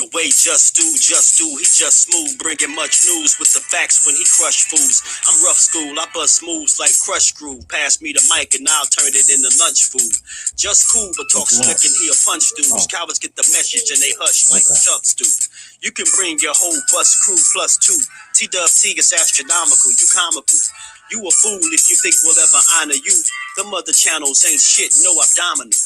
The way just do, he just smooth, bringing much news with the facts when he crush fools. I'm rough school, I bust moves like crush screw. Pass me the mic and I'll turn it into lunch food. Just cool, but talk slick and he'll punch dudes. Cowards get the message and they hush like chumps do. You can bring your whole bus crew plus two. TWT is astronomical, you comical. You a fool if you think we'll ever honor you. Them other channels ain't shit, no abdominal.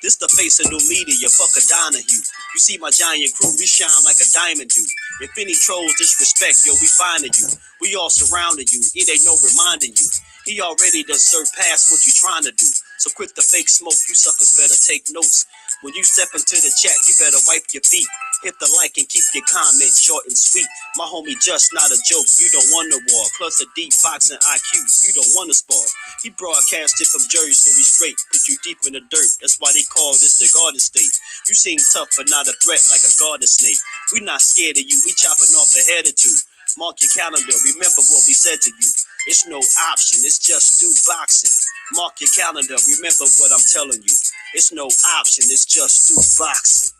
This the face of new media, fuck a Donahue. You see my giant crew, we shine like a diamond do. If any trolls disrespect, yo, we finding you. We all surrounding you, it ain't no reminding you. He already done surpassed what you trying to do. So quit the fake smoke, you suckers better take notes. When you step into the chat, you better wipe your feet. Hit the like and keep your comments short and sweet. My homie just not a joke, you don't want a war. Plus a deep boxing IQ, you don't want to spar. He broadcasted from Jersey, so we straight. Put you deep in the dirt, that's why they call this the Garden State. You seem tough but not a threat like a garden snake. We not scared of you, we chopping off a head or two. Mark your calendar, remember what we said to you. It's no option, it's just do boxing. Mark your calendar, remember what I'm telling you. It's no option, it's just do boxing.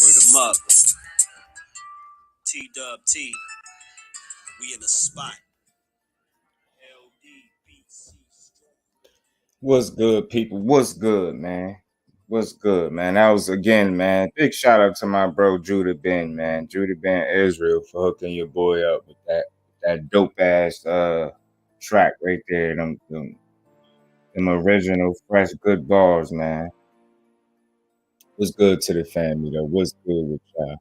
Word of mother. TWT. We in the spot. LDBC. What's good, people? What's good, man? What's good, man? That was, again, man, big shout out to my bro Judah Ben, man. Judah Ben Israel for hooking your boy up with that dope ass track right there. Them original, fresh, good bars, man. What's good to the family, though? What's good with y'all?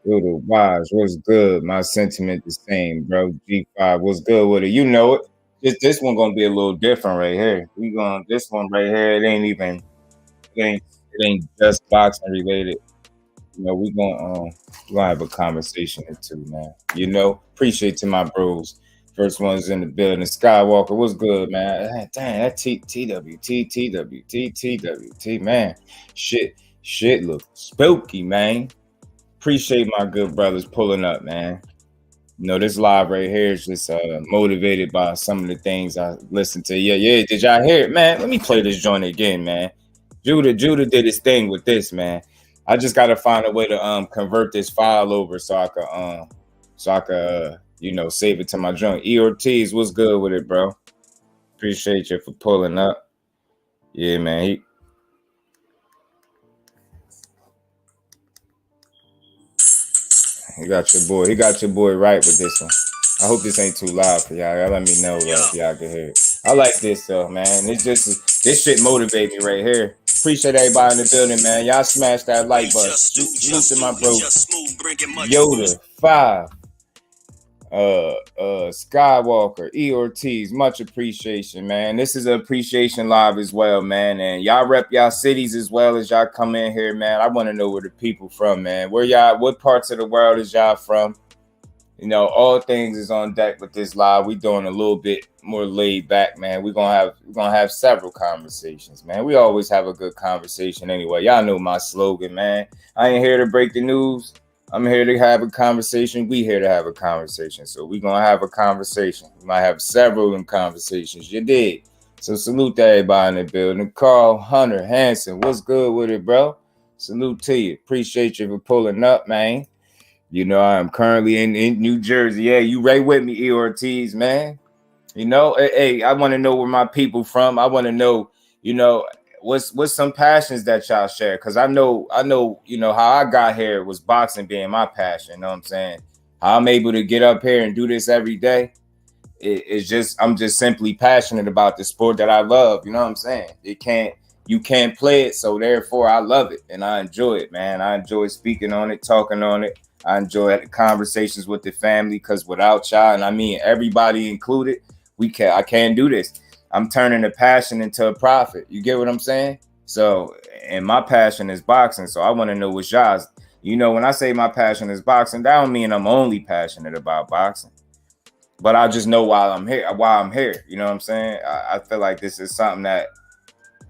Little Wise, what's good? My sentiment the same, bro. G5, what's good with it? You know it. This one gonna be a little different right here. This one right here, it ain't just boxing related. You know, we gonna have a conversation or two, man. You know, appreciate to my bros. First one's in the building. Skywalker, what's good, man? Dang, that TWT, man. Shit look spooky, man. Appreciate my good brothers pulling up, man. You know, this live right here is just motivated by some of the things I listened to. Yeah. Did y'all hear it, man? Let me play this joint again, man. Judah did his thing with this, man. I just gotta find a way to convert this file over so I could save it to my joint. E Ortiz, what's good with it, bro? Appreciate you for pulling up. Yeah, man. He got your boy right with this one. I hope this ain't too loud for y'all. Y'all let me know if y'all can hear it. I like this though, man. This shit motivate me right here. Appreciate everybody in the building, man. Y'all smash that like button. Salute to my bro Yoda 5. Skywalker, E Ortiz, much appreciation, man. This is an appreciation live as well, man. And y'all rep y'all cities as well as y'all come in here, man. I want to know where the people from, man. What parts of the world is y'all from? You know, all things is on deck with this live. We doing a little bit more laid back, man. We're gonna have several conversations, man. We always have a good conversation anyway. Y'all know my slogan, man. I ain't here to break the news. I'm here to have a conversation. We here to have a conversation. So we going to have a conversation. We might have several of them conversations. You did. So salute to everybody in the building. Carl, Hunter, Hanson, what's good with it, bro? Salute to you. Appreciate you for pulling up, man. You know, I'm currently in New Jersey. Yeah, you right with me, E Ortiz, man. You know, hey, I want to know where my people from. I want to know, you know, what's some passions that y'all share? Because I know, you know, how I got here was boxing being my passion. You know what I'm saying? How I'm able to get up here and do this every day. I'm just simply passionate about the sport that I love. You know what I'm saying? You can't play it. So therefore I love it and I enjoy it, man. I enjoy speaking on it, talking on it. I enjoy the conversations with the family because without y'all, and I mean everybody included, I can't do this. I'm turning a passion into a profit. You get what I'm saying? So, and my passion is boxing. So I want to know what's y'all's. You know, when I say my passion is boxing, that don't mean I'm only passionate about boxing. But I just know why I'm here. You know what I'm saying? I feel like this is something that,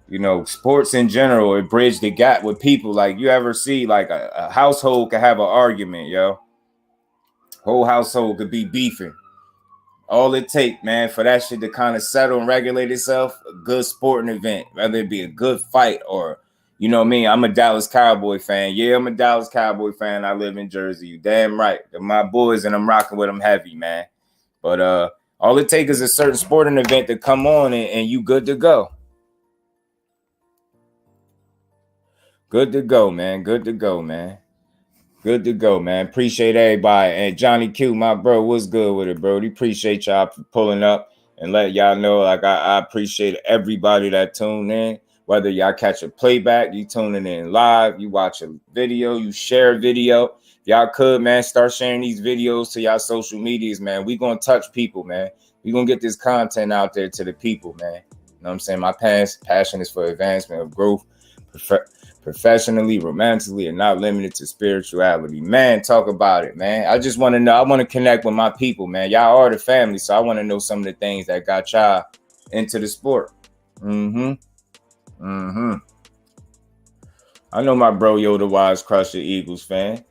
you know, sports in general, it bridged the gap with people. Like you ever see like a household could have an argument, yo. Whole household could be beefing. All it take, man, for that shit to kind of settle and regulate itself, a good sporting event, whether it be a good fight or You know me, I'm a Dallas Cowboy fan. Yeah, I'm a Dallas Cowboy fan. I live in Jersey. You damn right. They're my boys, and I'm rocking with them heavy, man. But all it takes is a certain sporting event to come on, and you good to go. Good to go, man. Good to go, man. Good to go, man. Appreciate everybody. And Johnny Q, my bro, what's good with it, bro? Appreciate y'all for pulling up and let y'all know. Like I appreciate everybody that tuned in. Whether y'all catch a playback, you tuning in live, you watch a video, you share a video. Y'all could, man, start sharing these videos to y'all social medias, man. We gonna touch people, man. We gonna get this content out there to the people, man. You know what I'm saying? My passion is for advancement of growth, professionally, romantically, and not limited to spirituality. Man, talk about it, man. I just want to know. I want to connect with my people, man. Y'all are the family, so I want to know some of the things that got y'all into the sport. I know my bro Yoda Wise Crusher Eagles fan.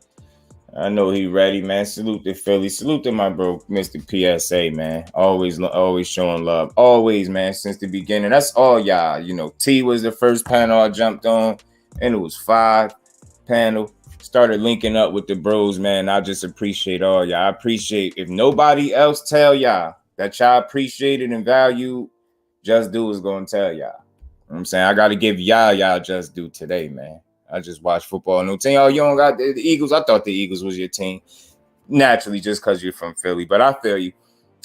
I know he ready, man. Salute to Philly. Salute to my bro, Mr. PSA, man. Always showing love. Always, man, since the beginning. That's all y'all. You know, T was the first panel I jumped on, and it was 5 panel. Started linking up with the bros, man. I just appreciate all y'all. I appreciate, if nobody else tell y'all that y'all appreciate it and value, Just Do is going to tell y'all. You know what I'm saying? I got to give y'all Just Do today, man. I just watch football. No team. Oh, you don't got the Eagles. I thought the Eagles was your team. Naturally, just because you're from Philly. But I feel you.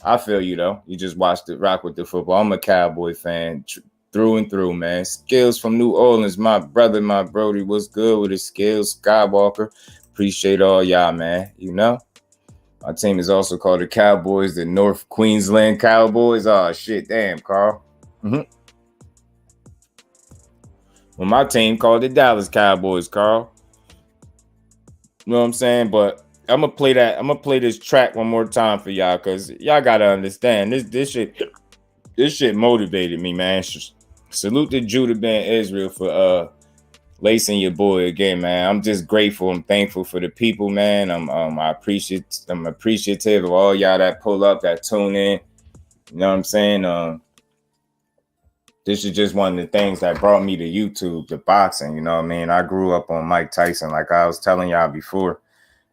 I feel you, though. You just watch the rock with the football. I'm a Cowboy fan through and through, man. Skills from New Orleans. My brother, my Brody. What's good with his skills? Skywalker. Appreciate all y'all, man. You know? My team is also called the Cowboys, the North Queensland Cowboys. Oh, shit. Damn, Carl. Well, my team called the Dallas Cowboys, Carl. You know what I'm saying? But I'm gonna play that. I'm gonna play this track one more time for y'all, cause y'all gotta understand this shit motivated me, man. Salute to Judah Ben Israel for lacing your boy again, man. I'm just grateful. I'm thankful for the people, man. I'm appreciative of all y'all that pull up, that tune in. You know what I'm saying? This is just one of the things that brought me to YouTube, the boxing. You know what I mean? I grew up on Mike Tyson, like I was telling y'all before.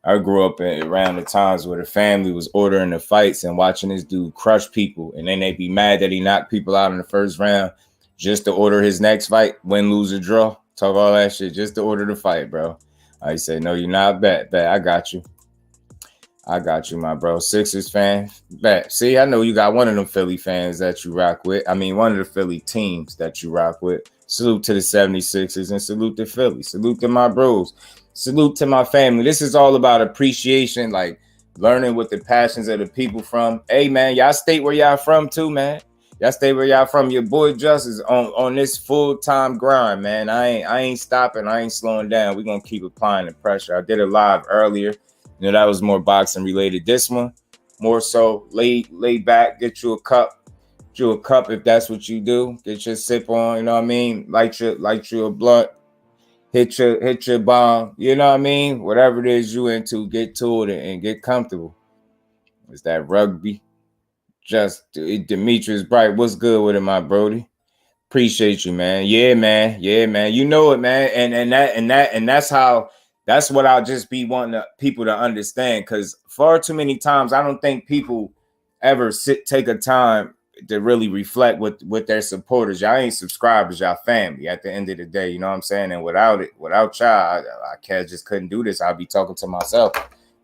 I grew up around the times where the family was ordering the fights and watching this dude crush people. And then they'd be mad that he knocked people out in the first round just to order his next fight, win, lose, or draw. Talk all that shit just to order the fight, bro. I say, no, you're not. Bet. I got you. I got you, my bro. Sixers fan. Bet. See, I know you got one of them Philly fans that you rock with. I mean, one of the Philly teams that you rock with. Salute to the 76ers and salute to Philly. Salute to my bros. Salute to my family. This is all about appreciation, like learning what the passions of the people from. Hey, man, y'all state where y'all from too, man. Y'all stay where y'all from. Your boy Just is on this full-time grind, man. I ain't stopping. I ain't slowing down. We're going to keep applying the pressure. I did it live earlier. You know, that was more boxing related. This one, more so lay back, get you a cup if that's what you do. Get your sip on, you know what I mean? Light you a blunt, hit your bomb, you know what I mean? Whatever it is you into, get to it and get comfortable. It's that rugby. Just Demetrius Bright, what's good with it, my Brody? Appreciate you, man. Yeah, man. You know it, man. And that's what I'll just be wanting people to understand, because far too many times I don't think people ever take a time to really reflect with their supporters. Y'all ain't subscribers, y'all family at the end of the day, you know what I'm saying? And without y'all, I just couldn't do this. I'd be talking to myself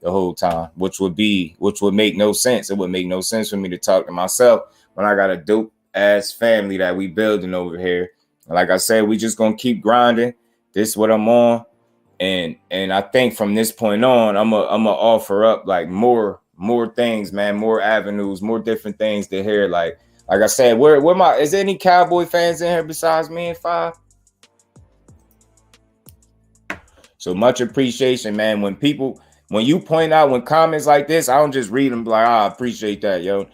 the whole time, which would make no sense. It would make no sense for me to talk to myself when I got a dope ass family that we building over here. And like I said, we just gonna keep grinding. This is what I'm on. And I think from this point on, I'm a offer up like more things, man, more avenues, more different things to hear. Like I said, is there any Cowboy fans in here besides me and Five? So much appreciation, man. When you point out, when comments like this, I don't just read them like, I appreciate that, yo.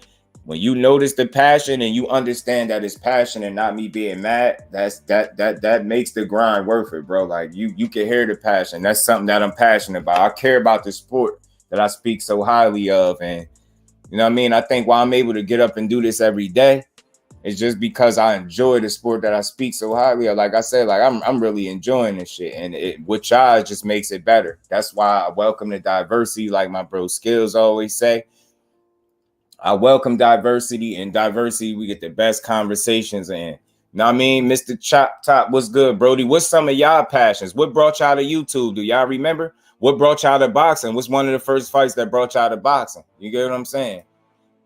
When you notice the passion and you understand that it's passion and not me being mad, that makes the grind worth it, bro. Like you can hear the passion. That's something that I'm passionate about. I care about the sport that I speak so highly of. And you know what I mean? I think while I'm able to get up and do this every day, It's just because I enjoy the sport that I speak so highly of. Like I said, like I'm really enjoying this shit, and with y'all, it just makes it better. That's why I welcome the diversity, like my bro Skills always say. I welcome diversity, and diversity, we get the best conversations in. Know what I mean? Mr. Chop Top, what's good, Brody? What's some of y'all passions? What brought y'all to YouTube? Do y'all remember? What brought y'all to boxing? What's one of the first fights that brought y'all to boxing? You get what I'm saying?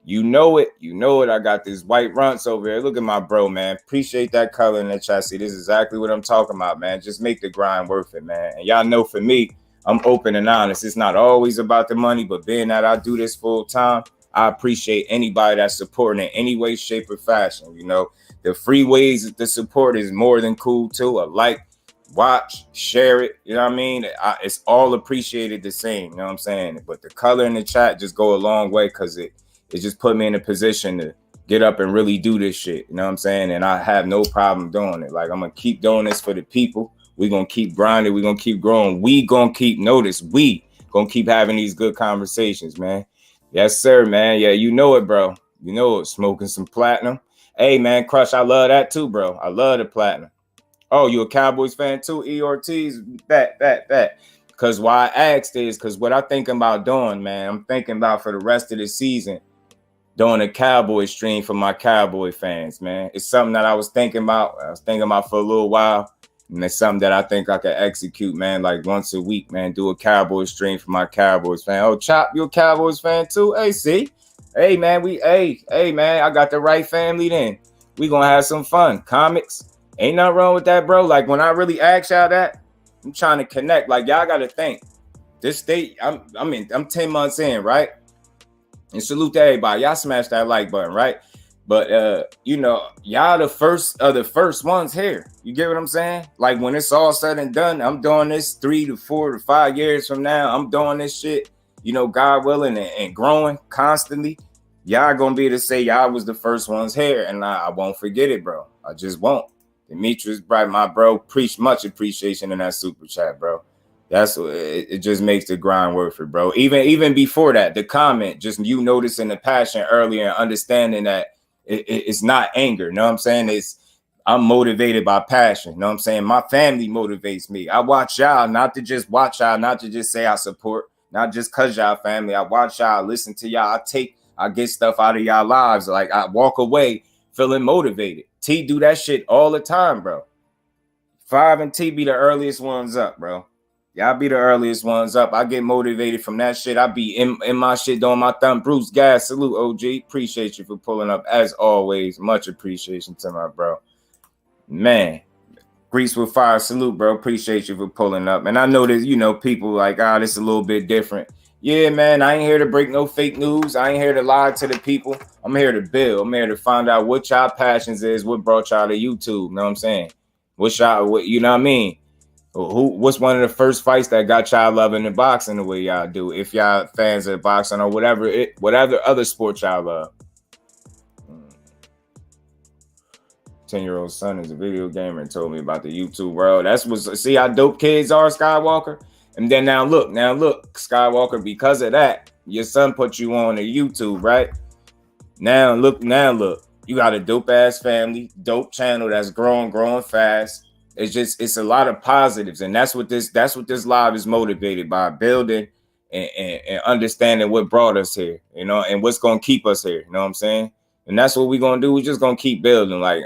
You know it. You know it. I got this white runts over here. Look at my bro, man. Appreciate that color in the chassis. This is exactly what I'm talking about, man. Just make the grind worth it, man. And y'all know for me, I'm open and honest. It's not always about the money, but being that I do this full time, I appreciate anybody that's supporting in any way, shape, or fashion. You know, the free ways to support is more than cool too. A like, watch, share it. You know what I mean? It's all appreciated the same. You know what I'm saying? But the color in the chat just go a long way because it just put me in a position to get up and really do this shit. You know what I'm saying? And I have no problem doing it. Like, I'm going to keep doing this for the people. We're going to keep grinding. We're going to keep growing. We going to keep notice. We going to keep having these good conversations, man. Yes, sir, man. Yeah, you know it, bro. You know it. Smoking some platinum. Hey, man, Crush, I love that too, bro. I love the platinum. Oh, you a Cowboys fan too? E. Ortiz? Bet. Because why I asked is because what I'm thinking about doing, man, I'm thinking about for the rest of the season, doing a Cowboy stream for my Cowboy fans, man. It's something that I was thinking about. For a little while. And it's something that I think I could execute, man, like once a week, man. Do a Cowboy stream for my Cowboys fan. Oh, Chop, you a Cowboys fan too? Hey, see? Hey, man, man, I got the right family then. We gonna have some fun. Comics. Ain't nothing wrong with that, bro. Like, when I really ask y'all that, I'm trying to connect. Like, y'all got to think. This state, I'm 10 months in, right? And salute to everybody. Y'all smash that like button, right? But you know, y'all the first ones here. You get what I'm saying? Like, when it's all said and done, I'm doing this 3 to 4 to 5 years from now. I'm doing this shit, you know, God willing, and growing constantly. Y'all gonna be able to say y'all was the first ones here, and I won't forget it, bro. I just won't. Demetrius Bright, my bro, preach much appreciation in that super chat, bro. That's what it just makes the grind worth it, bro. Even before that, the comment, just you noticing the passion earlier and understanding that it's not anger. You know what I'm saying? I'm motivated by passion. You know what I'm saying? My family motivates me. I watch y'all, not to just watch y'all, not to just say I support, not just cause y'all family. I watch y'all, listen to y'all. I get stuff out of y'all lives. Like, I walk away feeling motivated. T do that shit all the time, bro. 5 and T be the earliest ones up, bro. Y'all be the earliest ones up. I get motivated from that shit. I be in my shit doing my thumb. Bruce Gas, salute, OG. Appreciate you for pulling up as always. Much appreciation to my bro. Man, Grease with Fire, salute, bro. Appreciate you for pulling up. And I know that, you know, people like, this is a little bit different. Yeah, man, I ain't here to break no fake news. I ain't here to lie to the people. I'm here to build. I'm here to find out what y'all passions is, what brought y'all to YouTube. You know what I'm saying? What, you know what I mean? What's one of the first fights that got y'all loving the boxing the way y'all do? If y'all fans of boxing or whatever other sport y'all love. 10-year-old son is a video gamer and told me about the YouTube world. See how dope kids are, Skywalker? And then now look, Skywalker, because of that, your son put you on the YouTube, right? Now look, you got a dope ass family, dope channel that's growing fast. It's a lot of positives, and that's what this live is motivated by, building and understanding what brought us here, you know, and what's gonna keep us here. You know what I'm saying? And that's what we're gonna do. We're just gonna keep building. Like,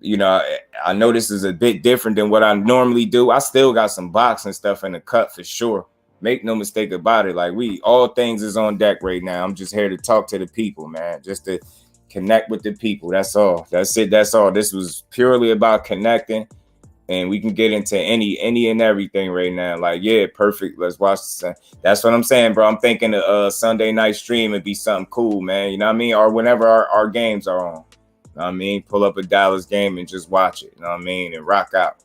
you know, I know this is a bit different than what I normally do. I still got some boxing stuff in the cut for sure. Make no mistake about it. Like, all things is on deck right now. I'm just here to talk to the people, man. Just to connect with the people. That's all. That's it. That's all. This was purely about connecting. And we can get into any and everything right now. Like, yeah, perfect. Let's watch the sun. That's what I'm saying, bro. I'm thinking a Sunday night stream would be something cool, man. You know what I mean? Or whenever our games are on. You know what I mean? Pull up a Dallas game and just watch it. You know what I mean? And rock out.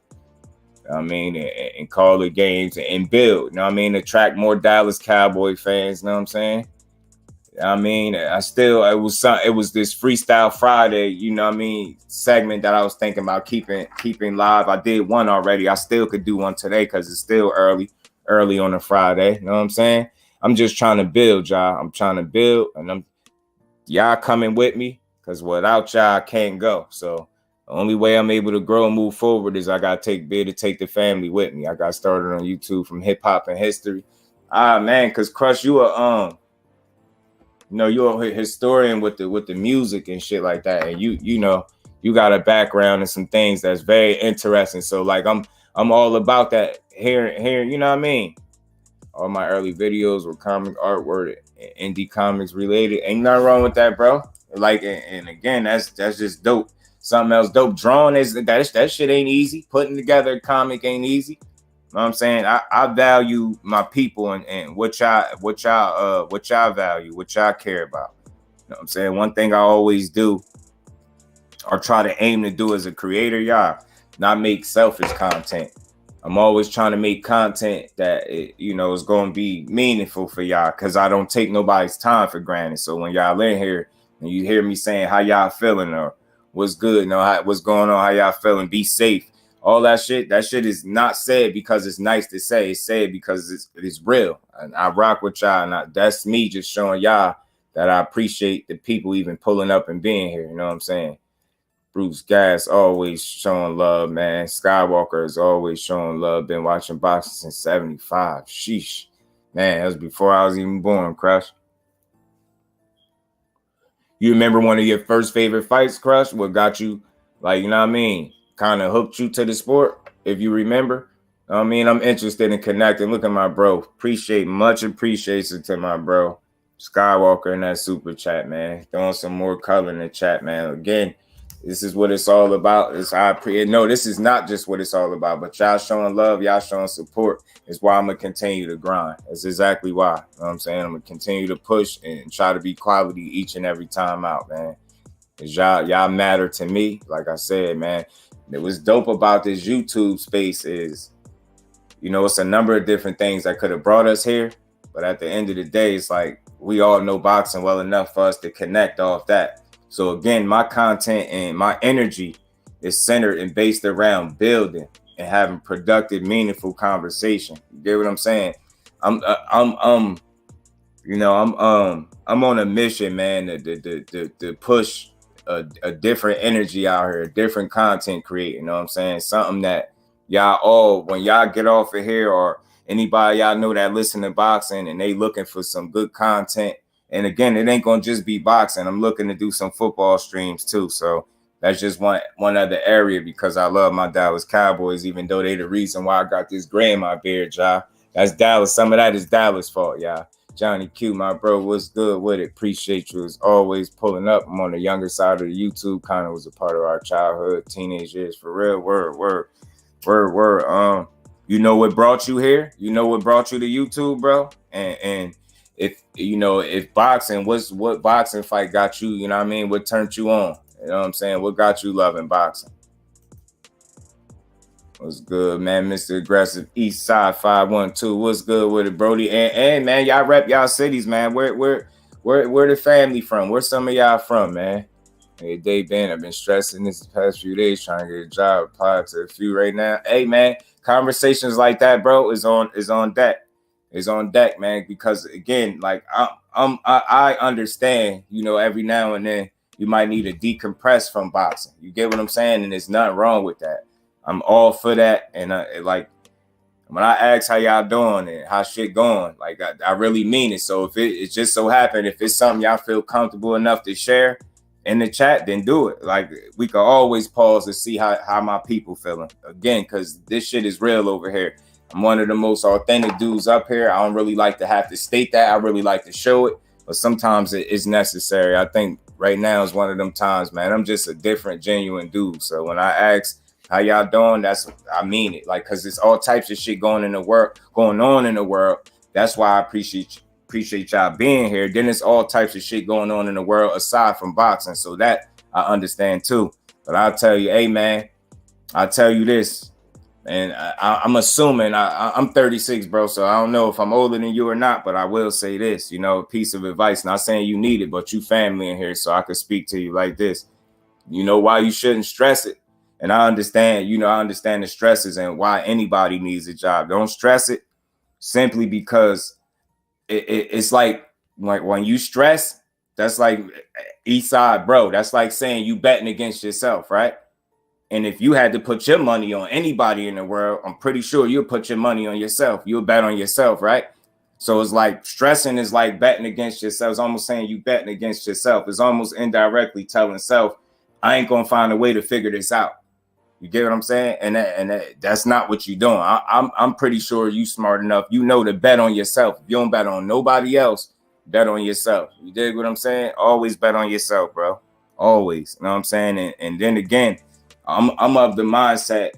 You know what I mean? And call the games and build. You know what I mean? Attract more Dallas Cowboy fans. You know what I'm saying? I mean, it was this Freestyle Friday, you know what I mean, segment that I was thinking about keeping live. I did one already. I still could do one today because it's still early on a Friday. You know what I'm saying? I'm just trying to build, y'all. I'm trying to build, and y'all coming with me. because without y'all, I can't go. So the only way I'm able to grow and move forward is I got to be able to take the family with me. I got started on YouTube from hip hop and history. Man, because Crush, you're a historian with the music and shit like that, and you got a background and some things that's very interesting. So like I'm all about that. Hearing, you know what I mean? All my early videos were comic artwork, indie comics related. Ain't nothing wrong with that, bro. Like, and again, that's just dope. Something else dope. Drawing is that shit ain't easy. Putting together a comic ain't easy. You know what I'm saying? I value my people and what y'all value, what y'all care about. You know what I'm saying? One thing I always do or try to aim to do as a creator, y'all, not make selfish content. I'm always trying to make content that is going to be meaningful for y'all, because I don't take nobody's time for granted. So when y'all in here and you hear me saying how y'all feeling or what's good, what's going on, how y'all feeling, be safe, all that shit is not said because it's nice to say. It's said because it's real. And I rock with y'all, and that's me just showing y'all that I appreciate the people even pulling up and being here. You know what I'm saying? Bruce Gas always showing love, man. Skywalker is always showing love. Been watching boxing since 75. Sheesh. Man, that was before I was even born, Crush. You remember one of your first favorite fights, Crush? What got you, like, you know what I mean? Kind of hooked you to the sport, if you remember. I mean, I'm interested in connecting. Look at my bro. Much appreciation to my bro. Skywalker in that super chat, man. Throwing some more color in the chat, man. Again, this is what it's all about. This is not just what it's all about, but y'all showing love, y'all showing support is why I'm going to continue to grind. That's exactly why. You know what I'm saying? I'm going to continue to push and try to be quality each and every time out, man. Because y'all matter to me. Like I said, man, it was dope about this YouTube space is, it's a number of different things that could have brought us here. But at the end of the day, it's like we all know boxing well enough for us to connect off that. So again, my content and my energy is centered and based around building and having productive, meaningful conversation. You get what I'm saying? I'm on a mission, man, to push a different energy out here, a different content creating. You know what I'm saying? Something that y'all all, when y'all get off of here, or anybody y'all know that listen to boxing and they looking for some good content. And again, it ain't gonna just be boxing. I'm looking to do some football streams too. So that's just one other area, because I love my Dallas Cowboys, even though they the reason why I got this gray in my beard, y'all. That's Dallas. Some of that is Dallas' fault, y'all. Johnny Q, my bro, what's good with it? Appreciate you as always pulling up. I'm on the younger side of the YouTube. Kind of was a part of our childhood, teenage years, for real. Word. You know what brought you here? You know what brought you to YouTube, bro? And if boxing, what boxing fight got you, you know what I mean? What turned you on? You know what I'm saying? What got you loving boxing? What's good, man? Mr. Aggressive East Side 512. What's good with it, Brody? And man, y'all rep y'all cities, man. Where the family from? Where some of y'all from, man? Hey, Dave Ben, I've been stressing this the past few days trying to get a job. Applied to a few right now. Hey, man, conversations like that, bro, is on deck. Is on deck, man. Because again, like I understand, every now and then you might need to decompress from boxing. You get what I'm saying? And there's nothing wrong with that. I'm all for that. And like when I ask how y'all doing and how shit going, like I really mean it. So if it just so happened, if it's something y'all feel comfortable enough to share in the chat, then do it. Like we can always pause to see how my people feeling. Again, because this shit is real over here. I'm one of the most authentic dudes up here. I don't really like to have to state that. I really like to show it, but sometimes it is necessary. I think right now is one of them times, man. I'm just a different, genuine dude. So when I ask how y'all doing, I mean it. Like, cause there's all types of shit going on in the world. That's why I appreciate y'all being here. Then there's all types of shit going on in the world aside from boxing. So that I understand too. But I'll tell you, hey man, I'll tell you this. And I'm assuming I'm 36, bro. So I don't know if I'm older than you or not, but I will say this, a piece of advice. Not saying you need it, but you family in here, so I could speak to you like this. You know why you shouldn't stress it. And I understand the stresses and why anybody needs a job. Don't stress it simply because it's like when you stress, That's like East Side, bro. That's like saying you betting against yourself, right? And if you had to put your money on anybody in the world, I'm pretty sure you'll put your money on yourself. You'll bet on yourself, right? So it's like stressing is like betting against yourself. It's almost saying you betting against yourself. It's almost indirectly telling self, I ain't gonna find a way to figure this out. You get what I'm saying? And that's not what you're doing. I'm pretty sure you smart enough. You know to bet on yourself. If you don't bet on nobody else, bet on yourself. You dig what I'm saying? Always bet on yourself, bro. Always. You know what I'm saying? And then again, I'm of the mindset.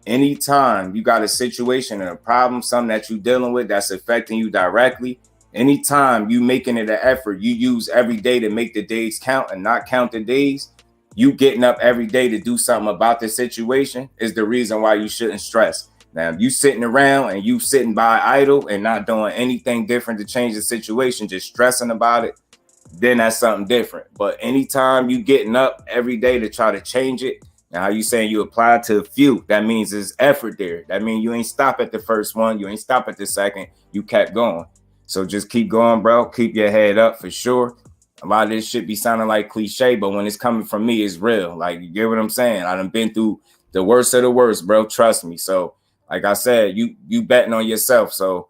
Anytime you got a situation and a problem, something that you're dealing with that's affecting you directly, anytime you making it an effort, you use every day to make the days count and not count the days. You getting up every day to do something about the situation is the reason why you shouldn't stress. Now, if you sitting around and you sitting by idle and not doing anything different to change the situation, just stressing about it, then that's something different. But anytime you getting up every day to try to change it, now how you saying you apply to a few, that means there's effort there. That means you ain't stop at the first one, you ain't stop at the second, you kept going. So just keep going, bro. Keep your head up for sure. A lot of this shit be sounding like cliche, but when it's coming from me, it's real. Like, you get what I'm saying? I done been through the worst of the worst, bro. Trust me. So, like I said, you betting on yourself. So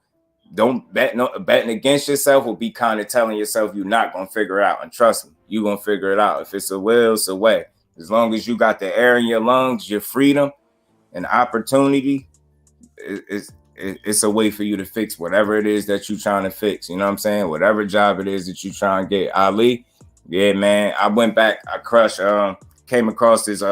don't betting against yourself will be kind of telling yourself you're not gonna figure it out. And trust me, you're gonna figure it out. If it's a will, it's a way. As long as you got the air in your lungs, your freedom and opportunity, it's a way for you to fix whatever it is that you're trying to fix. You know what I'm saying? Whatever job it is that you're trying to get. Ali, yeah, man. I went back, I crushed, came across this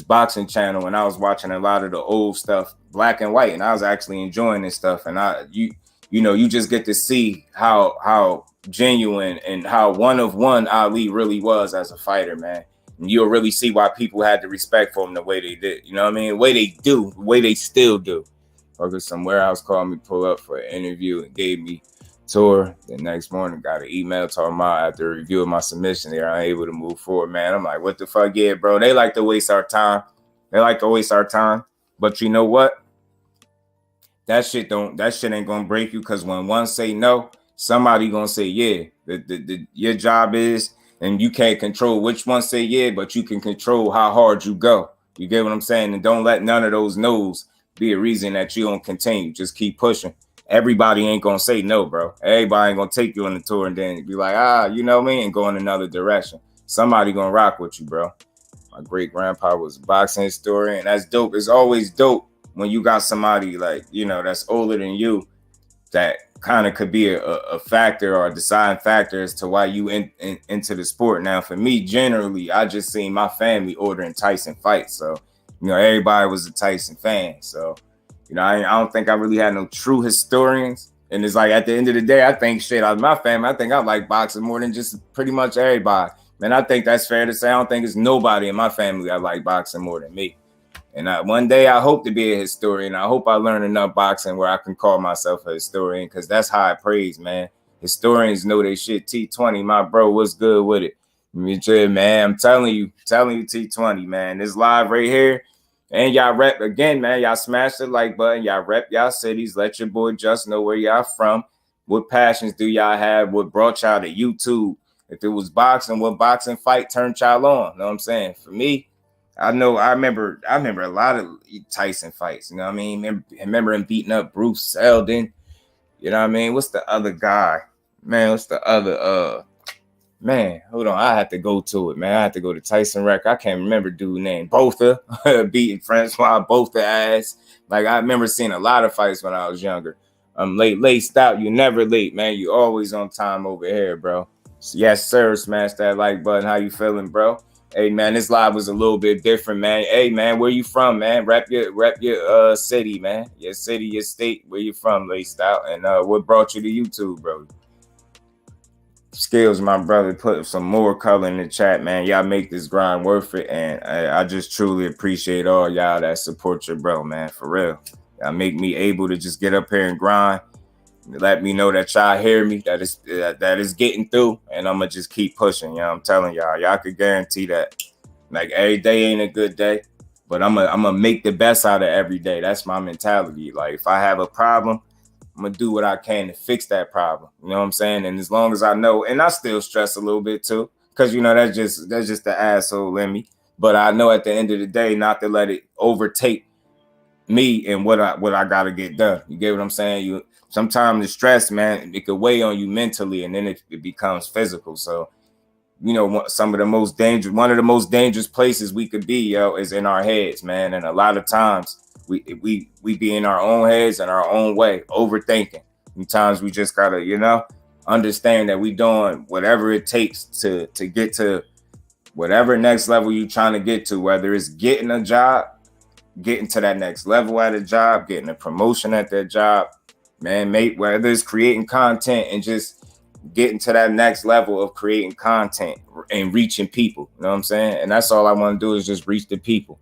boxing channel and I was watching a lot of the old stuff, black and white, and I was actually enjoying this stuff. And you just get to see how genuine and how one of one Ali really was as a fighter, man. And you'll really see why people had the respect for him the way they did. You know what I mean? The way they do, the way they still do. Or some warehouse called me, pull up for an interview and gave me a tour. The next morning, got an email talking about after reviewing my submission, they're unable to move forward, man. I'm like, what the fuck? Yeah, bro. They like to waste our time. But you know what? That shit ain't gonna break you, because when one say no, somebody gonna say yeah. Your job is, and you can't control which one say yeah, but you can control how hard you go. You get what I'm saying? And don't let none of those no's be a reason that you don't continue. Just keep pushing. Everybody ain't gonna say no, bro. Everybody ain't gonna take you on the tour and then be like, you know what I mean, and go in another direction. Somebody gonna rock with you, bro. My great grandpa was a boxing historian. That's dope. It's always dope when you got somebody like, that's older than you that kind of could be a factor or a deciding factor as to why you into the sport. Now, for me, generally, I just seen my family ordering Tyson fights. So, everybody was a Tyson fan. So, I don't think I really had no true historians. And it's like, at the end of the day, I think shit out of my family, I think I like boxing more than just pretty much everybody. Man, I think that's fair to say. I don't think it's nobody in my family that like boxing more than me. And one day I hope to be a historian. I hope I learn enough boxing where I can call myself a historian, because that's high praise, man. Historians know they shit. T20, my bro, what's good with it? Man, I'm telling you, T20, man. This live right here. And y'all rep again, man. Y'all smash the like button. Y'all rep y'all cities. Let your boy Just know where y'all from. What passions do y'all have? What brought y'all to YouTube? If it was boxing, what boxing fight turned y'all on? You know what I'm saying? For me, I remember a lot of Tyson fights. You know what I mean? I remember him beating up Bruce Seldon. You know what I mean? What's the other guy? Man, what's the other man? Hold on. I have to go to it, man. I have to go to Tyson record. I can't remember dude name. Botha beating Francois Botha ass. Like, I remember seeing a lot of fights when I was younger. Late stout. You never late, man. You always on time over here, bro. Yes, sir. Smash that like button. How you feeling, bro? Hey, man, this live was a little bit different, man. Hey, man, where you from, man? Rep your city, man. Your city, your state. Where you from, laced out? And what brought you to YouTube, bro? Skills, my brother, put some more color in the chat, man. Y'all make this grind worth it. And I just truly appreciate all y'all that support your bro, man, for real. Y'all make me able to just get up here and grind. Let me know that y'all hear me, that is getting through, and I'm gonna just keep pushing. I'm telling y'all could guarantee that. Like, every day ain't a good day, but I'm gonna make the best out of every day. That's my mentality. Like, if I have a problem, I'm gonna do what I can to fix that problem. You know what I'm saying? And as long as I know, and I still stress a little bit too, because you know that's just the asshole in me. But I know at the end of the day not to let it overtake me and what I gotta get done. You get what I'm saying? You sometimes the stress, man, it could weigh on you mentally, and then it becomes physical. So you know, one of the most dangerous places we could be, is in our heads, man. And a lot of times we be in our own heads and our own way, overthinking. Sometimes we just gotta, understand that we doing whatever it takes to get to whatever next level you're trying to get to, whether it's getting a job, getting to that next level at a job, getting a promotion at that job, man, mate, whether it's creating content and just getting to that next level of creating content and reaching people. You know what I'm saying? And that's all I want to do is just reach the people.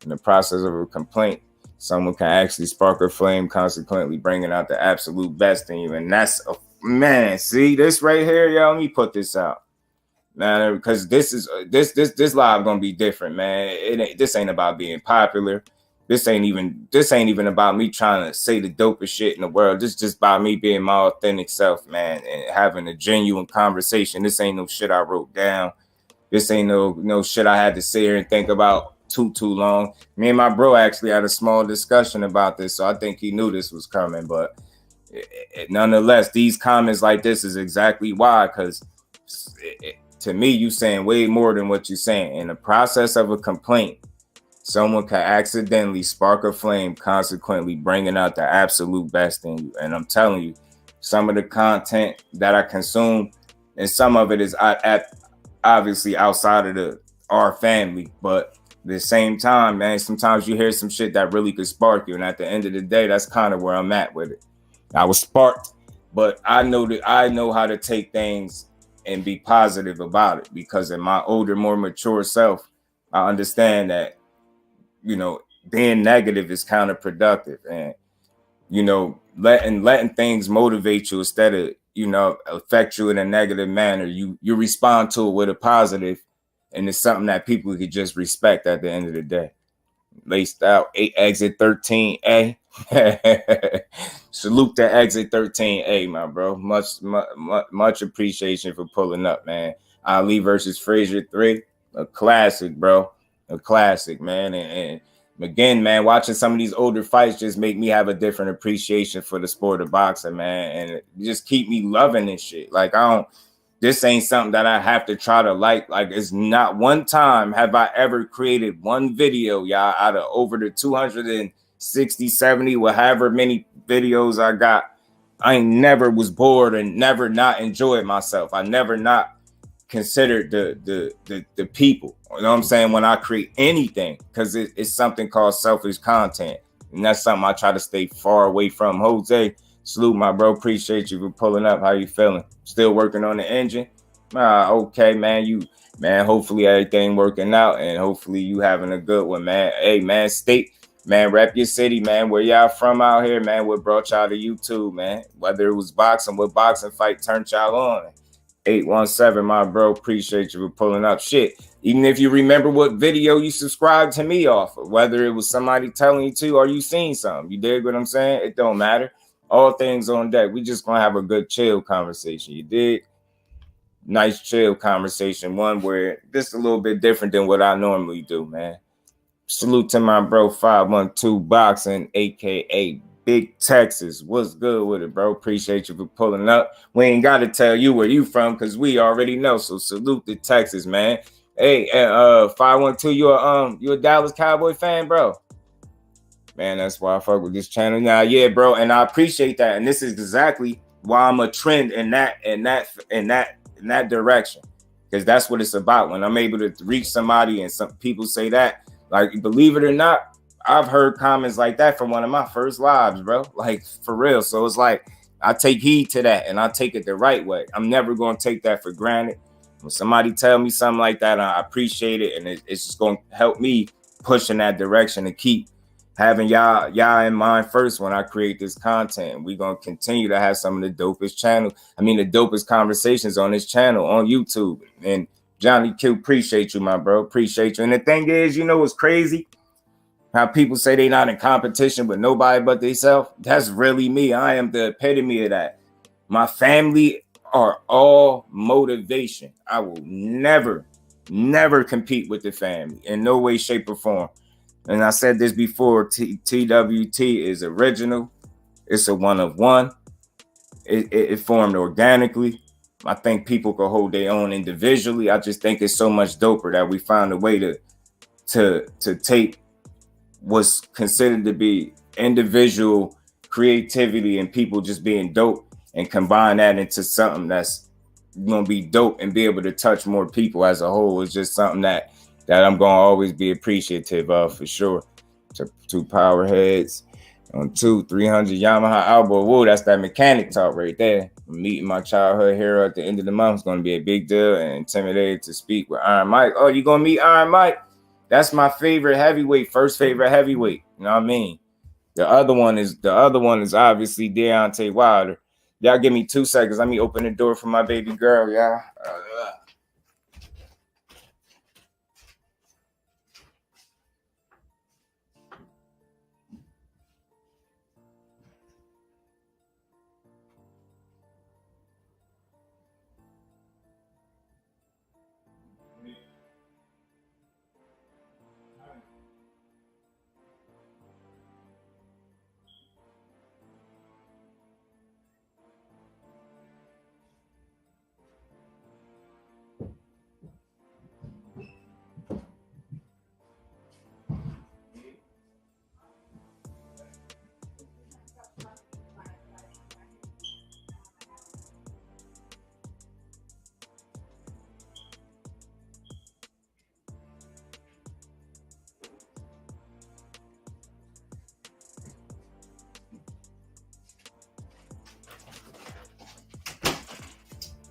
In the process of a complaint, someone can actually spark a flame, consequently bringing out the absolute best in you. And that's, man, see this right here, yo, let me put this out. Man, because this live gonna be different, man. This ain't about being popular. This ain't even about me trying to say the dopest shit in the world. This is just about me being my authentic self, man, and having a genuine conversation. This ain't no shit I wrote down. This ain't no shit I had to sit here and think about too long. Me and my bro actually had a small discussion about this, so I think he knew this was coming. But nonetheless, these comments like this is exactly why, because to me, you saying way more than what you're saying. In the process of a complaint, someone can accidentally spark a flame, consequently bringing out the absolute best in you. And I'm telling you, some of the content that I consume, and some of it is obviously outside of our family, but at the same time, man, sometimes you hear some shit that really could spark you. And at the end of the day, that's kind of where I'm at with it. I was sparked, but I know how to take things and be positive about it, because in my older, more mature self, I understand that, being negative is counterproductive, and, letting things motivate you instead of, affect you in a negative manner. You respond to it with a positive, and it's something that people could just respect at the end of the day. Laced out, 8 exit 13A. Salute to exit 13A, my bro. Much appreciation for pulling up, man. Ali versus Frazier 3, a classic, bro. A classic, man. And again, man, watching some of these older fights just make me have a different appreciation for the sport of boxing, man. And it just keep me loving this shit. Like, this ain't something that I have to try to like. Like, it's not one time have I ever created one video, y'all, out of over the 260, 70, whatever many videos I got. I never was bored and never not enjoyed myself. I never not considered the people. You know what I'm saying? When I create anything, because it's something called selfish content. And that's something I try to stay far away from. Jose, salute, my bro. Appreciate you for pulling up. How you feeling? Still working on the engine? Okay, man. Hopefully everything working out, and hopefully you having a good one, man. Hey, man, man, rep your city, man. Where y'all from out here, man? What brought y'all to YouTube, man? Whether it was boxing, what boxing fight turned y'all on? 817, my bro. Appreciate you for pulling up. Shit, even if you remember what video you subscribed to me off of, whether it was somebody telling you to or you seen something, you dig what I'm saying? It don't matter. All things on deck. We just gonna have a good chill conversation. You dig? Nice chill conversation. One where this a little bit different than what I normally do, man. Salute to my bro 512 Boxing, aka Big Texas. What's good with it, bro? Appreciate you for pulling up. We ain't got to tell you where you from, because we already know. So salute to Texas, man. Hey, 512, you a Dallas Cowboy fan, bro? Man, that's why I fuck with this channel. Now, yeah, bro, and I appreciate that. And this is exactly why I'm a trend in that direction, because that's what it's about. When I'm able to reach somebody, and some people say that, like, believe it or not, I've heard comments like that from one of my first lives, bro. Like, for real. So it's like, I take heed to that, and I take it the right way. I'm never going to take that for granted. When somebody tell me something like that, I appreciate it, and it's just going to help me push in that direction and keep having y'all in mind first when I create this content. We're going to continue to have some of the dopest conversations on this channel on YouTube. And Johnny Q, appreciate you, my bro. Appreciate you. And the thing is, what's crazy? How people say they not in competition with nobody but themselves. That's really me. I am the epitome of that. My family are all motivation. I will never compete with the family in no way, shape, or form. And I said this before, TWT is original. It's a one of one. It formed organically. I think people could hold their own individually. I just think it's so much doper that we found a way to take what's considered to be individual creativity and people just being dope and combine that into something that's gonna be dope and be able to touch more people as a whole. It's just something that I'm gonna always be appreciative of for sure. Two power heads on 300 Yamaha elbow. Whoa, that's that mechanic talk right there. Meeting my childhood hero at the end of the month is gonna be a big deal, and intimidated to speak with Iron Mike. Oh, you gonna meet Iron Mike? That's my favorite heavyweight, first favorite heavyweight. You know what I mean? The other one is obviously Deontay Wilder. Y'all give me 2 seconds. Let me open the door for my baby girl, y'all.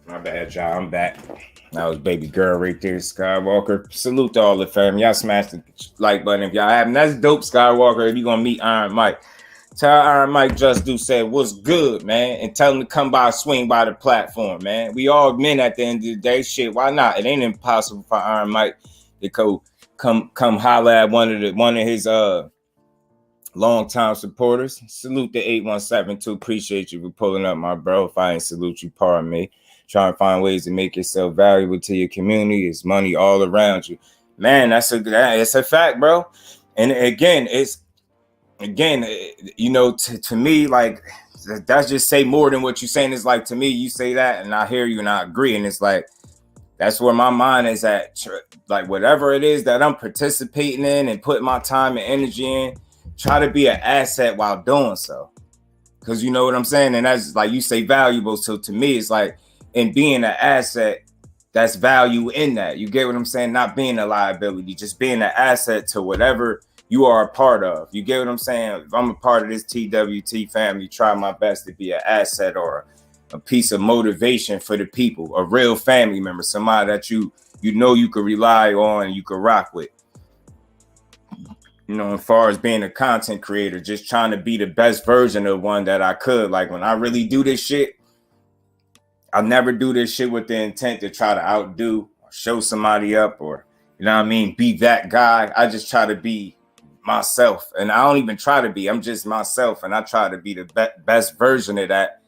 My bad, y'all. I'm back. That was baby girl right there, Skywalker. Salute to all the fam. Y'all smash the like button if y'all haven't. That's dope, Skywalker. If you gonna meet Iron Mike, tell Iron Mike JusDue said what's good, man, and tell him to come by, swing by the platform, man. We all men at the end of the day. Shit, why not? It ain't impossible for Iron Mike to come holler at one of his long-time supporters. Salute the 8172. Appreciate you for pulling up, my bro. If I ain't salute you, pardon me. Try and find ways to make yourself valuable to your community. It's money all around you. Man, it's a fact, bro. And again, you know, to me, like, that's just say more than what you're saying. It's like, to me, you say that and I hear you and I agree. And it's like, that's where my mind is at. Like, whatever it is that I'm participating in and putting my time and energy in, try to be an asset while doing so. Because you know what I'm saying? And that's like you say valuable. So to me, it's like, in being an asset, that's value in that. You get what I'm saying? Not being a liability, just being an asset to whatever you are a part of. You get what I'm saying? If I'm a part of this TWT family, try my best to be an asset or a piece of motivation for the people, a real family member, somebody that you know you could rely on and you could rock with. You know, as far as being a content creator, just trying to be the best version of one that I could. Like, when I really do this shit, I never do this shit with the intent to try to outdo or show somebody up or, you know what I mean, be that guy. I just try to be myself. And I don't even try to be. I'm just myself. And I try to be the best version of that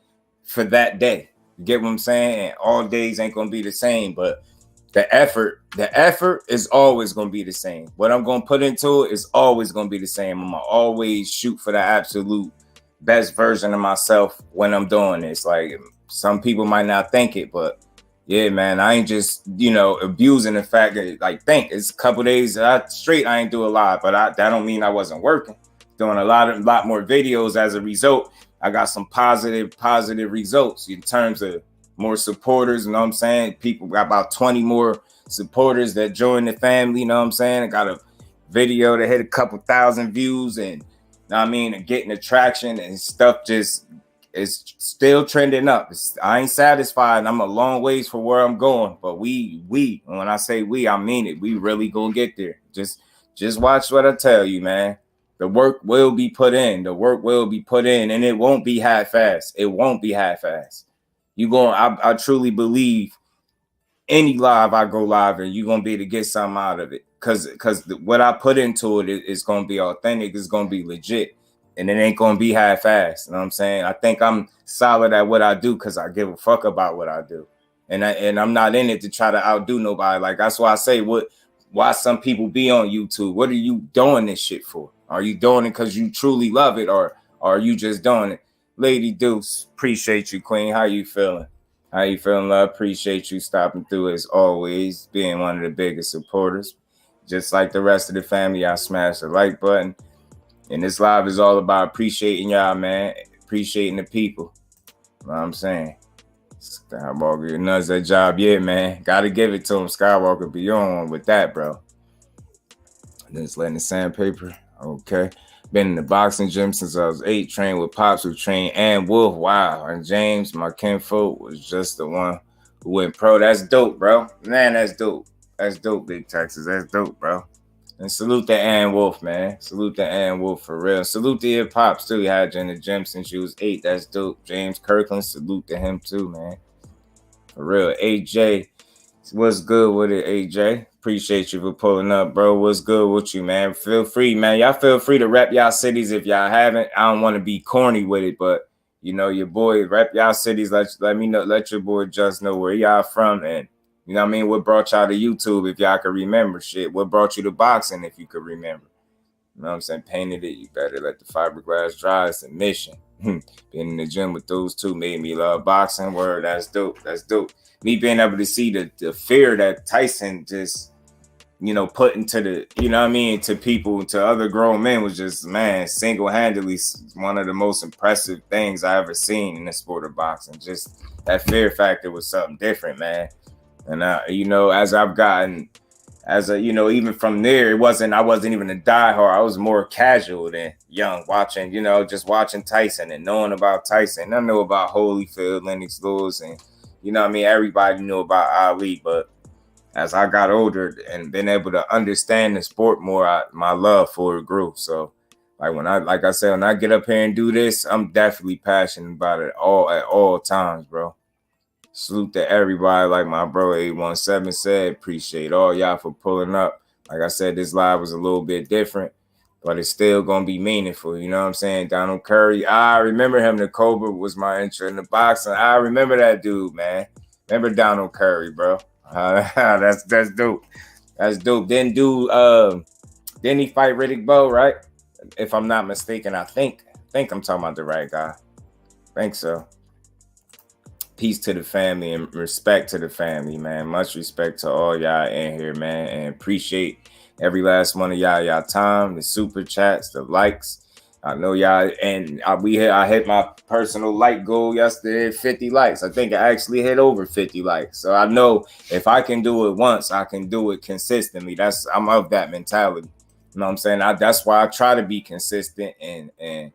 for that day. You get what I'm saying? And all days ain't going to be the same. But the effort is always going to be the same. What I'm going to put into it is always going to be the same. I'm going to always shoot for the absolute best version of myself when I'm doing this. Like, some people might not think it, but yeah, man, I ain't just, you know, abusing the fact that, like, it's a couple days straight I ain't do a lot, but that don't mean I wasn't working. Doing a lot more videos. As a result, I got some positive results in terms of more supporters. You know what I'm saying? People got about 20 more supporters that joined the family. You know what I'm saying? I got a video that hit a couple thousand views, and, you know what I mean, and getting attraction and stuff just. It's still trending up. I ain't satisfied. I'm a long ways for where I'm going. But we, when I say we, I mean it. We really gonna get there. Just watch what I tell you, man. The work will be put in. And it won't be half-assed. I truly believe any live I go live and you're gonna be able to get something out of it. because what I put into it is going to be authentic. It's going to be legit, and it ain't going to be half-assed. You know what I'm saying? I think I'm solid at what I do because I give a fuck about what I do, and I'm not in it to try to outdo nobody. Like that's why I say why some people be on YouTube. What are you doing this shit for? Are you doing it because you truly love it, or are you just doing it? Lady Deuce, appreciate you, Queen. How you feeling? How you feeling, love? Appreciate you stopping through as always, being one of the biggest supporters. Just like the rest of the family, I smashed the like button. And this live is all about appreciating y'all, man. Appreciating the people. You know what I'm saying? Skywalker nuts that job, yeah, man. Gotta give it to him. Skywalker be on with that, bro. Just letting the sandpaper. Okay. Been in the boxing gym since I was 8, trained with Pops who trained and Wolf. Wow. And James, my kinfolk, was just the one who went pro. That's dope, bro. Man, that's dope. That's dope, Big Texas. That's dope, bro. And salute to Ann Wolf, man. Salute to Ann Wolf for real. Salute to your Pops, too. He had you in the gym since you was 8. That's dope. James Kirkland, salute to him, too, man. For real. AJ, what's good with it, AJ? Appreciate you for pulling up, bro. What's good with you, man? Feel free, man. Y'all feel free to rep y'all cities if y'all haven't. I don't want to be corny with it, but you know, your boy rep y'all cities. Let me know. Let your boy just know where y'all from, and you know what I mean. What brought y'all to YouTube if y'all could remember shit? What brought you to boxing if you could remember? You know what I'm saying? Painted it. You better let the fiberglass dry. It's a mission. Being in the gym with those two made me love boxing. Word, that's dope. That's dope. Me being able to see the fear that Tyson just, you know, put into the, you know what I mean, to people, to other grown men was just, man, single-handedly one of the most impressive things I ever seen in the sport of boxing. Just that fear factor was something different, man. And, you know, as I've gotten, you know, even from there, I wasn't even a diehard. I was more casual than young, watching, you know, just watching Tyson and knowing about Tyson. I know about Holyfield, Lennox Lewis, and, you know what I mean, everybody knew about Ali, but as I got older and been able to understand the sport more, my love for it grew. So, like I said, when I get up here and do this, I'm definitely passionate about it at all times, bro. Salute to everybody, like my bro 817 said. Appreciate all y'all for pulling up. Like I said, this live was a little bit different, but it's still gonna be meaningful. You know what I'm saying? Donald Curry, I remember him. The Cobra was my intro in the boxing. I remember that dude, man. Remember Donald Curry, bro. That's dope. That's dope. Didn't he fight Riddick Bowe, right? If I'm not mistaken, I think I'm talking about the right guy. I think so. Peace to the family and respect to the family, man. Much respect to all y'all in here, man. And appreciate every last one of y'all time, the super chats, the likes. I know y'all, and I hit my personal like goal yesterday, 50 likes. I think I actually hit over 50 likes. So I know if I can do it once, I can do it consistently. I'm of that mentality. You know what I'm saying? That's why I try to be consistent and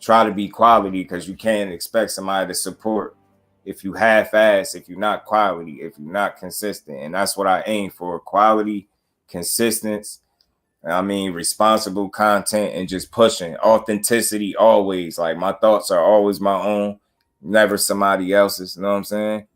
try to be quality, because you can't expect somebody to support if you half-ass, if you're not quality, if you're not consistent. And that's what I aim for: quality, consistency. I mean, responsible content and just pushing authenticity always. Like, my thoughts are always my own, never somebody else's. You know what I'm saying?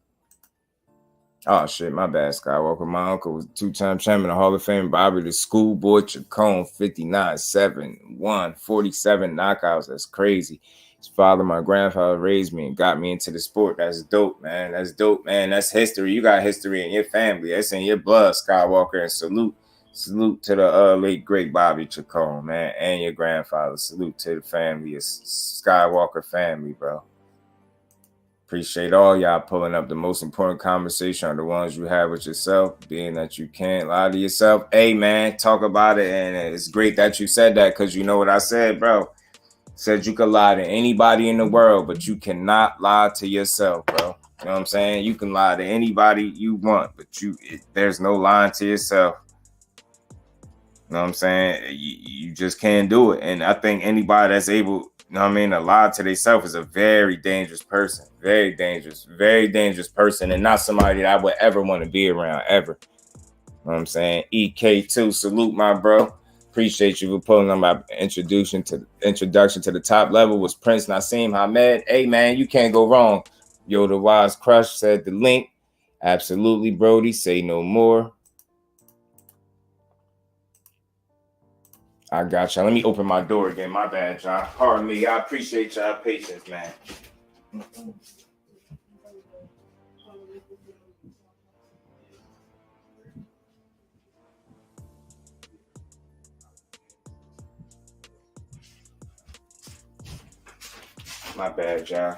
Oh, shit, my bad, Skywalker. My uncle was 2-time champion of Hall of Fame. Bobby the Schoolboy Chacon, 59-7-1, 47 knockouts. That's crazy. His father, my grandfather, raised me and got me into the sport. That's dope, man. That's dope, man. That's history. You got history in your family. That's in your blood, Skywalker. And salute to the late, great Bobby Chacon, man, and your grandfather. Salute to the family, Skywalker family, bro. Appreciate all y'all pulling up. The most important conversation are the ones you have with yourself, being that you can't lie to yourself. Hey, man, talk about it. And it's great that you said that, because you know what I said, bro. Said you could lie to anybody in the world, but you cannot lie to yourself, bro. You know what I'm saying? You can lie to anybody you want, but there's no lying to yourself. You know what I'm saying? You just can't do it. And I think anybody that's able, you know what I mean, to lie to themselves is a very dangerous person. Very dangerous person, and not somebody that I would ever want to be around, ever. You know what I'm saying? EK2, salute, my bro. Appreciate you for pulling on my introduction to the top level was Prince Nassim Hamed. Hey, man, you can't go wrong. Yo, the Wise Crush said the link. Absolutely, Brody. Say no more. I got y'all. Let me open my door again. My bad, y'all. Pardon me. I appreciate y'all patience, man. My bad, y'all.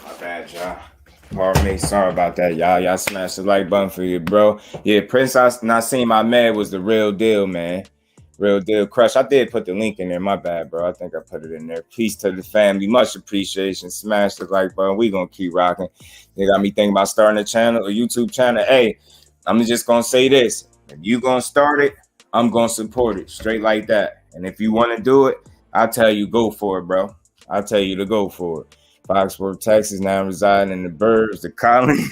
My bad, y'all. Pardon me. Sorry about that, y'all. Y'all smashed the like button for you, bro. Yeah, Prince I Not Seen My Man was the real deal, man. Real deal. Crush. I did put the link in there. My bad, bro. I think I put it in there. Peace to the family. Much appreciation. Smash the like button. We gonna keep rocking. They got me thinking about starting a channel, a YouTube channel. Hey, I'm just gonna say this. If you gonna start it, I'm gonna support it. Straight like that. And if you wanna do it, I'll tell you go for it, bro. I'll tell you to go for it. Foxworth, Texas, now residing in the burbs, the colony.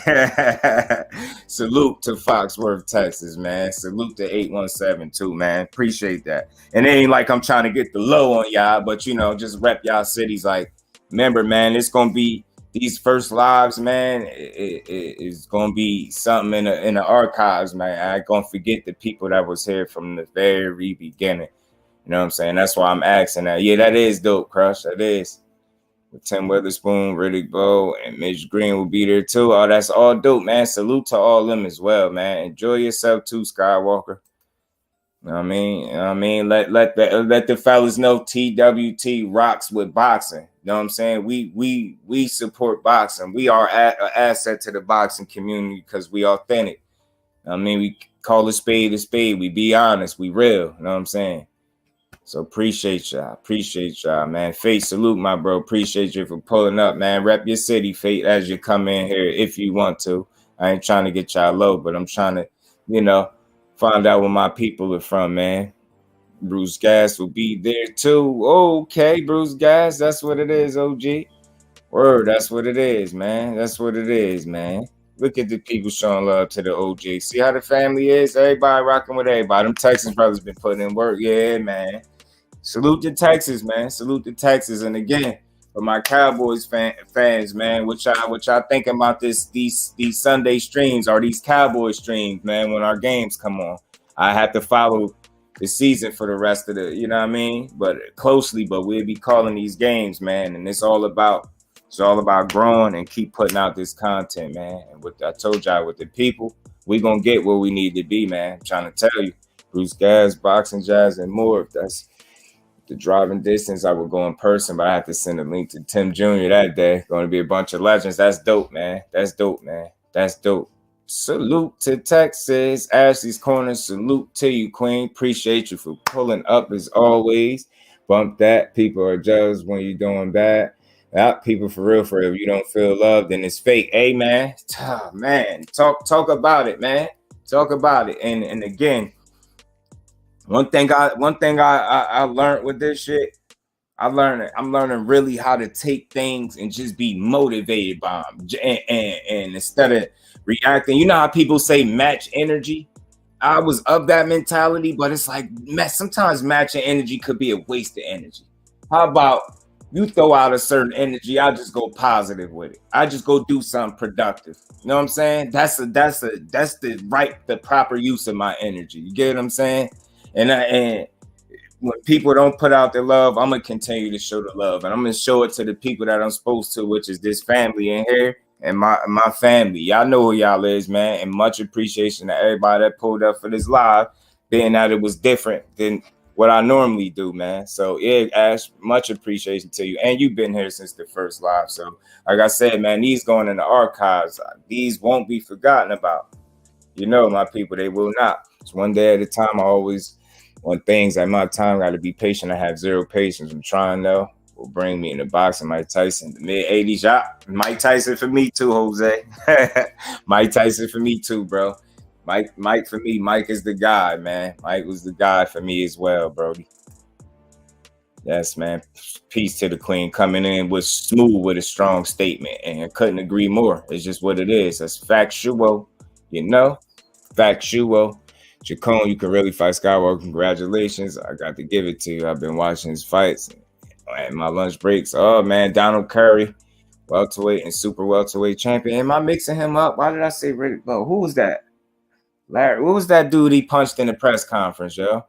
Salute to Foxworth, Texas, man. Salute to 817 too, man. Appreciate that. And it ain't like I'm trying to get the low on y'all, but just rep y'all cities. Like, remember, man, it's gonna be these first lives, man. It's gonna be something in the archives, man. I ain't gonna forget the people that was here from the very beginning. You know what I'm saying? That's why I'm asking that. Yeah, that is dope, Crush. That is. With Tim Witherspoon, Riddick Bowe, and Mitch Green will be there too. Oh, that's all dope, man. Salute to all them as well, man. Enjoy yourself too, Skywalker. You know what I mean? You know what I mean? Let the fellas know TWT rocks with boxing. You know what I'm saying? We support boxing. We are an asset to the boxing community because we authentic. You know what I mean? We call a spade a spade. We be honest. We real. You know what I'm saying? So appreciate y'all, man. Fate, salute, my bro. Appreciate you for pulling up, man. Rep your city, Fate, as you come in here if you want to. I ain't trying to get y'all low, but I'm trying to, find out where my people are from, man. Bruce Gas will be there too. Okay, Bruce Gas, that's what it is, OG. Word, that's what it is, man. That's what it is, man. Look at the people showing love to the OG. See how the family is? Everybody rocking with everybody. Them Texas brothers been putting in work. Yeah, man. Salute to Texas, man. Salute to Texas. And again, for my Cowboys fans, man, what y'all thinking about these Sunday streams or these Cowboy streams, man, when our games come on. I have to follow the season for the rest of the, you know what I mean? But closely, but we'll be calling these games, man. And it's all about growing and keep putting out this content, man. And what I told y'all with the people, we gonna get where we need to be, man. I'm trying to tell you. Bruce Gas, Boxing Jazz, and more. If that's the driving distance, I would go in person, but I have to send a link to Tim Jr. that day. Going to be a bunch of legends. That's dope, man. That's dope, man. That's dope. Salute to Texas. Ashley's Corner. Salute to you, Queen. Appreciate you for pulling up as always. Bump that. People are jealous when you're doing bad. People for real, for real. If you don't feel love, then it's fake. Hey, man. Man, talk about it, man. Talk about it. And again, one thing I learned with this shit, I'm learning really how to take things and just be motivated by them. And instead of reacting, you know how people say match energy? I was of that mentality, but it's like sometimes matching energy could be a waste of energy. How about you throw out a certain energy, I just go positive with it. I just go do something productive. You know what I'm saying? That's the proper use of my energy. You get what I'm saying? And when people don't put out their love, I'm gonna continue to show the love, and I'm gonna show it to the people that I'm supposed to, which is this family in here and my family. Y'all know who y'all is, man, and much appreciation to everybody that pulled up for this live, being that it was different than what I normally do, man. So yeah, Ash, much appreciation to you, and you've been here since the first live. So like I said, man, these going in the archives. These won't be forgotten about. You know, my people, they will not. It's one day at a time. I always want things at my time. Got to be patient. I have zero patience. I'm trying though. Will bring me in the boxing. Mike Tyson, the mid '80s. Yeah, Mike Tyson for me too, Jose. Mike Tyson for me too, bro. Mike for me. Mike is the guy, man. Mike was the guy for me as well, Brody. Yes, man. Peace to the queen coming in with smooth with a strong statement, and I couldn't agree more. It's just what it is. That's factual, you know. Factual. Jacone, you can really fight Skywalker. Congratulations. I got to give it to you. I've been watching his fights and my lunch breaks. Oh man, Donald Curry, welterweight and super welterweight champion. Am I mixing him up? Why did I say Rick? Oh, who was that? Larry. What was that dude he punched in the press conference, yo?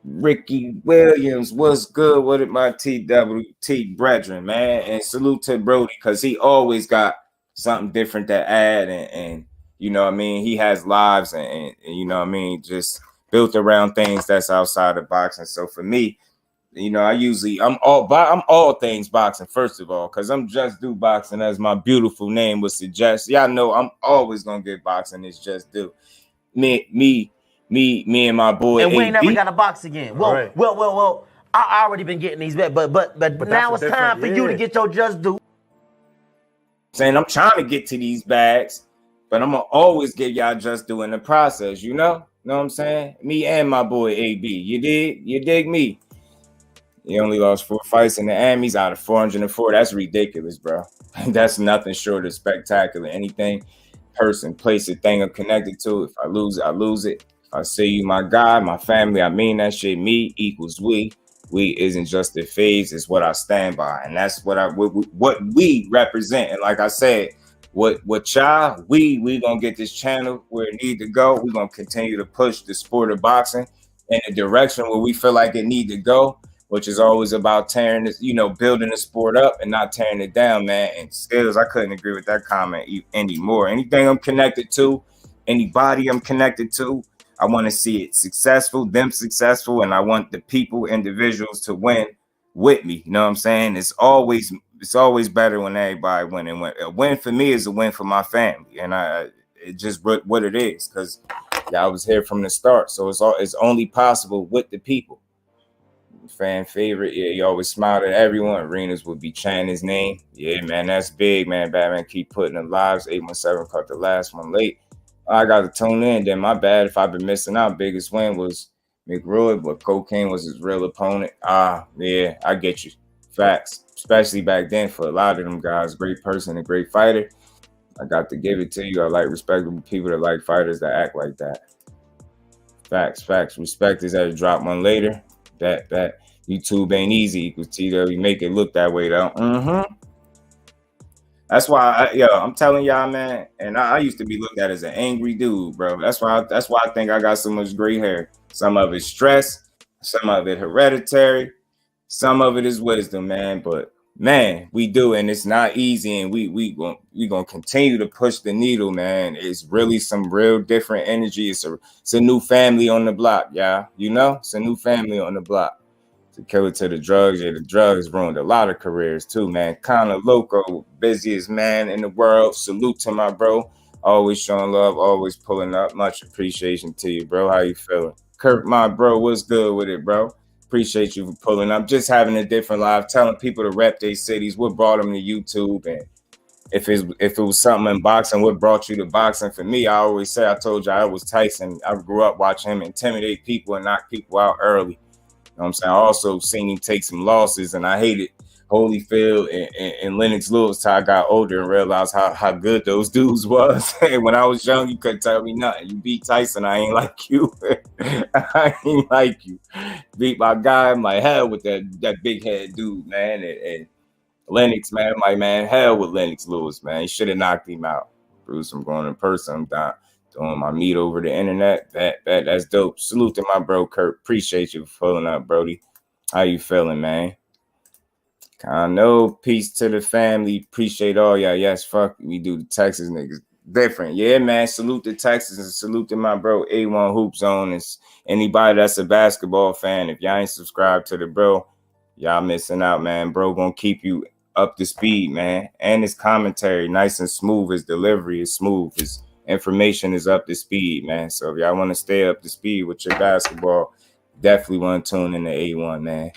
Ricky Williams, what's good with it, my TWT brethren, man? And salute to Brody, because he always got something different to add. And you know what I mean? He has lives and you know what I mean? Just built around things that's outside of boxing. So for me, you know, I'm all things boxing, first of all, because I'm Just Do Boxing, as my beautiful name would suggest. Y'all know I'm always going to get boxing. It's Just Do. Me and my boy. And we ain't never got a box again. Well, right. well. I already been getting these back, but now it's time for you to get your Just Do. Saying I'm trying to get to these bags, but I'm gonna always give y'all Just Do in the process. You know what I'm saying? Me and my boy AB. You dig me? He only lost 4 fights in the Emmys out of 404. That's ridiculous, bro. That's nothing short of spectacular. Anything, person, place, or thing I'm connected to. If I lose it, I lose it. If I see you, my guy, my family, I mean that shit. Me equals we. We isn't just a phase, it's what I stand by. And that's what we represent. And like I said, what y'all, we gonna get this channel where it need to go. We're gonna continue to push the sport of boxing in the direction where we feel like it need to go, which is always about tearing this, building the sport up and not tearing it down, man. And skills, I couldn't agree with that comment anymore. Anything I'm connected to, anybody I'm connected to, I want to see it successful, them successful, and I want the people, individuals to win with me. You know what I'm saying? It's always better when everybody win. And a win for me is a win for my family, and it just what it is, because I was here from the start. So it's only possible with the people. Fan favorite, yeah, he always smiled at everyone. Arenas would be chanting his name. Yeah, man, that's big, man. Batman keep putting them lives. 817 caught the last one late. I got to tune in. Then my bad if I've been missing out. Biggest win was McRoy, but cocaine was his real opponent. Yeah, I get you. Facts. Especially back then for a lot of them guys. Great person, a great fighter. I got to give it to you. I like respectable people that like fighters that act like that. Facts. Respect is at a drop one later. That YouTube ain't easy. Equals TW. Make it look that way though. That's why, I'm telling y'all, man. And I used to be looked at as an angry dude, bro. That's why I think I got so much gray hair. Some of it's stress, some of it hereditary, some of it is wisdom, man. But man, we do, and it's not easy. And we gonna continue to push the needle, man. It's really some real different energy. It's a new family on the block, y'all. It's a new family on the block. To kill it to the drugs. Yeah, the drugs ruined a lot of careers too, man. Kinda Loco, busiest man in the world. Salute to my bro. Always showing love, always pulling up. Much appreciation to you, bro. How you feeling? Kurt, my bro, what's good with it, bro? Appreciate you for pulling up. Just having a different life, telling people to rep their cities. What brought them to YouTube? And if it was something in boxing, what brought you to boxing? For me, I always say, I told you I was Tyson. I grew up watching him intimidate people and knock people out early. You know what I'm saying? I also seen him take some losses, and I hated Holyfield and Lennox Lewis till I got older and realized how good those dudes was. When I was young, you couldn't tell me nothing. You beat Tyson, I ain't like you. I ain't like you. Beat my guy, I'm like, hell with that big head dude, man. And Lennox, man, I'm like, man, hell with Lennox Lewis, man. He should have knocked him out. Bruce, I'm going in person. I'm down. Doing my meet over the internet. That's dope. Salute to my bro Kurt. Appreciate you for pulling up, Brody. How you feeling, man? I know. Peace to the family. Appreciate all y'all. Yes, fuck. We do the Texas niggas different. Yeah, man. Salute to Texas and salute to my bro A1 Hoop Zone. It's anybody that's a basketball fan. If y'all ain't subscribed to the bro, y'all missing out, man. Bro gonna keep you up to speed, man. And his commentary nice and smooth. His delivery is smooth. His information is up to speed, man. So if y'all want to stay up to speed with your basketball, definitely want to tune in to A1, man.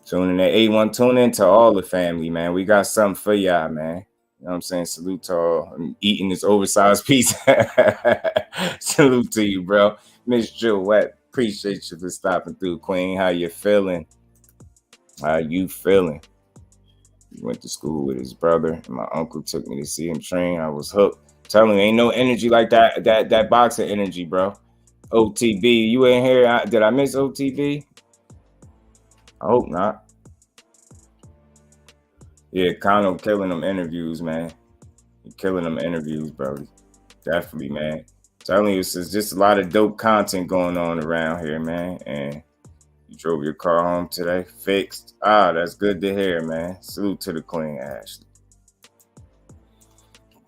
Tune in to A1. Tune in to all the family, man. We got something for y'all, man. You know what I'm saying? Salute to all. I'm eating this oversized pizza. Salute to you, bro. Miss Joette, appreciate you for stopping through, Queen. How you feeling? How you feeling? He went to school with his brother, and my uncle took me to see him train. I was hooked. Telling you, ain't no energy like that boxing energy, bro. OTB, you in here? Did I miss OTB? I hope not. Yeah, Kano killing them interviews, man. He killing them interviews, bro. Definitely, man. Telling you, it's just a lot of dope content going on around here, man. And you drove your car home today, fixed. That's good to hear, man. Salute to the Queen, Ashley.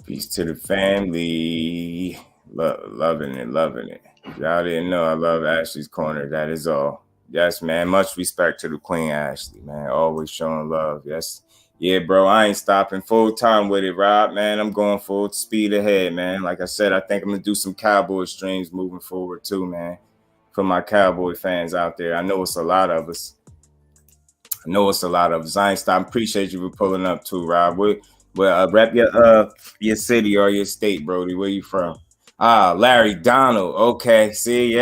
Peace to the family. Loving it. Y'all didn't know I love Ashley's Corner. That is all. Yes, man. Much respect to the Queen, Ashley, man. Always showing love. Yes. Yeah, bro. I ain't stopping full time with it, Rob, man. I'm going full speed ahead, man. Like I said, I think I'm going to do some Cowboy streams moving forward too, man. For my Cowboy fans out there. I know it's a lot of us. I ain't stopping. Appreciate you for pulling up too, Rob. Rep your city or your state, Brody. Where you from? Larry Donald. Okay. See,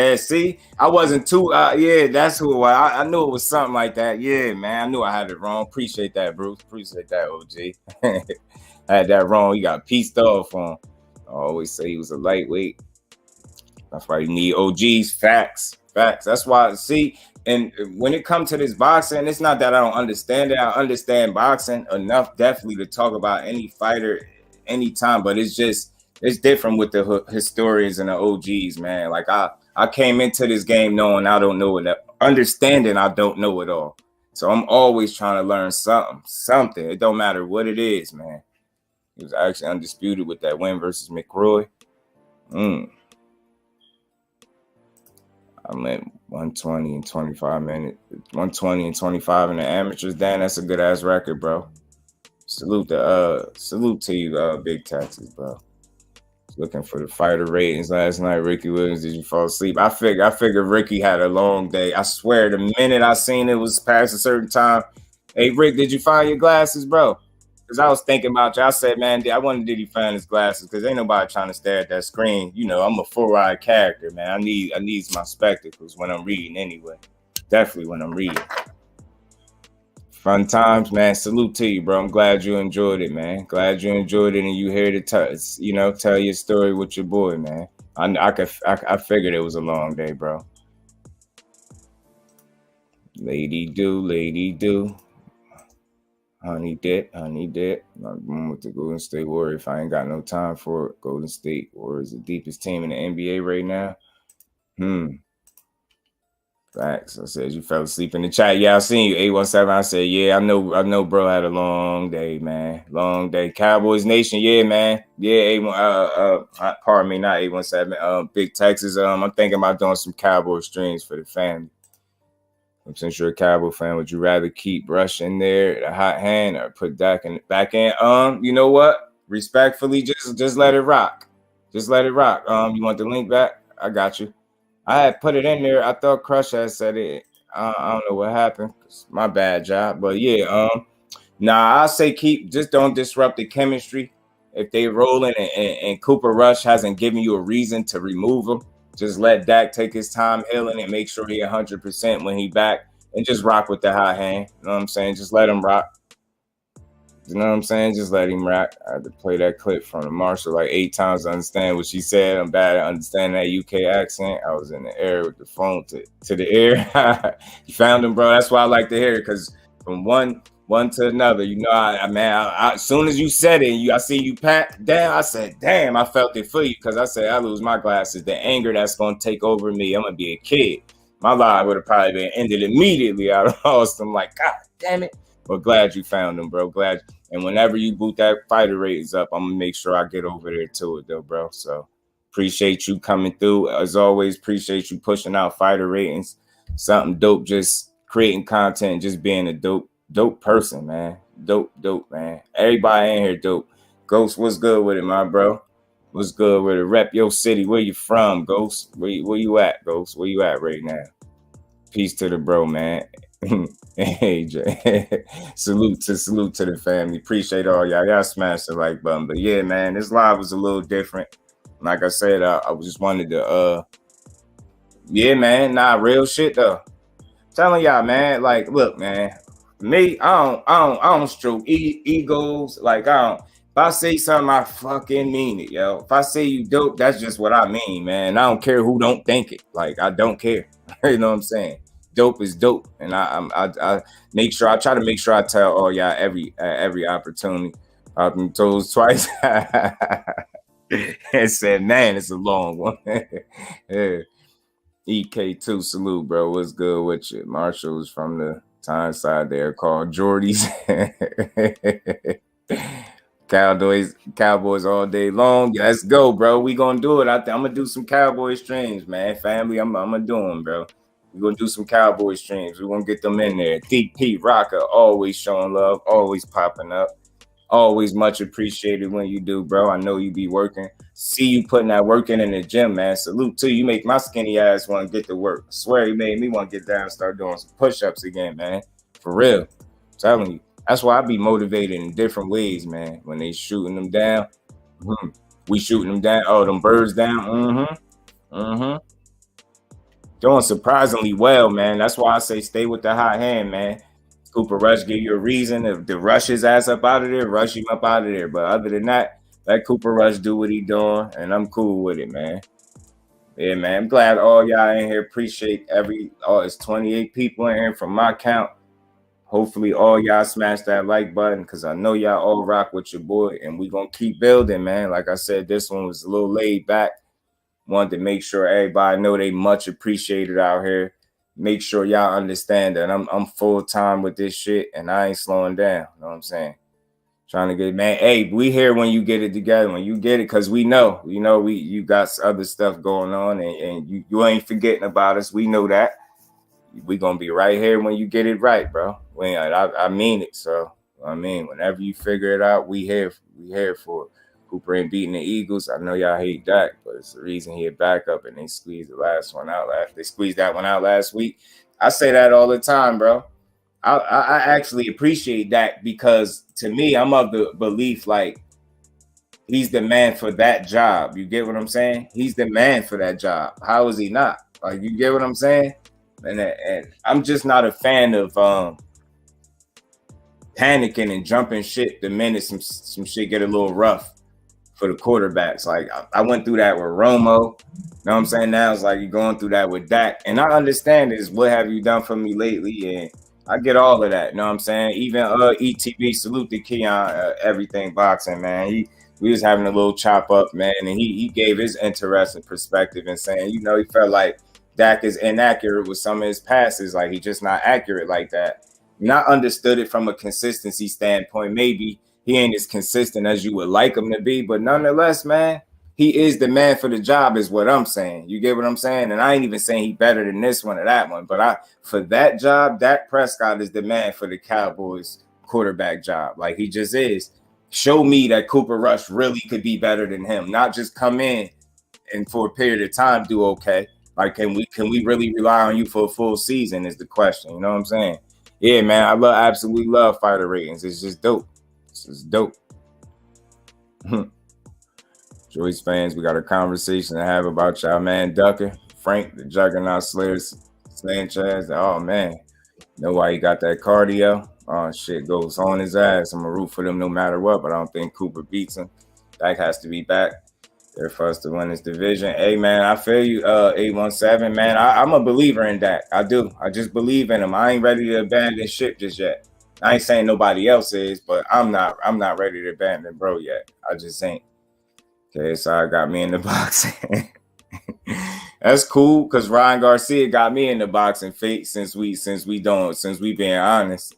I wasn't too. Yeah, that's who it was. I knew it was something like that. Yeah, man. I knew I had it wrong. Appreciate that, Bruce. Appreciate that, OG. I had that wrong. He got pieced off on. I always say he was a lightweight. That's why you need OGs. Facts. That's why. See. And when it comes to this boxing, it's not that I don't understand it. I understand boxing enough definitely to talk about any fighter anytime, but it's different with the historians and the OGs, man. Like I came into this game knowing I don't know it, understanding I don't know it all. So I'm always trying to learn something. It don't matter what it is, man. He was actually undisputed with that win versus McRoy. I'm at 120 and 25 minutes. 120 and 25 in the amateurs. Damn, that's a good ass record, bro. Salute to you, Big Texas, bro. Looking for the fighter ratings last night. Ricky Williams, did you fall asleep? I figured Ricky had a long day. I swear, the minute I seen it was past a certain time. Hey, Rick, did you find your glasses, bro? Because I was thinking about you. I said, man, I wonder did he find his glasses? Because ain't nobody trying to stare at that screen. You know, I'm a full-ride character, man. I need my spectacles when I'm reading anyway. Definitely when I'm reading. Fun times, man. Salute to you, bro. I'm glad you enjoyed it, man. Glad you enjoyed it and you here to tell your story with your boy, man. I figured it was a long day, bro. Lady do. Honey dip. I'm going with the Golden State Warriors. If I ain't got no time for it, Golden State Warriors the deepest team in the NBA right now. Facts. I said you fell asleep in the chat. Yeah, I seen you. 817. I said, yeah, I know, bro had a long day, man. Long day. Cowboys Nation, yeah, man. Yeah, pardon me, not 817. Big Texas. I'm thinking about doing some Cowboy streams for the family. Since you're a Cowboy fan, would you rather keep Rush in there, the hot hand, or put Dak in the back end? You know what? Respectfully, just let it rock. Just let it rock. You want the link back? I got you. I had put it in there. I thought Crush had said it. I don't know what happened. It's my bad job. But yeah, I say just don't disrupt the chemistry. If they rolling and Cooper Rush hasn't given you a reason to remove him, just let Dak take his time healing and make sure he 100% when he back and just rock with the high hand. You know what I'm saying? Just let him rock. You know what I'm saying? Just let him rock. I had to play that clip from the Marshall like 8 times to understand what she said. I'm bad at understanding that UK accent. I was in the air with the phone to the ear. You found him, bro. That's why I like to hear it, because from one to another, you know, I as soon as you said it, I see you pat down. I said, damn, I felt it for you, because I said I lose my glasses. The anger that's going to take over me, I'm going to be a kid. My life would have probably been ended immediately. I lost them like, God damn it. But glad you found them, bro. Glad. And whenever you boot that fighter ratings up, I'm going to make sure I get over there to it, though, bro. So appreciate you coming through. As always, appreciate you pushing out fighter ratings. Something dope, just creating content, just being a dope person, man. Dope, man. Everybody in here dope. Ghost, what's good with it, my bro? What's good with it? Rep your city. Where you from, Ghost? Where you at, Ghost? Where you at right now? Peace to the bro, man. Hey, Jay. salute to the family. Appreciate all y'all. Y'all smash the like button. But yeah, man, this live was a little different. Like I said, I just wanted to yeah, man, real shit though. Telling y'all, man, like, look, man, me, I don't stroke egos. Like, I don't. If I say something, I fucking mean it, yo. If I say you dope, that's just what I mean, man. I don't care who don't think it. Like, I don't care. You know what I'm saying? Dope is dope, and I make sure I try to make sure I tell all y'all every opportunity. I've been told twice. And said, man, it's a long one. Yeah. EK2 salute, bro. What's good with you? Marshall is from the Tyneside there called Jordy's. Cowboys all day long. Yeah, let's go, bro. We gonna do it. I'm gonna do some Cowboy streams, man. Family, I'm gonna do them, bro. We're gonna do some Cowboy streams. We're gonna get them in there. Pete Rocker always showing love, always popping up. Always much appreciated when you do, bro. I know you be working. See you putting that work in the gym, man. Salute to you. You make my skinny ass want to get to work. I swear you made me want to get down and start doing some push-ups again, man. For real. I'm telling you. That's why I be motivated in different ways, man. When they shooting them down. We shooting them down. Oh, them birds down. Doing surprisingly well, man. That's why I say stay with the hot hand, man. Cooper Rush give you a reason. If to rush his ass up out of there, rush him up out of there. But other than that, let Cooper Rush do what he doing, and I'm cool with it, man. Yeah, man. I'm glad all y'all in here. Appreciate it's 28 people in here from my count. Hopefully all y'all smash that like button because I know y'all all rock with your boy, and we gonna keep building, man. Like I said, this one was a little laid back. Wanted to make sure everybody know they much appreciated out here. Make sure y'all understand that I'm full time with this shit and I ain't slowing down. You know what I'm saying? Trying to get, man. Hey, we here when you get it together. When you get it, because we know, you got other stuff going on and you ain't forgetting about us. We know that. We gonna be right here when you get it right, bro. I mean it. So I mean, whenever you figure it out, we here for it. Cooper ain't beating the Eagles. I know y'all hate Dak, but it's the reason he had backup and they squeezed the last one out. They squeezed that one out last week. I say that all the time, bro. I actually appreciate Dak because to me, I'm of the belief like he's the man for that job. You get what I'm saying? He's the man for that job. How is he not? Like, you get what I'm saying? And I'm just not a fan of panicking and jumping shit the minute some shit get a little rough. For the quarterbacks, like I went through that with Romo. You know what I'm saying? Now it's like you're going through that with Dak. And I understand is what have you done for me lately? And I get all of that. You know what I'm saying? Even ETB, salute to Keon, everything boxing, man. We was having a little chop up, man, and he gave his interesting perspective and saying, he felt like Dak is inaccurate with some of his passes, like he just not accurate like that. Not understood it from a consistency standpoint, maybe. He ain't as consistent as you would like him to be, but nonetheless, man, he is the man for the job is what I'm saying. You get what I'm saying? And I ain't even saying he better than this one or that one, but for that job, Dak Prescott is the man for the Cowboys quarterback job. Like he just is. Show me that Cooper Rush really could be better than him, not just come in and for a period of time do okay. Like, can we really rely on you for a full season is the question. You know what I'm saying? Yeah, man, I absolutely love fighter ratings. It's just dope. This is dope. Joyce fans, we got a conversation to have about y'all, man. Ducker, Frank, the Juggernaut Slayers, Sanchez. Oh, man. Know why he got that cardio? Oh, shit goes on his ass. I'm going to root for them no matter what, but I don't think Cooper beats him. Dak has to be back there for us to win this division. Hey, man, I feel you, 817, man. I'm a believer in Dak. I do. I just believe in him. I ain't ready to abandon ship just yet. I ain't saying nobody else is, but I'm not ready to abandon bro yet. I just ain't. Okay, so I got me in the boxing. That's cool because Ryan Garcia got me in the boxing fate since we being honest.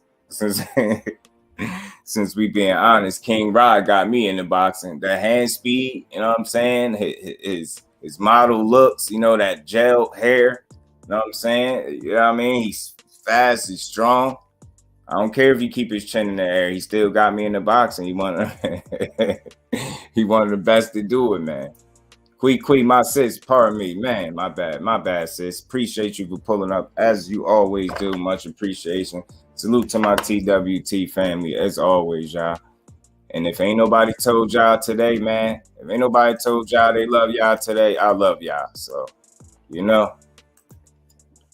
Since we being honest, King Rod got me in the boxing. The hand speed, you know what I'm saying? His model looks, that gel hair, you know what I'm saying? You know what I mean? He's fast, he's strong. I don't care if he keep his chin in the air. He still got me in the boxing. He he one of the best to do it, man. Quee, my sis, pardon me, man. My bad, sis. Appreciate you for pulling up as you always do. Much appreciation. Salute to my TWT family as always, y'all. And if ain't nobody told y'all today, man, if ain't nobody told y'all they love y'all today, I love y'all. So, you know,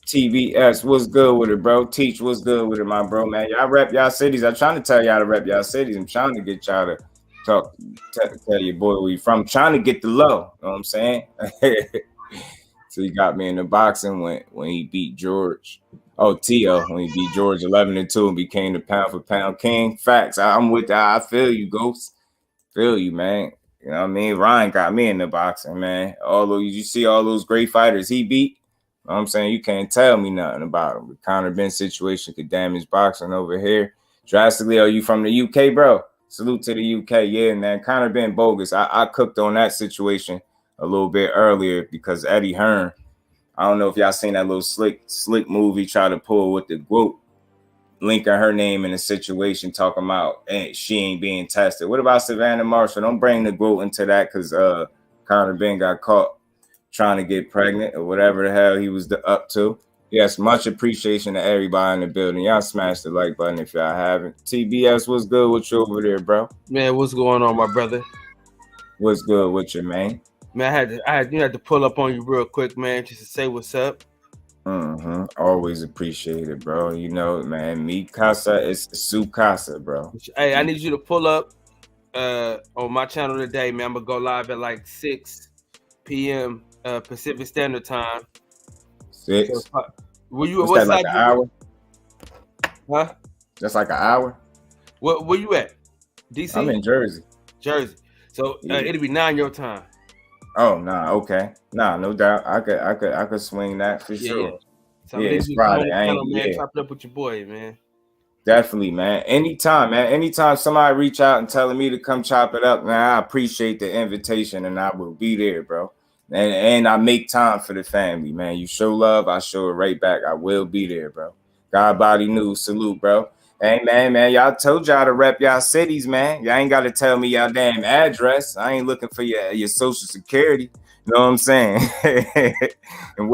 TBS, what's good with it, bro? Teach, what's good with it, my bro, man? Y'all rep y'all cities. I'm trying to tell y'all to rep y'all cities. I'm trying to get y'all to tell your boy where you from. I'm trying to get the low. You know what I'm saying? So he got me in the boxing when he beat George. Oh, T.O. when he beat George 11-2 and became the pound for pound king. Facts. I'm with that. I feel you, Ghost. Feel you, man. You know what I mean? Ryan got me in the boxing, man. Although you see all those great fighters he beat, you know what I'm saying? You can't tell me nothing about him. The Conor Ben situation could damage boxing over here. Drastically, are you from the UK, bro? Salute to the UK. Yeah, man. Conor Ben bogus. I cooked on that situation a little bit earlier because Eddie Hearn, I don't know if y'all seen that little slick movie try to pull with the group, linking her name in a situation, talking about she ain't being tested. What about Savannah Marshall? Don't bring the group into that because Conor Ben got caught trying to get pregnant or whatever the hell he was up to. Yes, much appreciation to everybody in the building. Y'all smash the like button if y'all haven't. TBS, what's good with you over there, bro? Man, what's going on, my brother? What's good with you, man? Man, I had to pull up on you real quick, man, just to say what's up. Always appreciate it, bro. You know, man, mi casa is su casa, bro. Hey, I need you to pull up on my channel today, man. I'm gonna go live at like 6 p.m. Pacific Standard Time. 6. So, were you? What's that, like an hour? Huh? Just like an hour? Where you at? DC? I'm in Jersey. So it'll be 9 your time. Oh, nah, okay. Nah, no doubt. I could swing that for sure. Yeah. So yeah, it's Friday. Man, chop it up with your boy, man. Definitely, man. Anytime, man. Anytime somebody reach out and telling me to come chop it up, man, I appreciate the invitation and I will be there, bro. And I make time for the family, man. You show love, I show it right back. I will be there, bro. God body news, salute, bro. Hey, man, y'all told y'all to rep y'all cities, man. Y'all ain't got to tell me y'all damn address. I ain't looking for your social security. You know what I'm saying? And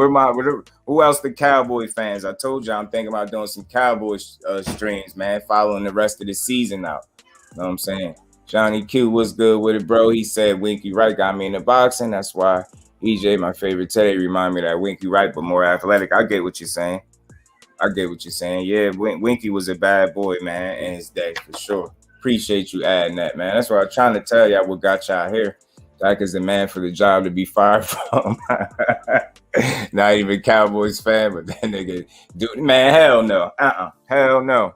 who else the Cowboy fans? I told y'all I'm thinking about doing some Cowboy streams, man, following the rest of the season out. You know what I'm saying? Johnny Q, what's good with it, bro? He said Winky Wright got me in the boxing. That's why EJ, my favorite today, remind me of that Winky Wright, but more athletic. I get what you're saying. Yeah, Winky was a bad boy, man, in his day, for sure. Appreciate you adding that, man. That's what I'm trying to tell y'all what got y'all here. Jack is the man for the job to be fired from. Not even Cowboys fan, but that nigga, dude, man, hell no. Hell no.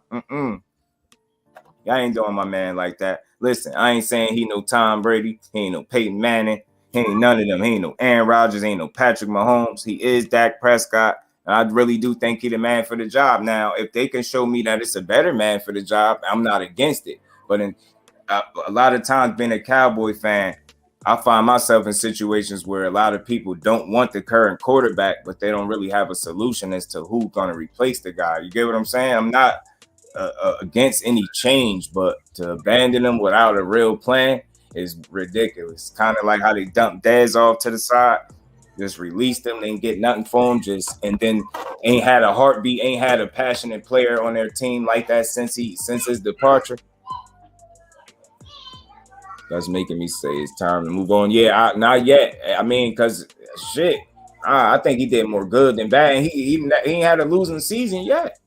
Y'all ain't doing my man like that. Listen, I ain't saying he no Tom Brady. He ain't no Peyton Manning. He ain't none of them. He ain't no Aaron Rodgers. He ain't no Patrick Mahomes. He is Dak Prescott. And I really do think he the man for the job. Now, if they can show me that it's a better man for the job, I'm not against it. But a lot of times being a Cowboy fan, I find myself in situations where a lot of people don't want the current quarterback, but they don't really have a solution as to who's going to replace the guy. You get what I'm saying? I'm not against any change, but to abandon them without a real plan is ridiculous. Kind of like how they dumped Dez off to the side. Just released them, they ain't get nothing for him, and then ain't had a heartbeat, ain't had a passionate player on their team like that since his departure. That's making me say it's time to move on. Yeah, not yet. I mean, because shit, I think he did more good than bad. And he ain't had a losing season yet.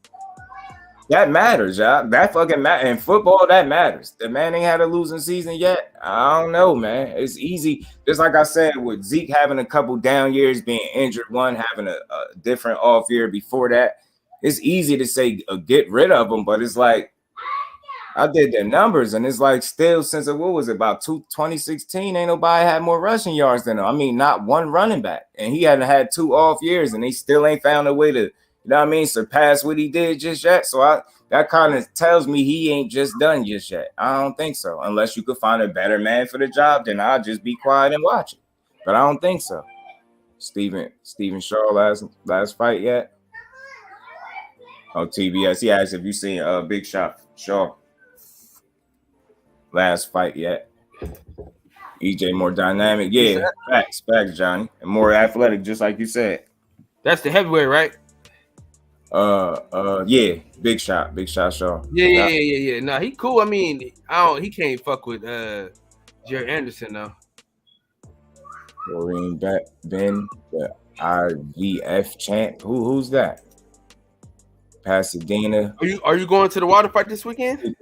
That matters, y'all. That fucking matters. In football, that matters. The man ain't had a losing season yet. I don't know, man. It's easy. Just like I said, with Zeke having a couple down years, being injured, one having a different off year before that, it's easy to say get rid of him, but it's like I did their numbers, and it's like still since what was it, about 2016, ain't nobody had more rushing yards than him. I mean, not one running back, and he hadn't had 2 off years, and they still ain't found a way to, you know what I mean, surpass what he did just yet. So that kind of tells me he ain't just done just yet. I don't think so. Unless you could find a better man for the job, then I'll just be quiet and watch it. But I don't think so. Steven Shaw last fight yet? on TBS. He asked if you seen Big Shot Shaw last fight yet. EJ more dynamic, yeah. Facts, Johnny, and more athletic, just like you said. That's the heavyweight, right? Yeah, Big Shot Shaw. Yeah. No, he cool. I mean, he can't fuck with Jerry Anderson though. Doreen Ben, the IVF champ. Who's that? Pasadena. Are you going to the Wilder fight this weekend?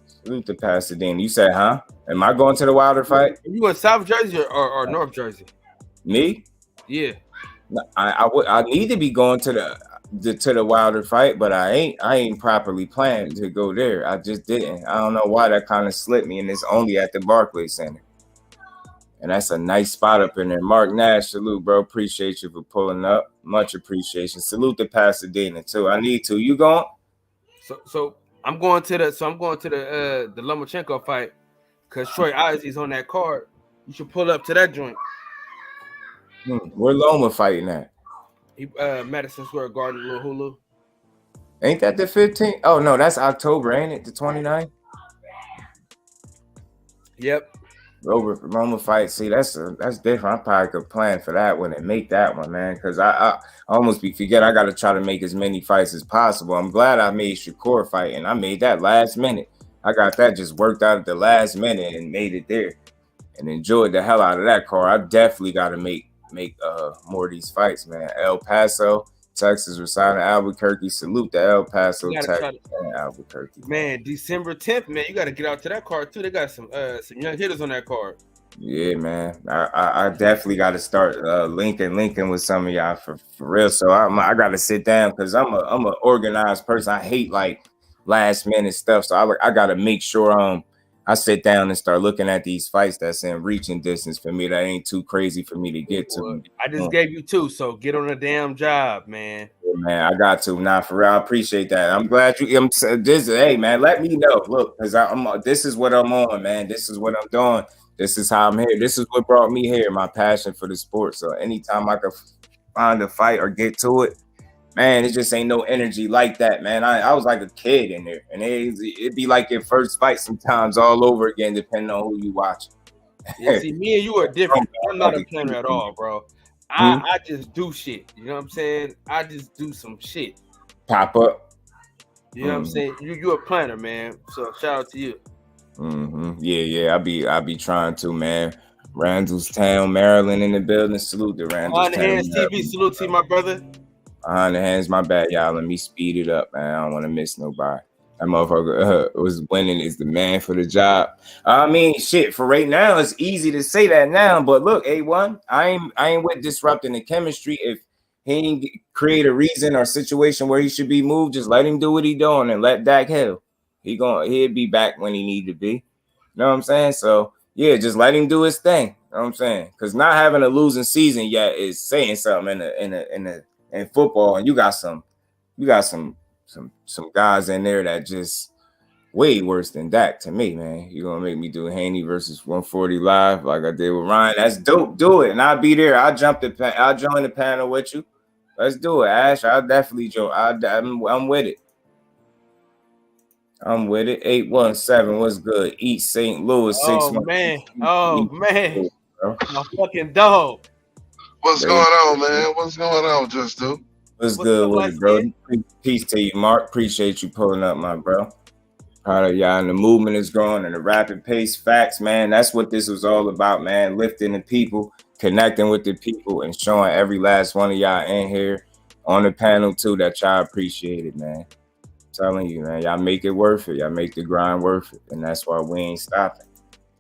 Salute to Pasadena. You said, huh? Am I going to the Wilder fight? Are you in South Jersey or North Jersey? Me? Yeah. I need to be going to the Wilder fight, but I ain't properly planned to go there. I just didn't. I don't know why that kind of slipped me, and it's only at the Barclays Center. And that's a nice spot up in there. Mark Nash, salute, bro. Appreciate you for pulling up. Much appreciation. Salute to Pasadena too. I need to. You going? So I'm going to the Lomachenko fight because Troy Ozzy's on that card. You should pull up to that joint. Where Loma fighting at? Madison Square Garden, Little Hulu. Ain't that the 15th? Oh no, that's October, ain't it? The 29th? Yep. Roma fight. See, that's different. I probably could plan for that one and make that one, man. Because I almost forget I got to try to make as many fights as possible. I'm glad I made Shakur fight, and I made that last minute. I got that just worked out at the last minute and made it there, and enjoyed the hell out of that car. I definitely got to make more of these fights, man. El Paso, Texas, Rosada, Albuquerque. Salute to El Paso, Texas, and Albuquerque. Man, December 10th, man, you got to get out to that card too. They got some young hitters on that card. Yeah, man. I definitely got to start linking with some of y'all for real. So I got to sit down because I'm a organized person. I hate like last minute stuff. So I got to make sure I sit down and start looking at these fights that's in reaching distance for me. That ain't too crazy for me to get to. I just gave you 2, so get on a damn job, man. Yeah, man, I got to. Nah, for real, I appreciate that. I'm glad you. Hey, man, let me know. Look, because this is what I'm on, man. This is what I'm doing. This is how I'm here. This is what brought me here. My passion for the sport. So anytime I can find a fight or get to it, man, it just ain't no energy like that, man. I was like a kid in there, and it'd be like your first fight sometimes all over again, depending on who you watch. Yeah, see, me and you are different. I'm not a planner at all, bro. I just do shit. You know what I'm saying? I just do some shit. Pop up. You know what I'm saying? You're a planner, man. So shout out to you. Yeah. I be trying to, man. Randallstown, Maryland in the building. Salute to Randallstown. On the hands, TV. Salute to you, my brother. Behind the hands, my bad, y'all. Let me speed it up, man. I don't want to miss nobody. That motherfucker was winning is the man for the job. I mean, shit, for right now, it's easy to say that now. But look, A1, I ain't with disrupting the chemistry. If he ain't create a reason or situation where he should be moved, just let him do what he doing and let Dak heal. He'll be back when he need to be. You know what I'm saying? So yeah, just let him do his thing. You know what I'm saying? Because not having a losing season yet is saying something in football, and you got some guys in there that just way worse than Dak to me, man. You're gonna make me do Haney versus 140 live like I did with Ryan. That's dope. Do it, and I'll be there. I'll join the panel with you. Let's do it, Ash. I'll definitely join. I'm with it. I'm with it. 817. What's good? Eat St. Louis. 6 man. Man. My fucking dog. What's going on, man? What's going on, JusDue? What's good with it, bro? Peace to you, Mark. Appreciate you pulling up, my bro. Proud of y'all. And the movement is growing and the rapid pace. Facts, man. That's what this was all about, man. Lifting the people, connecting with the people, and showing every last one of y'all in here on the panel, too, that y'all appreciate it, man. I'm telling you, man. Y'all make it worth it. Y'all make the grind worth it. And that's why we ain't stopping.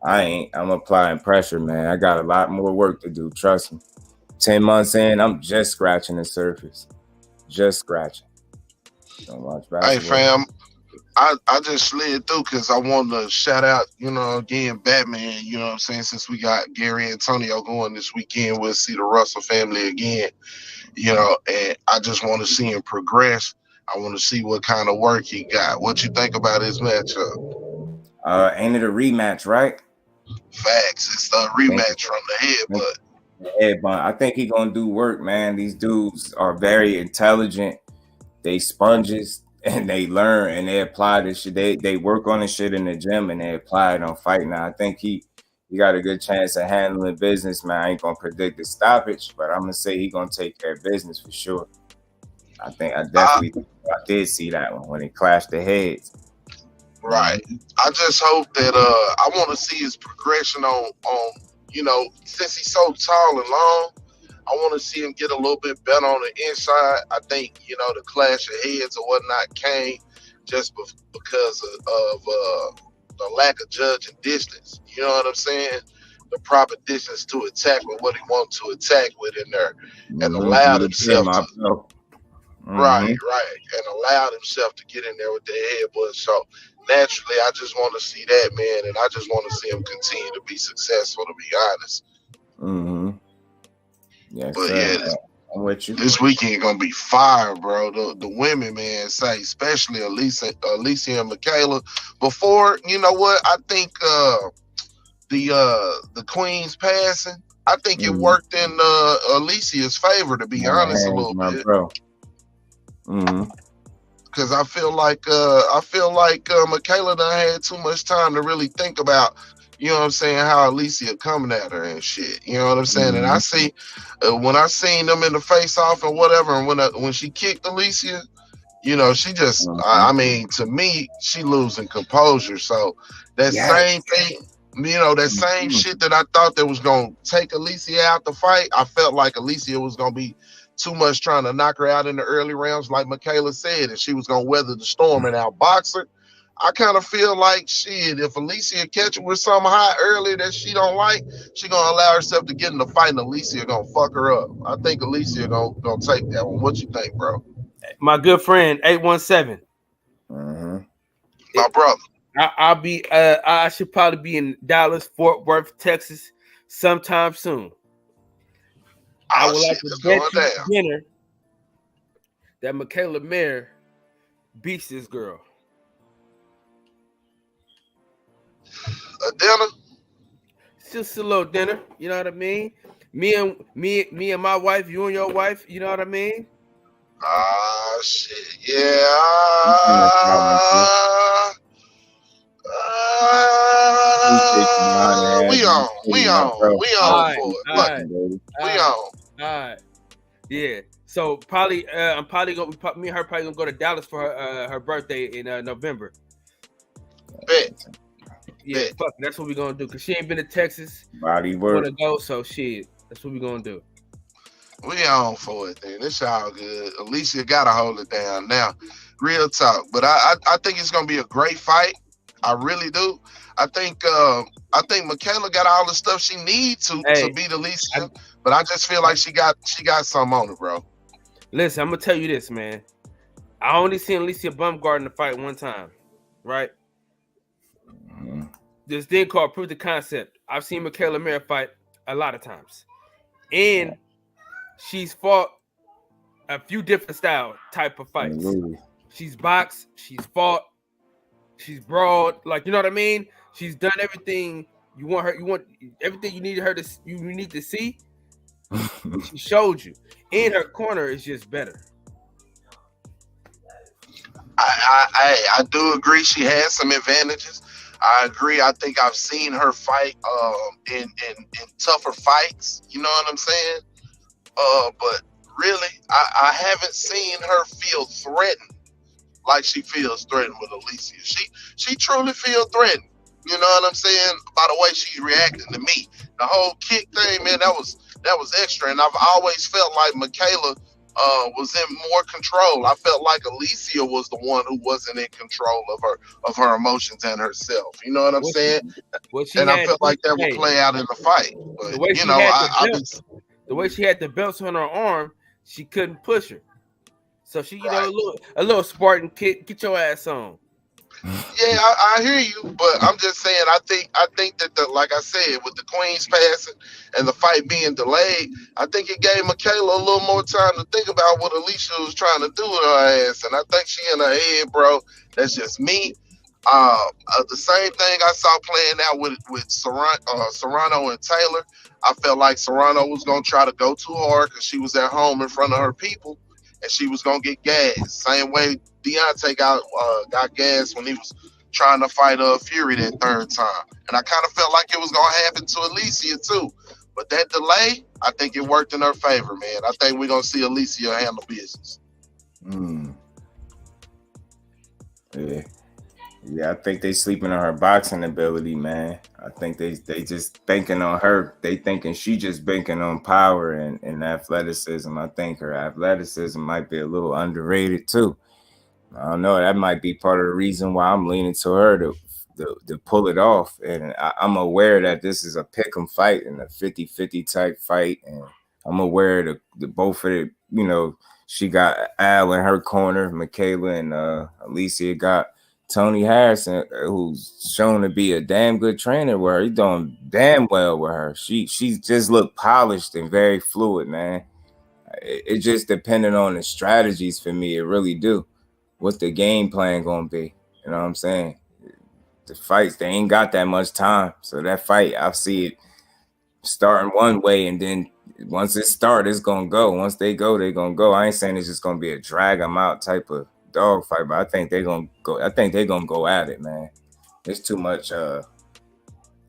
I'm applying pressure, man. I got a lot more work to do. Trust me. 10 months in, I'm just scratching the surface. Just scratching. Don't watch basketball. Hey, fam, I just slid through because I wanted to shout out, again, Batman, you know what I'm saying? Since we got Gary Antonio going this weekend, we'll see the Russell family again, and I just want to see him progress. I want to see what kind of work he got. What you think about his matchup? Ain't it a rematch, right? Facts. It's a rematch from the headbutt. Yeah, but I think he's gonna do work, man. These dudes are very intelligent. they sponges and they learn and they apply this shit. They work on the shit in the gym and they apply it on fight. Now I think he got a good chance of handling business, man. I ain't gonna predict the stoppage, but I'm gonna say he gonna take care of business for sure. I did see that one when it clashed the heads. Right. I just hope that I want to see his progression on since he's so tall and long. I want to see him get a little bit better on the inside. I think the clash of heads or whatnot came just because of the lack of judging distance. You know what I'm saying? The proper distance to attack with what he wants to attack with in there, and allowed himself to. Right, and allowed himself to get in there with the headbutt. So naturally, I just want to see that, man, and I just want to see him continue to be successful. To be honest. Yeah, but I'm with you. This weekend gonna be fire, bro. The women, man, say especially Alicia and Michaela. Before, you know what? I think the Queen's passing. I think it worked in Alicia's favor, to be honest, a little bit. Bro. Because I feel like Michaela done had too much time to really think about, you know what I'm saying, how Alicia coming at her and shit. You know what I'm saying? And I see when I seen them in the face off and whatever, and when she kicked Alicia, she just I mean, to me, she losing composure. So that same thing, that same shit that I thought that was gonna take Alicia out the fight, I felt like Alicia was gonna be too much trying to knock her out in the early rounds, like Michaela said, and she was gonna weather the storm and outbox her. I kind of feel like shit, if Alicia catch her with something hot early that she don't like, she gonna allow herself to get in the fight, and Alicia gonna fuck her up. I think Alicia gonna take that one. What you think, bro? My good friend 817. My brother. I'll be. I should probably be in Dallas, Fort Worth, Texas, sometime soon. I would like to bet you dinner that Michaela Mayer beats this girl. A dinner? It's just a little dinner, you know what I mean? Me and my wife, you and your wife, you know what I mean? Shit, yeah. We on for it. We on. All right. Yeah. So probably, me and her probably gonna go to Dallas for her birthday in November. Bet. Yeah, fuck, that's what we're gonna do. Cause she ain't been to Texas. Body work. Wanna go? So shit, that's what we're gonna do. We on for it, then. It's all good. Alicia gotta hold it down now. Real talk. But I think it's gonna be a great fight. I really do. I think Michaela got all the stuff she needs to beat Alicia, but I just feel like she got something on her, bro. Listen, I'm gonna tell you this, man. I only seen Alicia Baumgarten the fight one time, right? This thing called Proof the Concept. I've seen Michaela Mayer fight a lot of times, and she's fought a few different style type of fights. She's boxed, she's fought, she's brawled, like, you know what I mean? She's done everything you want everything you need to see. She showed you. And her corner is just better. I do agree she has some advantages. I agree. I think I've seen her fight in tougher fights. You know what I'm saying? But really, I haven't seen her feel threatened like she feels threatened with Alicia. She truly feels threatened. You know what I'm saying? By the way she's reacting to me. The whole kick thing, man, that was extra. And I've always felt like Michaela was in more control. I felt like Alicia was the one who wasn't in control of her emotions and herself. You know what I'm saying? And I felt like that would play out in the fight. But the way she had the belts on her arm, she couldn't push her. So she, a little Spartan kick, get your ass on. Yeah, I hear you, but I'm just saying, I think that like I said, with the Queen's passing and the fight being delayed, I think it gave Michaela a little more time to think about what Alicia was trying to do with her ass, and I think she in her head, bro. That's just me. The same thing I saw playing out with Serrano and Taylor. I felt like Serrano was gonna try to go too hard because she was at home in front of her people, and she was gonna get gas. Same way Deontay got gas when he was trying to fight Fury that third time. And I kind of felt like it was gonna happen to Alicia too. But that delay, I think it worked in her favor, man. I think we're gonna see Alicia handle business. Yeah, I think they sleeping on her boxing ability, man. I think they just banking on her. They thinking she just banking on power and athleticism. I think her athleticism might be a little underrated too. I don't know. That might be part of the reason why I'm leaning to her to pull it off. And I'm aware that this is a pick'em fight and a 50-50 type fight. And I'm aware that the both of it, you know, she got Al in her corner, Michaela and Alicia got Tony Harrison, who's shown to be a damn good trainer with her. He's doing damn well with her. She just looked polished and very fluid, man. It just depended on the strategies for me. It really do. What's the game plan gonna be? You know what I'm saying? The fights, they ain't got that much time. So that fight, I see it starting one way, and then once it starts, it's gonna go. Once they go, they're gonna go. I ain't saying it's just gonna be a drag them out type of dog fight, but I think they're gonna go. I think they're gonna go at it, man. There's too much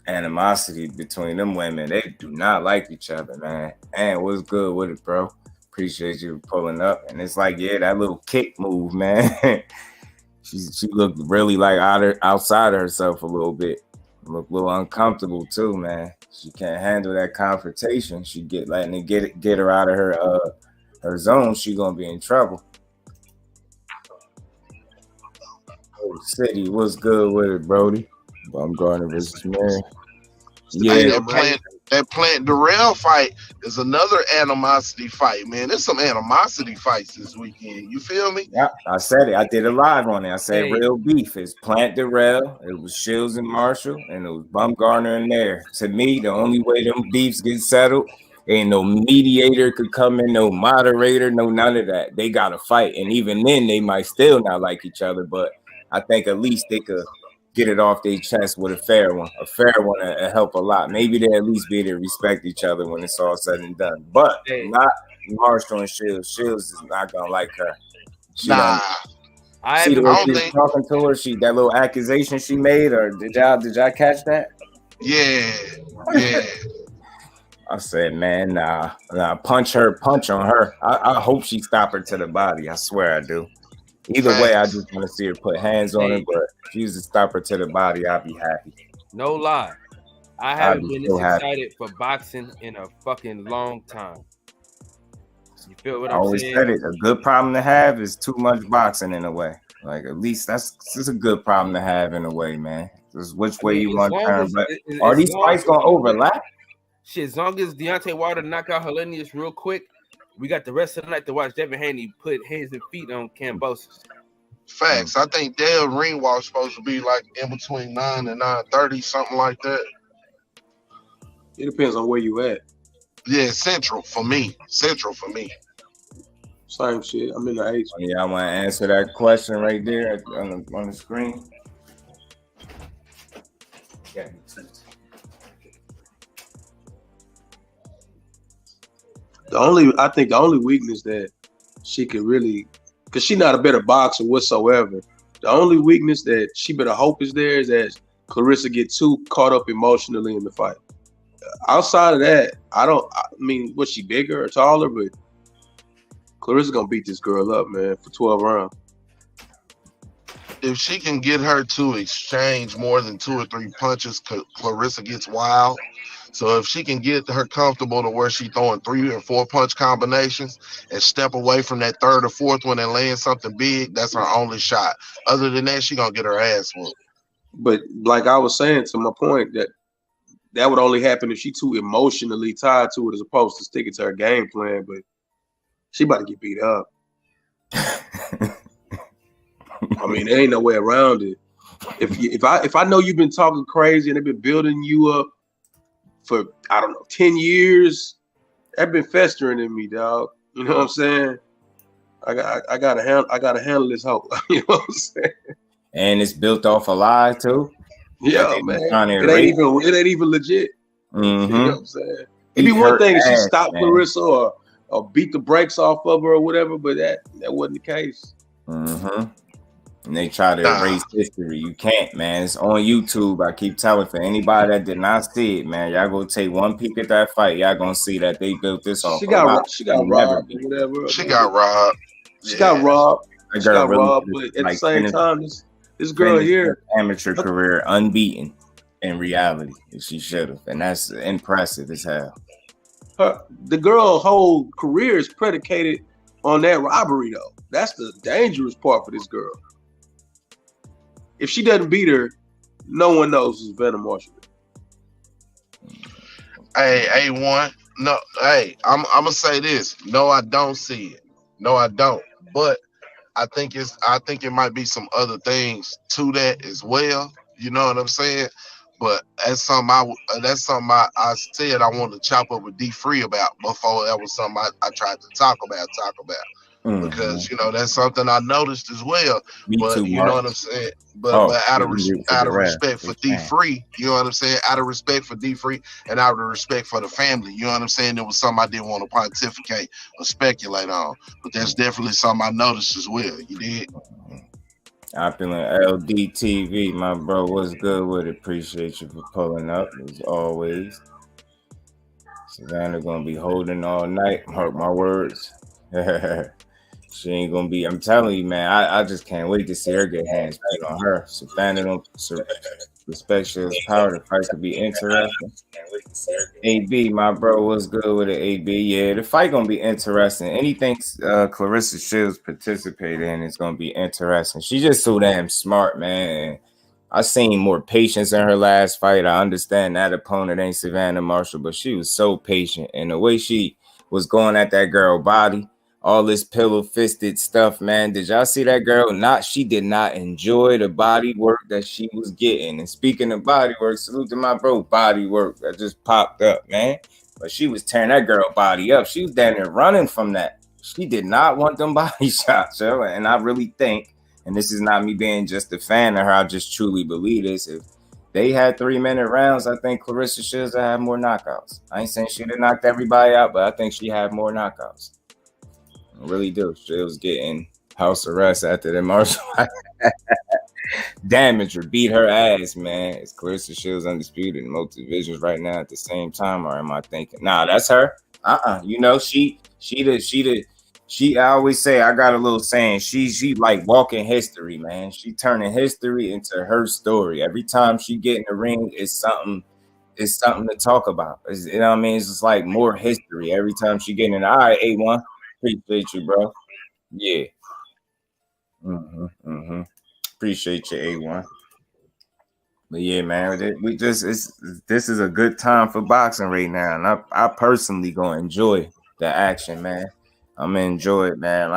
animosity between them women. They do not like each other, man. And what's good with it, bro? Appreciate you pulling up. And it's like, yeah, that little kick move, man. she looked really like outside of herself a little bit. Looked a little uncomfortable too, man. She can't handle that confrontation. She letting it get her out of her zone. She gonna be in trouble. City, what's good with it, Brody? Baumgartner versus Mary. Yeah, that Plant Darrell fight is another animosity fight, man. There's some animosity fights this weekend. You feel me? Yeah, I said it. I did a live on it. I said real beef. It's Plant Darrell, it was Shields and Marshall, and it was Baumgartner in there. To me, the only way them beefs get settled, ain't no mediator could come in, no moderator, no none of that. They got to fight, and even then, they might still not like each other, but I think at least they could get it off their chest with a fair one. A fair one will help a lot. Maybe they at least be able to respect each other when it's all said and done. But not Marshall and Shields. Shields is not gonna like her. See the way she was talking to her. That little accusation she made, or did y'all catch that? Yeah. I said, man, nah, punch on her. I hope she stop her to the body. I swear I do. Either way, I just want to see her put hands on her, but if she was to stop her to the body, I'd be happy. No lie. I haven't been this excited for boxing in a fucking long time. You feel what I'm saying? I always said it. A good problem to have is too much boxing in a way. Like, at least that's a good problem to have in a way, man. Just which way you want to turn. But are these fights going to overlap? Shit, as long as Deontay Wilder knock out Helenius real quick, we got the rest of the night to watch Devin Haney put hands and feet on Kambosos. Facts. I think Dale Ringwald's supposed to be like in between 9 and 9:30, something like that. It depends on where you at. Yeah, Central for me. Same shit. I'm in the H. Yeah, I want to answer that question right there on the screen. Yeah. I think the only weakness that she could really, because she's not a better boxer whatsoever. The only weakness that she better hope is there is that Clarissa get too caught up emotionally in the fight. Outside of that, I mean, was she bigger or taller? But Clarissa gonna beat this girl up, man, for 12 rounds. If she can get her to exchange more than 2 or 3 punches, Clarissa gets wild. So if she can get her comfortable to where she's throwing 3 or 4 punch combinations and step away from that 3rd or 4th one and laying something big, that's her only shot. Other than that, she's going to get her ass whooped. But like I was saying, to my point, that would only happen if she too emotionally tied to it as opposed to sticking to her game plan. But she about to get beat up. I mean, there ain't no way around it. If I know you've been talking crazy and they've been building you up for, I don't know, 10 years, that been festering in me, dog. You know what I'm saying? I gotta handle this hoe. You know what I'm saying? And it's built off a lie too. Yeah, man. It ain't even legit. Mm-hmm. You know what I'm saying? It'd be one thing if she stopped Clarissa or beat the brakes off of her or whatever, but that wasn't the case. Mm-hmm. And they try to erase history. You can't, man. It's on YouTube. I keep telling for anybody that did not see it, man. Y'all go take one peek at that fight. Y'all gonna see that they built this off. She got robbed or whatever. She got robbed. She got robbed. She got robbed, but at the same time, this girl here, amateur career unbeaten in reality. She should have, and that's impressive as hell. The girl's whole career is predicated on that robbery, though. That's the dangerous part for this girl. If she doesn't beat her, no one knows who's Venom Marshall. Hey, A1. No, hey, I'm gonna say this. No, I don't see it. No, I don't. But I think it might be some other things to that as well. You know what I'm saying? But that's something I said I wanted to chop up with D Free about before. That was something I tried to talk about. Because that's something I noticed as well. But you know what I'm saying. But out of respect for D Free, you know what I'm saying. Out of respect for D Free and out of respect for the family, you know what I'm saying. It was something I didn't want to pontificate or speculate on. But that's definitely something I noticed as well. You did. Opulent LDTV, my bro, what's good with it? Appreciate you for pulling up as always. Savannah gonna be holding all night. Mark my words. She ain't gonna be. I'm telling you, man. I just can't wait to see her get hands put on her. Savannah don't respect Shield's power. The fight could be interesting. AB, my bro, what's good with it? AB, yeah, the fight gonna be interesting. Anything Clarissa Shields participate in is gonna be interesting. She's just so damn smart, man. I seen more patience in her last fight. I understand that opponent ain't Savannah Marshall, but she was so patient, and the way she was going at that girl body. All this pillow-fisted stuff, man. Did y'all see that girl? She did not enjoy the body work that she was getting. And speaking of body work, salute to my bro, body work that just popped up, man. But she was tearing that girl body up. She was down there running from that. She did not want them body shots, yo. And I really think, and this is not me being just a fan of her, I just truly believe this. If they had 3-minute rounds, I think Clarissa Shields would have more knockouts. I ain't saying she'd have knocked everybody out, but I think she had more knockouts. I really do. She was getting house arrest after the Marshall damage or beat her ass, man. It's Clarissa Shields undisputed in most divisions right now at the same time, or am I thinking? Nah, that's her. She I always say, I got a little saying, she like walking history, man. She turning history into her story. Every time she get in the ring, it's something to talk about. You know what I mean? It's just like more history every time she get in. All right, A1. Appreciate you, bro. Yeah. Appreciate you, A1. But yeah, man, this is a good time for boxing right now, and I personally gonna enjoy the action, man. I'm gonna enjoy it, man.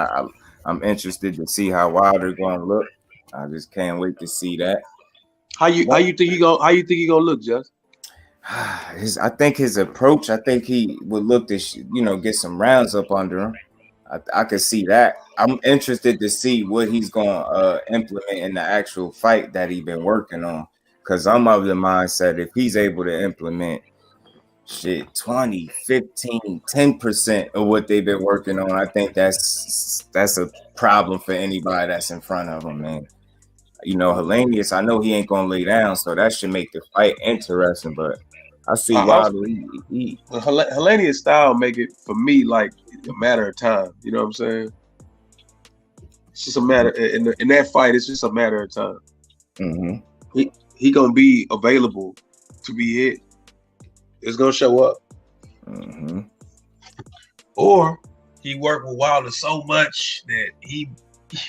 I'm interested to see how Wilder gonna look. I just can't wait to see that. How you think he gonna look, Just? I think his approach. I think he would look to get some rounds up under him. I could see that. I'm interested to see what he's gonna implement in the actual fight that he's been working on. Because I'm of the mindset if he's able to implement 20, 15, 10% of what they've been working on, I think that's a problem for anybody that's in front of him, man. Hellenius, I know he ain't gonna lay down, so that should make the fight interesting. But I see Wilder. Hellenius style make it for me like a matter of time. You know what I'm saying? It's just a matter in that fight. It's just a matter of time. Mm-hmm. He gonna be available to be hit. It's gonna show up. Mm-hmm. Or he worked with Wilder so much that he,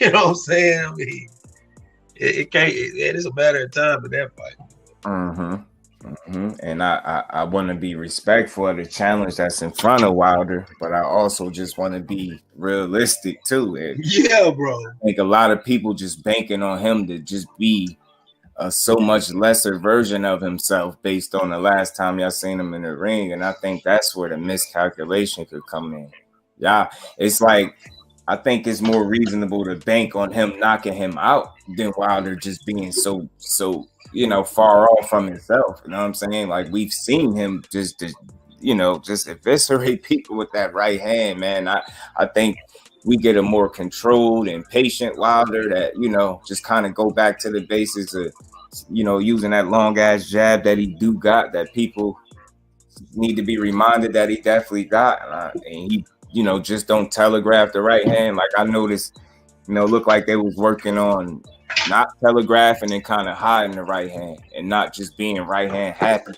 you know what I'm saying? I mean, it can't. It is a matter of time in that fight. And I want to be respectful of the challenge that's in front of Wilder, but I also just want to be realistic too. Yeah, bro. I think a lot of people just banking on him to just be a so much lesser version of himself based on the last time y'all seen him in the ring, and I think that's where the miscalculation could come in. Yeah, it's like I think it's more reasonable to bank on him knocking him out than Wilder just being so far off from himself. You know what I'm saying? Like we've seen him just eviscerate people with that right hand, man. I think we get a more controlled and patient Wilder that, just kind of go back to the basics of, using that long ass jab that he got that people need to be reminded that he definitely got. And he, just don't telegraph the right hand. Like I noticed, looked like they was working on not telegraphing and kind of hiding the right hand and not just being right hand happy.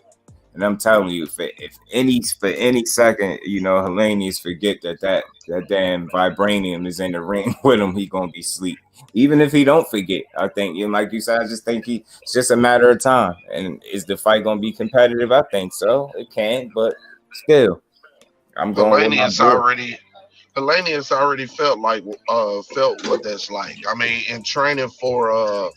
And I'm telling you, for any second, Helenius forget that damn vibranium is in the ring with him, he gonna be asleep. Even if he don't forget, I think, like you said, I just think it's just a matter of time. And is the fight gonna be competitive? I think so. It can, but still, I'm going with my boy. Helenius already felt what that's like. I mean, in training for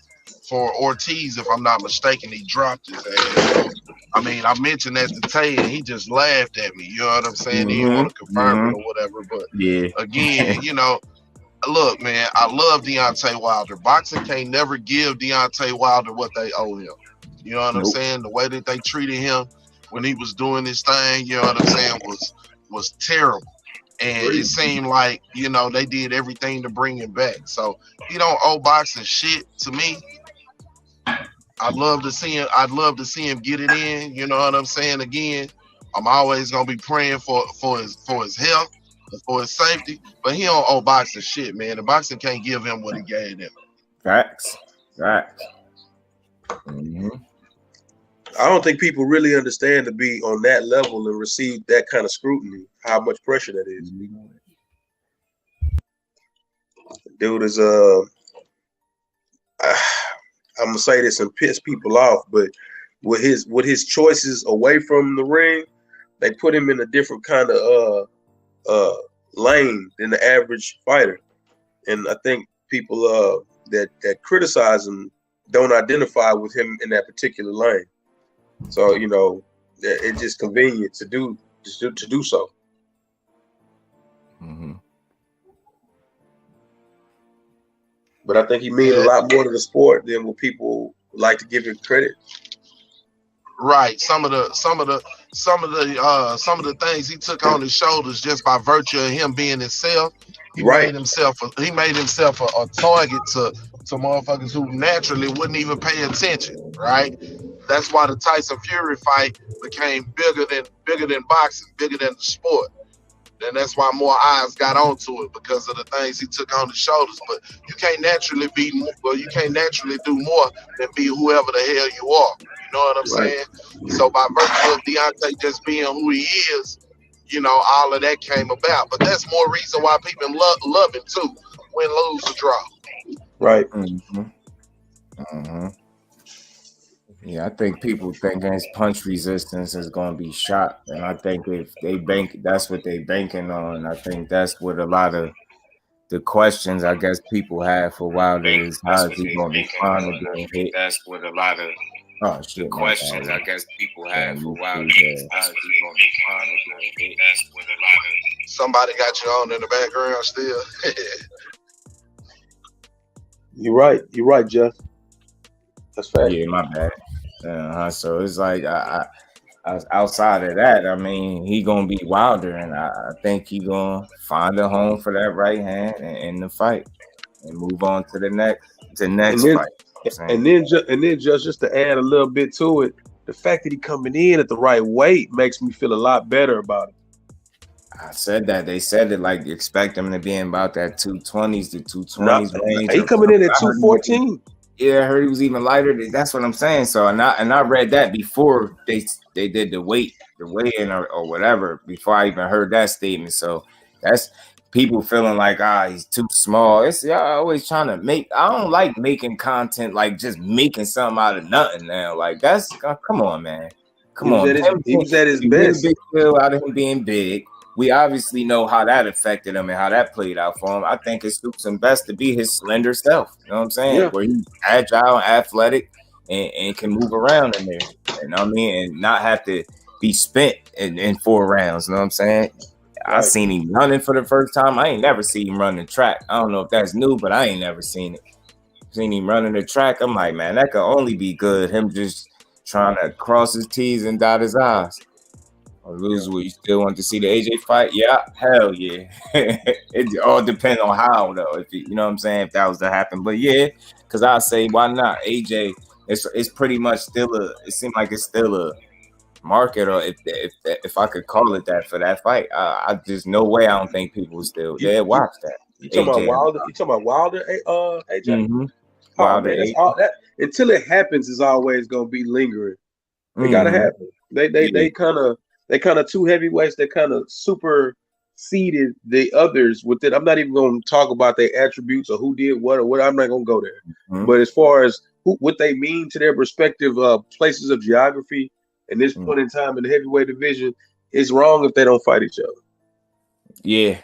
Ortiz, if I'm not mistaken, he dropped his ass. I mean, I mentioned that to Tay, and he just laughed at me. You know what I'm saying? He didn't want to confirm it or whatever. But again, look, man, I love Deontay Wilder. Boxing can't never give Deontay Wilder what they owe him. You know what I'm saying? The way that they treated him when he was doing this thing, you know what I'm saying, was terrible. And it seemed like, they did everything to bring him back. So he don't owe boxing shit to me. I'd love to see him get it in. You know what I'm saying? Again, I'm always gonna be praying for his health and for his safety. But he don't owe boxing shit, man. The boxing can't give him what he gave him. Facts. Mm-hmm. I don't think people really understand to be on that level and receive that kind of scrutiny, how much pressure that is. Dude is I'm gonna say this and piss people off, but with his choices away from the ring, they put him in a different kind of lane than the average fighter. And I think people that criticize him don't identify with him in that particular lane. So it's just convenient to do so. Mm-hmm. But I think he means a lot more to the sport than what people like to give him credit. Right. Some of the things he took on his shoulders just by virtue of him being himself. He made himself a target to motherfuckers who naturally wouldn't even pay attention. Right. That's why the Tyson Fury fight became bigger than boxing, bigger than the sport. And that's why more eyes got onto it because of the things he took on his shoulders. But you can't naturally do more than be whoever the hell you are. You know what I'm saying? So by virtue of Deontay just being who he is, all of that came about. But that's more reason why people love him too. Win, lose, or draw. Right. Mm-hmm. Mm-hmm. Yeah, I think people think his punch resistance is going to be shot, and I think if they that's what they banking on. I think that's what a lot of the questions I guess people have for Wilder is how is he going to respond to being hit. That's what a lot of questions I guess people have for Wilder is how is he going to respond to being hit. That's what a lot of. Somebody got you on in the background still. You're right, Jeff. That's fact. Yeah, my bad. So it's like I outside of that, I mean, he gonna be Wilder, and I think he gonna find a home for that right hand in the fight and move on to the next fight. And then just to add a little bit to it, the fact that he coming in at the right weight makes me feel a lot better about it. I said that. They said it like expect him to be in about that 220s to 220s range. He coming in at 214. Yeah, I heard he was even lighter. That's what I'm saying. So and I read that before they did the weigh-in or whatever, before I even heard that statement. So that's people feeling like he's too small. It's y'all always trying to make. I don't like making content like just making something out of nothing now. Like that's come on, man. Come on. He was at his best. Big deal out of him being big. We obviously know how that affected him and how that played out for him. I think it suits him best to be his slender self. You know what I'm saying? Yeah. Where he's agile and athletic and can move around in there. You know what I mean? And not have to be spent in 4 rounds. You know what I'm saying? Right. I seen him running for the first time. I ain't never seen him run the track. I don't know if that's new, but I ain't never seen it. Seen him running the track. I'm like, man, that could only be good. Him just trying to cross his T's and dot his I's. or lose. Will you still want to see the AJ fight? Yeah, hell yeah. It all depends on how though. If you know what I'm saying, if that was to happen, but yeah, because I say why not? AJ, it's pretty much still a. It seems like it's still a market, or if I could call it that for that fight. I just no way. I don't think people still they'll watch that. You talking about Wilder? You talking about Wilder? AJ. Mm-hmm. Wilder, man, that's all that until it happens is always gonna be lingering. It gotta happen. They kind of two heavyweights that kind of superseded the others with it. I'm not even gonna talk about their attributes or who did what or what. I'm not gonna go there. Mm-hmm. But as far as what they mean to their respective places of geography at this point in time in the heavyweight division, it's wrong if they don't fight each other. Yeah.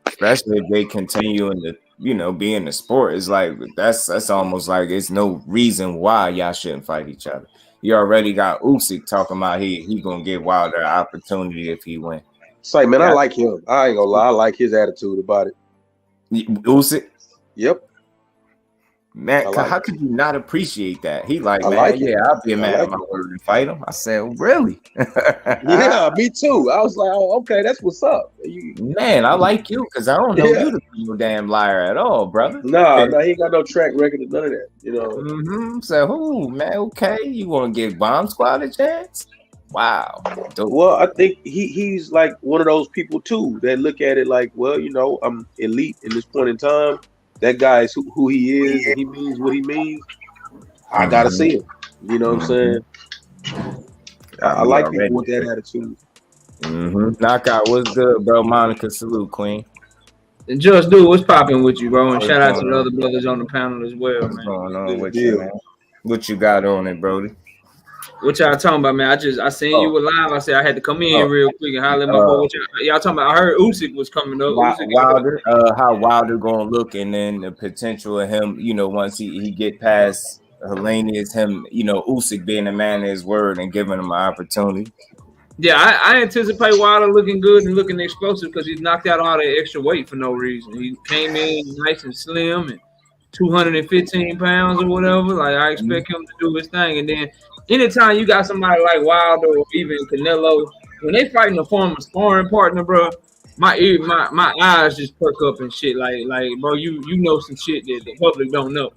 Especially if they continue in the be in the sport. It's like that's almost like it's no reason why y'all shouldn't fight each other. You already got Usyk talking about he gonna give Wilder an opportunity if he win. Say, man, I like him. I ain't gonna lie, I like his attitude about it. Usyk? Yep. Man, how could you not appreciate that? He like, I'll be a man of my word and fight him. I said, really? Yeah, me too. I was like, oh, okay, that's what's up. Man, I like you because I don't know you to be a damn liar at all, brother. No, he ain't got no track record of none of that. So, man, okay, you want to give Bomb Squad a chance? Wow. Dope. Well, I think he's like one of those people too that look at it like, well, I'm elite in this point in time. That guy is who he is, and he means what he means. I gotta see him. You know what I'm saying? I like people with that attitude. Knockout, what's good, bro? Monica, salute, Queen. And JUSDUE, what's popping with you, bro? And shout out to the other brothers on the panel as well, man. What's going on with you, man? What you got on it, Brody? What y'all talking about, man? I seen you were live. I said I had to come in real quick and holler at my boy. Y'all talking about? I heard Usyk was coming up. Wilder, how Wilder gonna look, and then the potential of him. Once he get past Helenius, him, Usyk being a man of his word and giving him an opportunity. Yeah, I anticipate Wilder looking good and looking explosive because he's knocked out all that extra weight for no reason. He came in nice and slim and 215 pounds or whatever. Like I expect him to do his thing, and then. Anytime you got somebody like Wilder or even Canelo, when they fighting a former sparring partner, bro, my eyes just perk up and shit. Like, bro, you know some shit that the public don't know.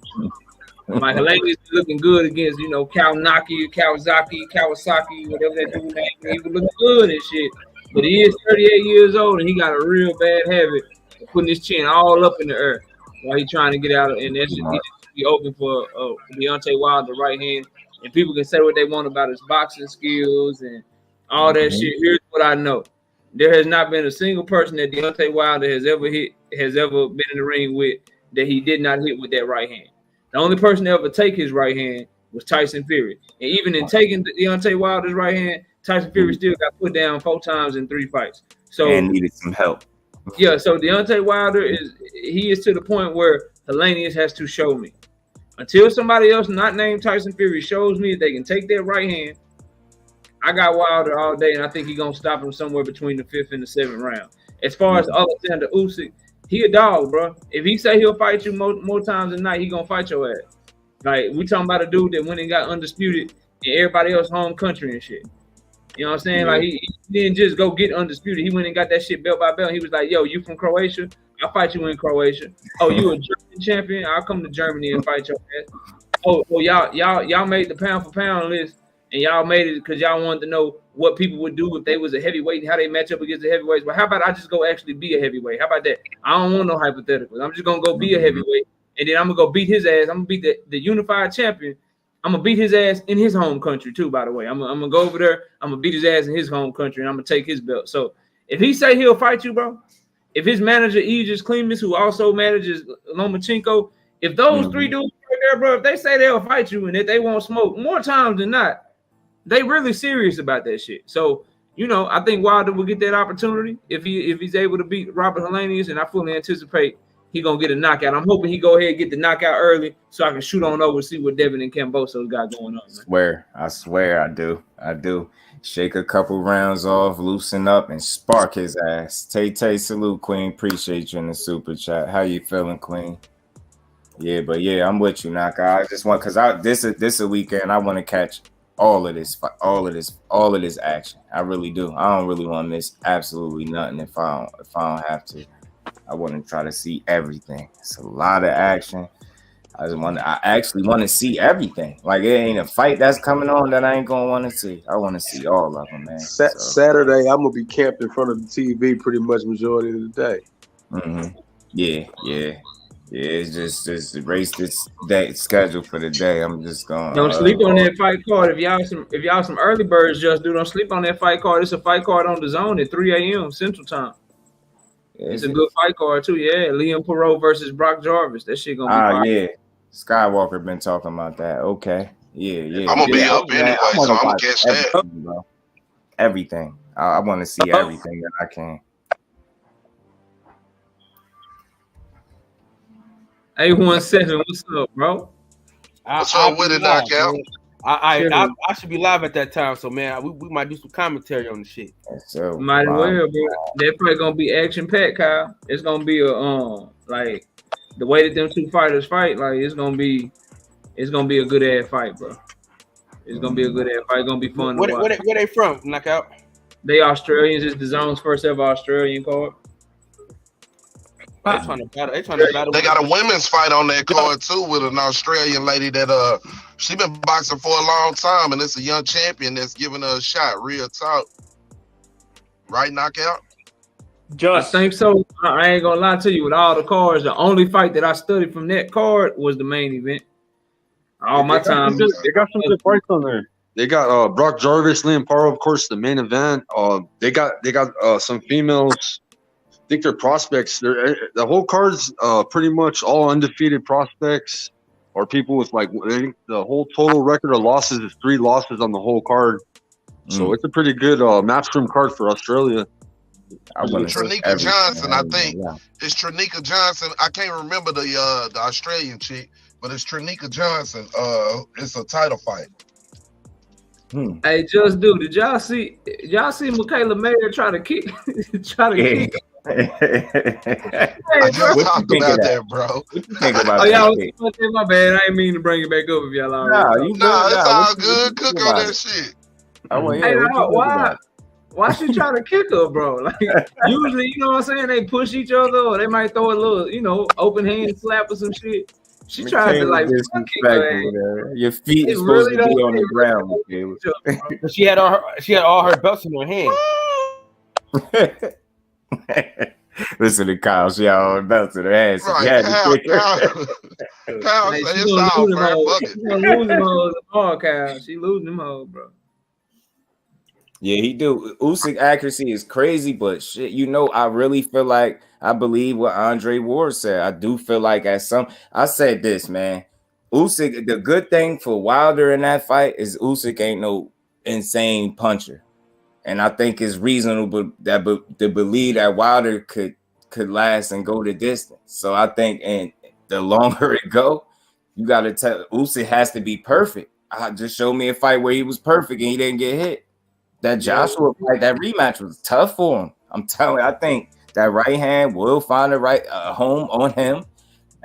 Like Helenius looking good against, Kawasaki, whatever that dude name. He was looking good and shit. But he is 38 years old and he got a real bad habit of putting his chin all up in the air while he trying to get out. And that's just be open for Deontay Wilder right hand. And people can say what they want about his boxing skills and all that shit. Here's what I know. There has not been a single person that Deontay Wilder has ever been in the ring with that he did not hit with that right hand. The only person to ever take his right hand was Tyson Fury. And even in taking Deontay Wilder's right hand, Tyson Fury still got put down 4 times in 3 fights. And needed some help. Yeah, so Deontay Wilder is to the point where Helenius has to show me. Until somebody else not named Tyson Fury shows me that they can take that right hand, I got Wilder all day, and I think he's going to stop him somewhere between the 5th and the 7th round. As far as Alexander Usyk, he a dog, bro. If he say he'll fight you more times than not, he going to fight your ass. Like, we talking about a dude that went and got undisputed in everybody else's home country and shit. You know what I'm saying? Like, he didn't just go get undisputed. He went and got that shit belt by belt. He was like, yo, you from Croatia? I'll fight you in Croatia. Oh, you a German champion? I'll come to Germany and fight your ass. Oh, y'all made the pound for pound list, and y'all made it because y'all wanted to know what people would do if they was a heavyweight and how they match up against the heavyweights. But how about I just go actually be a heavyweight? How about that? I don't want no hypotheticals. I'm just gonna go be a heavyweight, and then I'm gonna go beat his ass. I'm gonna beat the unified champion. I'm gonna beat his ass in his home country too. By the way, I'm gonna go over there. I'm gonna beat his ass in his home country, and I'm gonna take his belt. So if he say he'll fight you, bro. If his manager Aegis Clemens, who also manages Lomachenko, if those 3 dudes right there, bro, if they say they'll fight you and that they won't smoke more times than not, they really serious about that shit. So, I think Wilder will get that opportunity if he's able to beat Robert Helenius, and I fully anticipate he gonna get a knockout. I'm hoping he go ahead and get the knockout early so I can shoot on over and see what Devin and Camboso's got going on. Man. I swear I do. Shake a couple rounds off, loosen up, and spark his ass. Tay, salute, Queen. Appreciate you in the super chat. How you feeling, Queen? Yeah, but yeah, I'm with you, Naka. I just want because this a weekend I want to catch all of this action. I really do. I don't really want to miss absolutely nothing if I don't have to. I want to try to see everything. It's a lot of action. I actually want to see everything. Like, it ain't a fight that's coming on that I ain't gonna want to see. I want to see all of them, man. Saturday, I'm gonna be camped in front of the TV pretty much majority of the day. Mm-hmm. Yeah. It's just erase this day schedule for the day. I'm just going. Don't sleep on that fight card. If y'all some early birds, just don't sleep on that fight card. It's a fight card on the zone at 3 a.m. Central Time. It's a good fight card too. Yeah, Liam Perot versus Brock Jarvis. That shit gonna be fire. Yeah. Skywalker been talking about that. Okay. Yeah. I'm gonna be up anyway, so I'm gonna catch that. Bro. Everything. I want to see everything that I can. A17, what's up, bro? What's up with it, knockout? I should be live at that time, so man, we might do some commentary on the shit. So might as well, bro. That probably gonna be action packed, Kyle. It's gonna be a like the way that them two fighters fight, like it's gonna be a good ass fight, bro. It's gonna be a good ass fight. It's gonna be fun to watch. Where they from, knockout? They Australians. It's the zone's first ever Australian card. They trying to battle. They got a women's fight on that card too with an Australian lady that she been boxing for a long time, and it's a young champion that's giving her a shot. Real talk, right? Knockout. I think so. I ain't gonna lie to you. With all the cards, the only fight that I studied from that card was the main event. All my time, they got some good fights on there. They got Brock Jarvis, Liam Paro, of course, the main event. They got some females. I think they're prospects. The whole card's pretty much all undefeated prospects or people with like I think the whole total record of losses is 3 losses on the whole card. So it's a pretty good matchroom card for Australia. Trinika Johnson, I think it's Trinika Johnson. I can't remember the Australian chick, but it's Trinika Johnson. It's a title fight. Hey, JusDue, did y'all see Michaela Mayer try to kick? Kick. I just talked about that, bro. What you think about that? My bad. I didn't mean to bring it back up if y'all already. No, it's all good. Cook on that shit. Why she trying to kick her, bro? Like usually, you know what I'm saying? They push each other, or they might throw a little, open hand slap or some shit. She tried to like kick her. Your feet is supposed to be on the ground. She had all her belts in her hand. Listen to Kyle. She had all her belts in her hand. So Kyle said it's all fair. Kyle. She losing them all, bro. Yeah, he do. Usyk accuracy is crazy, but shit, I really feel like I believe what Andre Ward said. I do feel like I said this, man. Usyk, the good thing for Wilder in that fight is Usyk ain't no insane puncher. And I think it's reasonable to believe that Wilder could last and go the distance. So I think, and the longer it go, you got to tell Usyk has to be perfect. Just show me a fight where he was perfect and he didn't get hit. That Joshua fight, that rematch was tough for him. I'm telling you, I think that right hand will find the right home on him.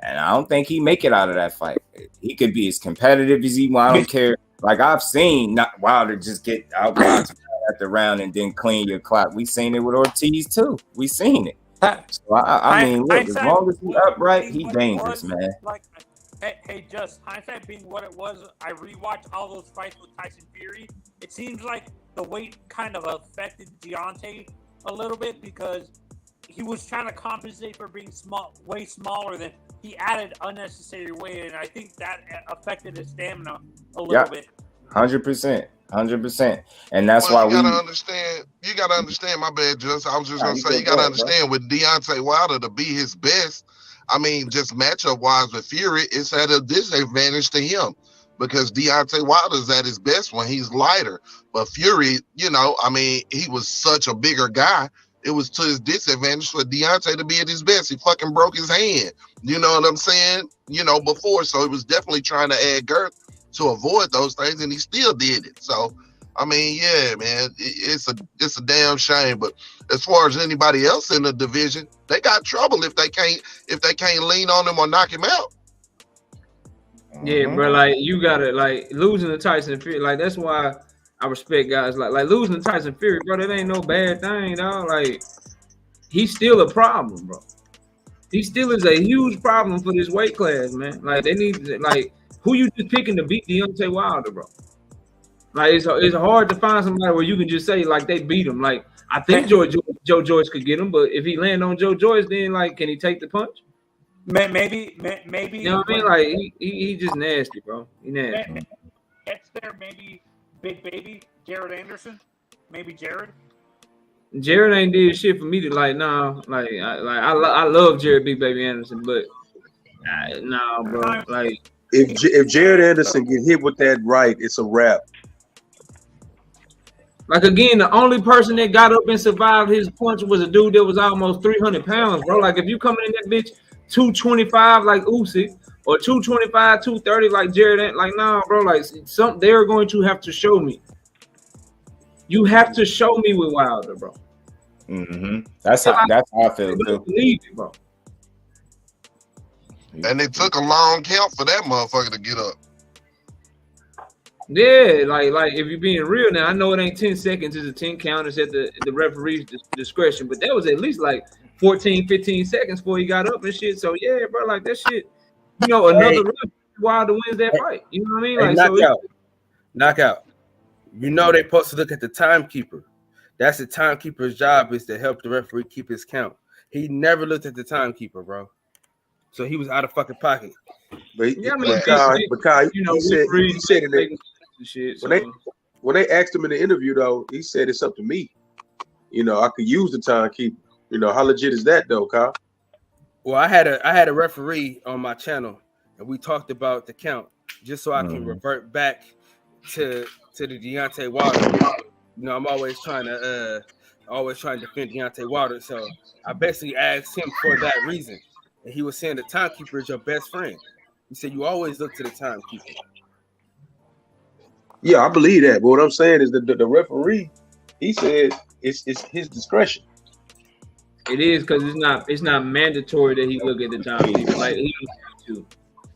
And I don't think he make it out of that fight. He could be as competitive as he want. I don't care. Like I've seen Wilder just get outboxed at the round and then clean your clock. We seen it with Ortiz too. We seen it. So I mean, look, as long as he's upright, he's dangerous, man. Like, hey, just hindsight being what it was, I rewatched all those fights with Tyson Fury. It seems like the weight kind of affected Deontay a little bit because he was trying to compensate for being way smaller than he added unnecessary weight, and I think that affected his stamina a little bit. 100%. And that's why you gotta understand, my bad, Just. I was just gonna say, you gotta understand with Deontay Wilder to be his best, I mean, just matchup wise with Fury, it's at a disadvantage to him because Deontay Wilder's at his best when he's lighter. But Fury, I mean, he was such a bigger guy. It was to his disadvantage for Deontay to be at his best. He fucking broke his hand. You know what I'm saying? Before. So he was definitely trying to add girth to avoid those things, and he still did it. So, I mean, yeah, man, it's a damn shame. But as far as anybody else in the division, they got trouble if they can't lean on him or knock him out. Yeah, bro. Like you gotta like losing to Tyson Fury. Like that's why I respect guys like losing to Tyson Fury, bro. That ain't no bad thing, dog. Like he's still a problem, bro. He still is a huge problem for this weight class, man. Like they need like who you just picking to beat Deontay Wilder, bro. Like it's hard to find somebody where you can just say like they beat him. Like I think Joe Joyce could get him, but if he land on Joe Joyce, then like can he take the punch? Maybe. You know what I mean? Like he just nasty, bro. He nasty. Gets there, maybe Big Baby Jared Anderson, maybe Jared. Jared ain't did shit for me to like. Nah, like I love Jared Big Baby Anderson, but nah, bro. Like if Jared Anderson get hit with that right, it's a wrap. Like again, the only person that got up and survived his punch was a dude that was almost 300 pounds, bro. Like if you coming in that bitch 225 like Usyk or 225, 230 like Jared, like nah, bro. Like they're going to have to show me. You have to show me with Wilder, bro. That's how I feel too. Believe it, bro. And it took a long count for that motherfucker to get up. Yeah, like if you're being real now, I know it ain't 10 seconds, it's a 10 count, it's at the referee's discretion, but that was at least like 14, 15 seconds before he got up and shit. So yeah, bro, like that shit, you know, another Wilder wins that fight. You know what I mean? Like knockout. You know they supposed to look at the timekeeper. That's the timekeeper's job, is to help the referee keep his count. He never looked at the timekeeper, bro. So he was out of fucking pocket. But Kyle, you know, he said in the shit. When they asked him in the interview, though, he said it's up to me. You know, I could use the timekeeper. You know, how legit is that, though, Kyle? Well, I had a referee on my channel, and we talked about the count, just so I can revert back to the Deontay Wilder. You know, I'm always trying to defend Deontay Wilder. So I basically asked him for that reason, and he was saying the timekeeper is your best friend. He said you always look to the timekeeper. Yeah, I believe that. But what I'm saying is that the referee, he said it's his discretion. It is, because it's not mandatory that he look at the timekeeper. Like he don't have to,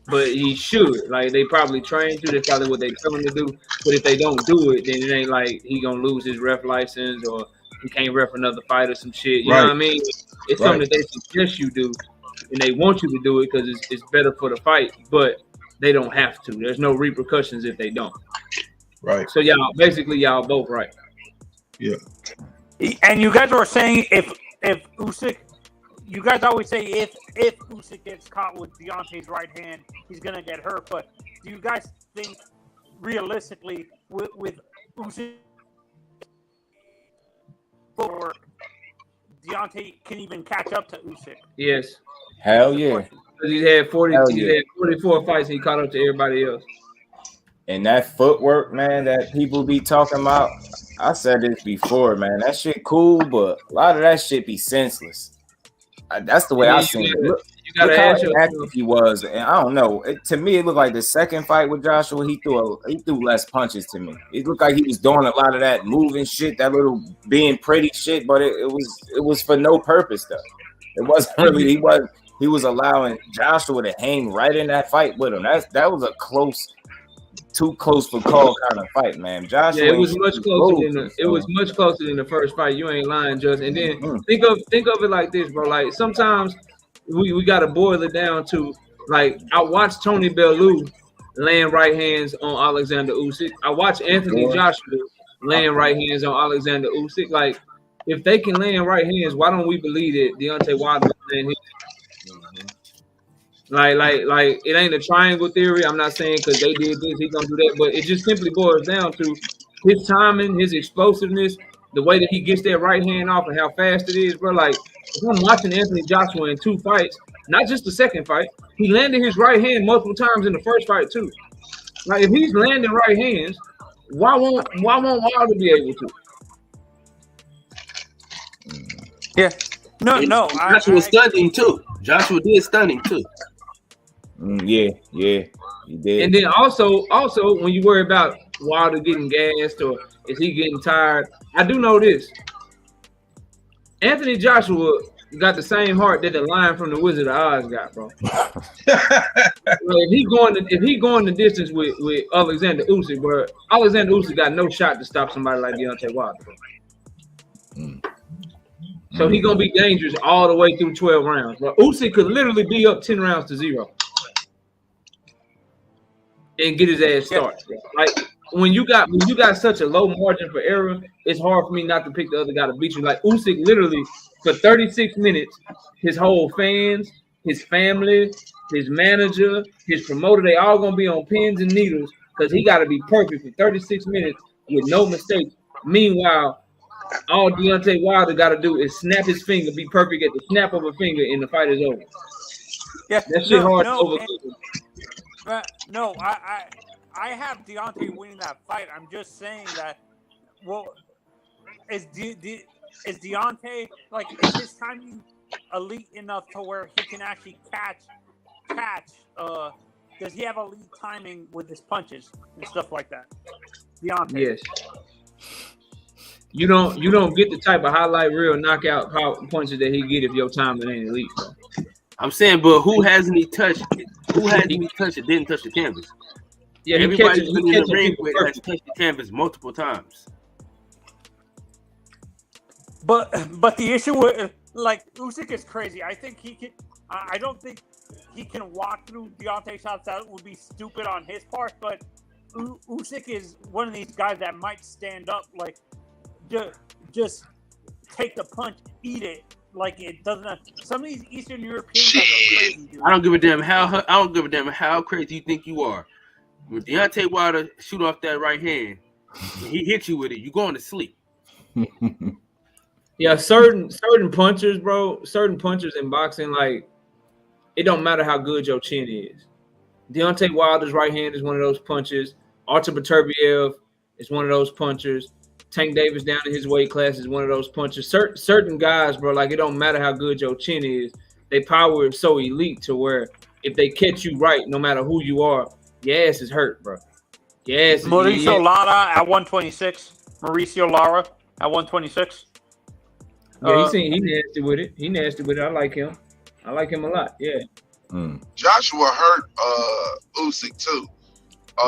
but he should. Like they probably train to. That's probably what they tell him to do. But if they don't do it, then it ain't like he gonna lose his ref license or he can't ref another fight or some shit. You know what I mean? It's something that they suggest you do, and they want you to do it because it's better for the fight. But they don't have to. There's no repercussions if they don't. Right. So y'all both right. Yeah. And you guys were saying if Usyk, you guys always say if Usyk gets caught with Deontay's right hand, he's gonna get hurt. But do you guys think realistically with Usyk or Deontay can even catch up to Usyk? Yes. Hell yeah. Because he had 44 fights and he caught up to everybody else. And that footwork, man, that people be talking about, I said this before, man. That shit cool, but a lot of that shit be senseless. That's the way I seen it. Look how active he was, and I don't know. To me, it looked like the second fight with Joshua. He threw less punches to me. It looked like he was doing a lot of that moving shit, that little being pretty shit, but it was for no purpose though. It wasn't really. He was allowing Joshua to hang right in that fight with him. That was a too close for call kind of fight, man. Joshua, it was much closer than the first fight. You ain't lying, Just. And then think of it like this, bro. Like sometimes we gotta boil it down to, like, I watched Tony Bellew land right hands on Alexander Usyk. I watched Anthony Joshua land right hands on Alexander Usyk. Like, if they can land right hands, why don't we believe that Deontay Wilder can land hands? Like it ain't a triangle theory. I'm not saying because they did this, he's gonna do that, but it just simply boils down to his timing, his explosiveness, the way that he gets that right hand off and how fast it is, bro. Like, if I'm watching Anthony Joshua in 2 fights, not just the second fight, he landed his right hand multiple times in the first fight too. Like, if he's landing right hands, why won't Wilder be able to? Yeah. No. Joshua was stunning too. Joshua did stunning too. Yeah, he did. And then also when you worry about Wilder getting gassed or is he getting tired, I do know this. Anthony Joshua got the same heart that the Lion from the Wizard of Oz got, bro. If he going the distance with Alexander Usyk, bro, Alexander Usyk got no shot to stop somebody like Deontay Wilder, bro. So he gonna be dangerous all the way through 12 rounds. But Usyk could literally be up 10 rounds to 0 and get his ass started. Like when you got such a low margin for error, it's hard for me not to pick the other guy to beat you. Like Usyk literally for 36 minutes, his whole fans, his family, his manager, his promoter, they all gonna be on pins and needles because he gotta be perfect for 36 minutes with no mistakes. Meanwhile, all Deontay Wilder got to do is snap his finger, be perfect at the snap of a finger, and the fight is over. Yeah, that shit hard to overcome. No, I have Deontay winning that fight. I'm just saying that. Well, is Deontay like is his timing elite enough to where he can actually catch? Does he have elite timing with his punches and stuff like that? Deontay. Yes. You don't get the type of highlight reel knockout power punches that he get if your timing ain't elite, bro. I'm saying, but who hasn't he touched? Who hasn't he touched that didn't touch the canvas? Yeah, everybody's been in the ring with has touched the canvas multiple times. But the issue with like Usyk is crazy. I think he can. I don't think he can walk through Deontay shots. That would be stupid on his part. But Usyk is one of these guys that might stand up like. Just take the punch, eat it. Like it doesn't. Some of these Eastern Europeans are crazy, dude. I don't give a damn how crazy you think you are. When Deontay Wilder shoot off that right hand, he hits you with it. You going to sleep. Yeah, certain punchers, bro. Certain punchers in boxing, like it don't matter how good your chin is. Deontay Wilder's right hand is one of those punches. Artur Beterbiev is one of those punchers. Tank Davis down in his weight class is one of those punches. Certain guys, bro, like it don't matter how good your chin is. Their power is so elite to where if they catch you right, no matter who you are, your ass is hurt, bro. Yes. Mauricio Lara at 126. Mauricio Lara at 126. Yeah, he nasty with it. He nasty with it. I like him. I like him a lot. Yeah. Joshua hurt Usyk too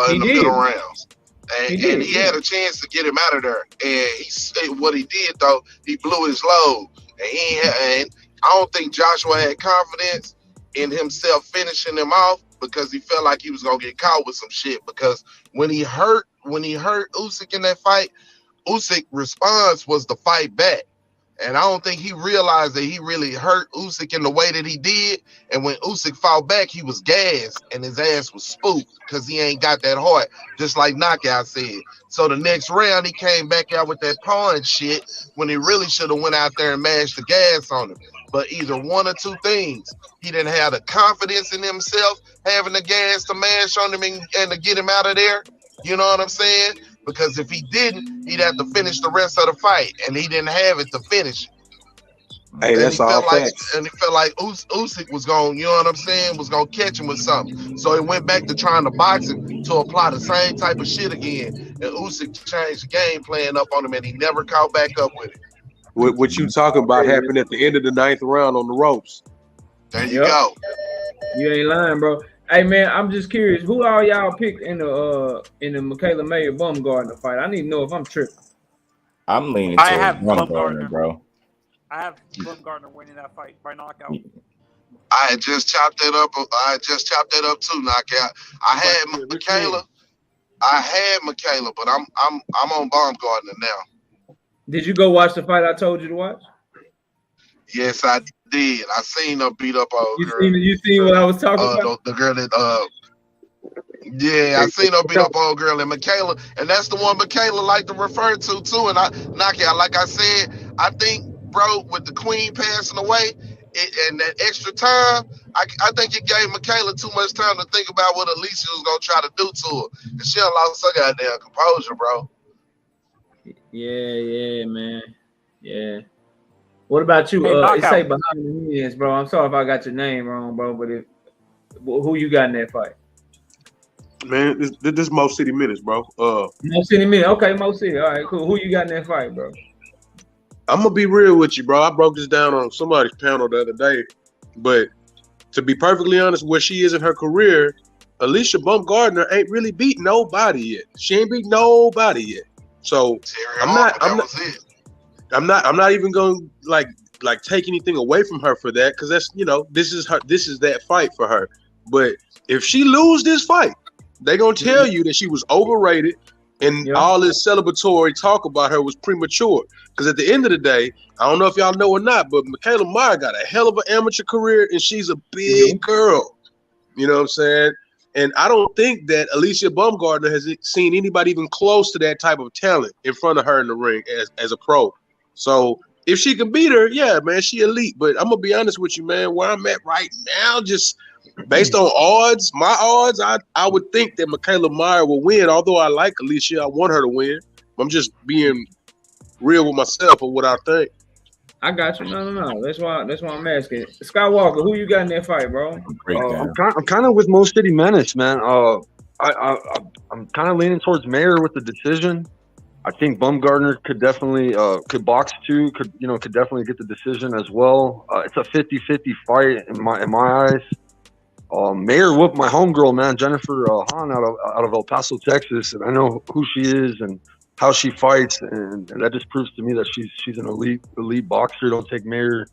in the middle rounds. And he had a chance to get him out of there. And what he did though, he blew his load. And I don't think Joshua had confidence in himself finishing him off because he felt like he was gonna get caught with some shit. Because when he hurt Usyk in that fight, Usyk's response was to fight back. And I don't think he realized that he really hurt Usyk in the way that he did. And when Usyk fought back, he was gassed and his ass was spooked because he ain't got that heart, just like Knockout said. So the next round, he came back out with that pawn shit when he really should have went out there and mashed the gas on him. But either one or two things. He didn't have the confidence in himself, having the gas to mash on him and to get him out of there. You know what I'm saying? Because if he didn't, he'd have to finish the rest of the fight, and he didn't have it to finish. Hey, that's all facts. And he felt like Usyk was going, you know what I'm saying, was going to catch him with something. So he went back to trying to box him to apply the same type of shit again. And Usyk changed the game plan up on him, and he never caught back up with it. What you talking about happened at the end of the 9th round on the ropes. There you go. You ain't lying, bro. Hey man, I'm just curious. Who all y'all picked in the Michaela Mayer Bumgardner fight? I need to know if I'm tripping. I'm leaning towards Bumgardner, bro. I have Bumgardner winning that fight by knockout. I had just chopped that up. Too, knockout. I had Michaela, but I'm on Bumgardner now. Did you go watch the fight I told you to watch? Yes, I did. I seen her beat up old girl. You seen what I was talking about? The girl that yeah, I seen her beat up old girl and Michaela, and that's the one Michaela like to refer to too. And I knockout, like I said, I think, bro, with the queen passing away and that extra time, I think it gave Michaela too much time to think about what Alicia was gonna try to do to her, and she lost her goddamn composure, bro. Yeah, man. Yeah. What about you? It say behind the scenes, bro. I'm sorry if I got your name wrong, bro. But who you got in that fight? Man, this Mo City Minutes, bro. Mo City Minutes. Okay, Mo City. All right, cool. Who you got in that fight, bro? I'm gonna be real with you, bro. I broke this down on somebody's panel the other day, but to be perfectly honest, where she is in her career, Alicia Baumgardner ain't really beat nobody yet. She ain't beat nobody yet. So I'm not even going to like take anything away from her for that, because that's, you know, this is that fight for her. But if she lose this fight, they're gonna tell you that she was overrated and all this celebratory talk about her was premature. Because at the end of the day, I don't know if y'all know or not, but Michaela Meyer got a hell of an amateur career and she's a big girl. You know what I'm saying? And I don't think that Alicia Baumgardner has seen anybody even close to that type of talent in front of her in the ring as a pro. So if she can beat her, yeah, man, she elite. But I'm gonna be honest with you, man, where I'm at right now, just based on odds, my odds, I would think that Michaela Meyer will win. Although I like Alicia, I want her to win. I'm just being real with myself of what I think. I got you. No. That's why I'm asking. Skywalker, who you got in that fight, bro? I'm kind of with Mo City Menace, man. I'm kind of leaning towards Mayer with the decision. I think Baumgardner could definitely could box too. Could definitely get the decision as well. It's a 50-50 fight in my eyes. Mayer whooped my homegirl, man, Jennifer Hahn out of El Paso, Texas, and I know who she is and how she fights, and that just proves to me that she's an elite boxer. Don't take Mayer,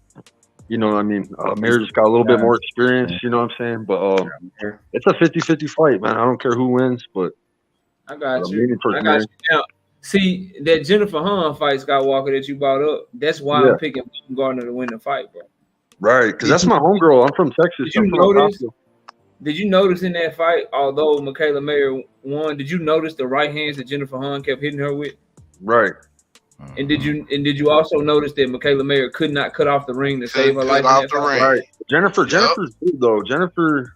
you know what I mean? Mayer just got a little bit more experience, you know what I'm saying? But it's a 50-50 fight, man. I don't care who wins, but I got you. Now, see, that Jennifer Hahn fight, Skywalker, that you brought up, that's why I'm picking Baumgardner to win the fight, bro. Right, because that's my homegirl. I'm from Texas. Did you notice in that fight, although Michaela Meyer won, did you notice the right hands that Jennifer Hahn kept hitting her with? Right. And did you also notice that Michaela Meyer could not cut off the ring to save her life? Off the ring. Right. Jennifer's good though. Jennifer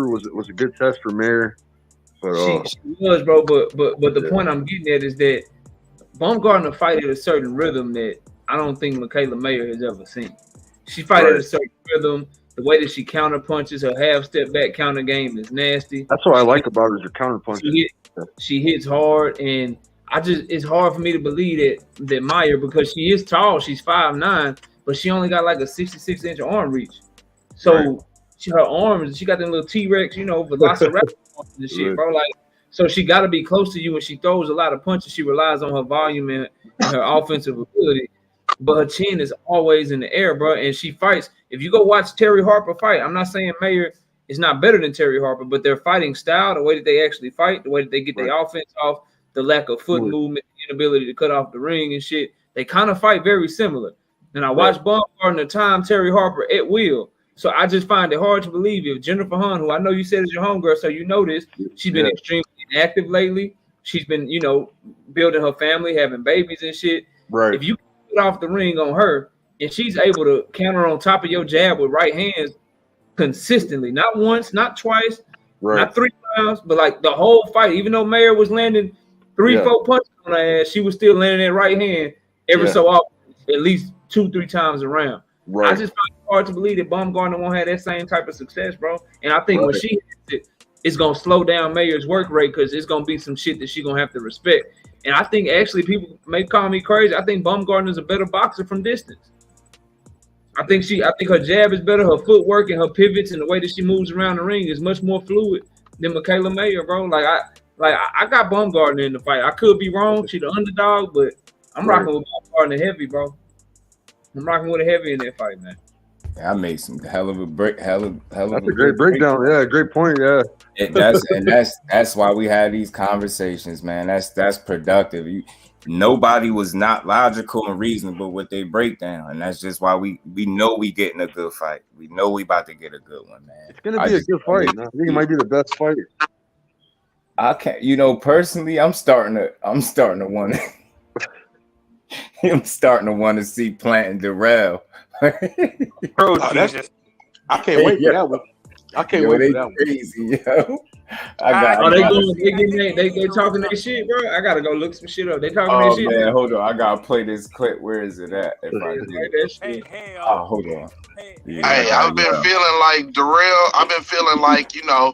was a good test for Meyer. But, she was, bro. But the point I'm getting at is that Baumgardner fight at a certain rhythm that I don't think Michaela Meyer has ever seen. She fight at a certain rhythm. The way that she counter punches, her half step back counter game is nasty. That's what I like about her, is her counter punches. She hits hard, and it's hard for me to believe that Meyer, because she is tall, she's 5'9", but she only got like a 66-inch arm reach. So her arms, she got them little T-Rex, you know, velociraptor arms and shit, bro. Like, so she got to be close to you when she throws a lot of punches. She relies on her volume and her offensive ability. But her chin is always in the air, bro. And she fights. If you go watch Terry Harper fight, I'm not saying Meyer is not better than Terry Harper, but their fighting style, the way that they actually fight, the way that they get their offense off, the lack of foot movement, the inability to cut off the ring and shit, they kind of fight very similar. And I watched Baumgardner time Terry Harper at will. So I just find it hard to believe if Jennifer Hahn, who I know you said is your homegirl, so you know this, she's been extremely inactive lately. She's been, you know, building her family, having babies and shit. Right. If you off the ring on her and she's able to counter on top of your jab with right hands consistently, not once, not twice, not 3 times, but like the whole fight, even though Meyer was landing 3-4 punches on her ass, she was still landing that right hand every so often, at least 2-3 times around. I just find it hard to believe that Baumgardner won't have that same type of success, bro. And I think when she hits it, it's gonna slow down Mayer's work rate, because it's gonna be some shit that she's gonna have to respect. And I think actually people may call me crazy. I think Baumgardner's a better boxer from distance. I think her jab is better. Her footwork and her pivots and the way that she moves around the ring is much more fluid than Michaela Meyer, bro. I got Baumgardner in the fight. I could be wrong. She's the underdog, but I'm rocking with Baumgardner heavy, bro. I'm rocking with a heavy in that fight, man. I made some hell of a break. That's a great breakdown. Yeah, great point. Yeah. That's why we had these conversations, man. That's productive. Nobody was not logical and reasonable with their breakdown, and that's just why we know we getting a good fight. We know we about to get a good one, man. It's gonna be a good fight. Man. I think it might be the best fight. I can't, you know, personally, I'm starting to want to. I'm starting to want to see Plant and Darrell. Bro, Jesus. I can't wait for that one. I can't wait for that one. Crazy, yo. They talking that shit, bro. I gotta go look some shit up. They talking that shit. Man, hold on. I gotta play this clip. Where is it at? If I do. Hold on. Hey, I've been feeling like Darrell. I've been feeling like, you know,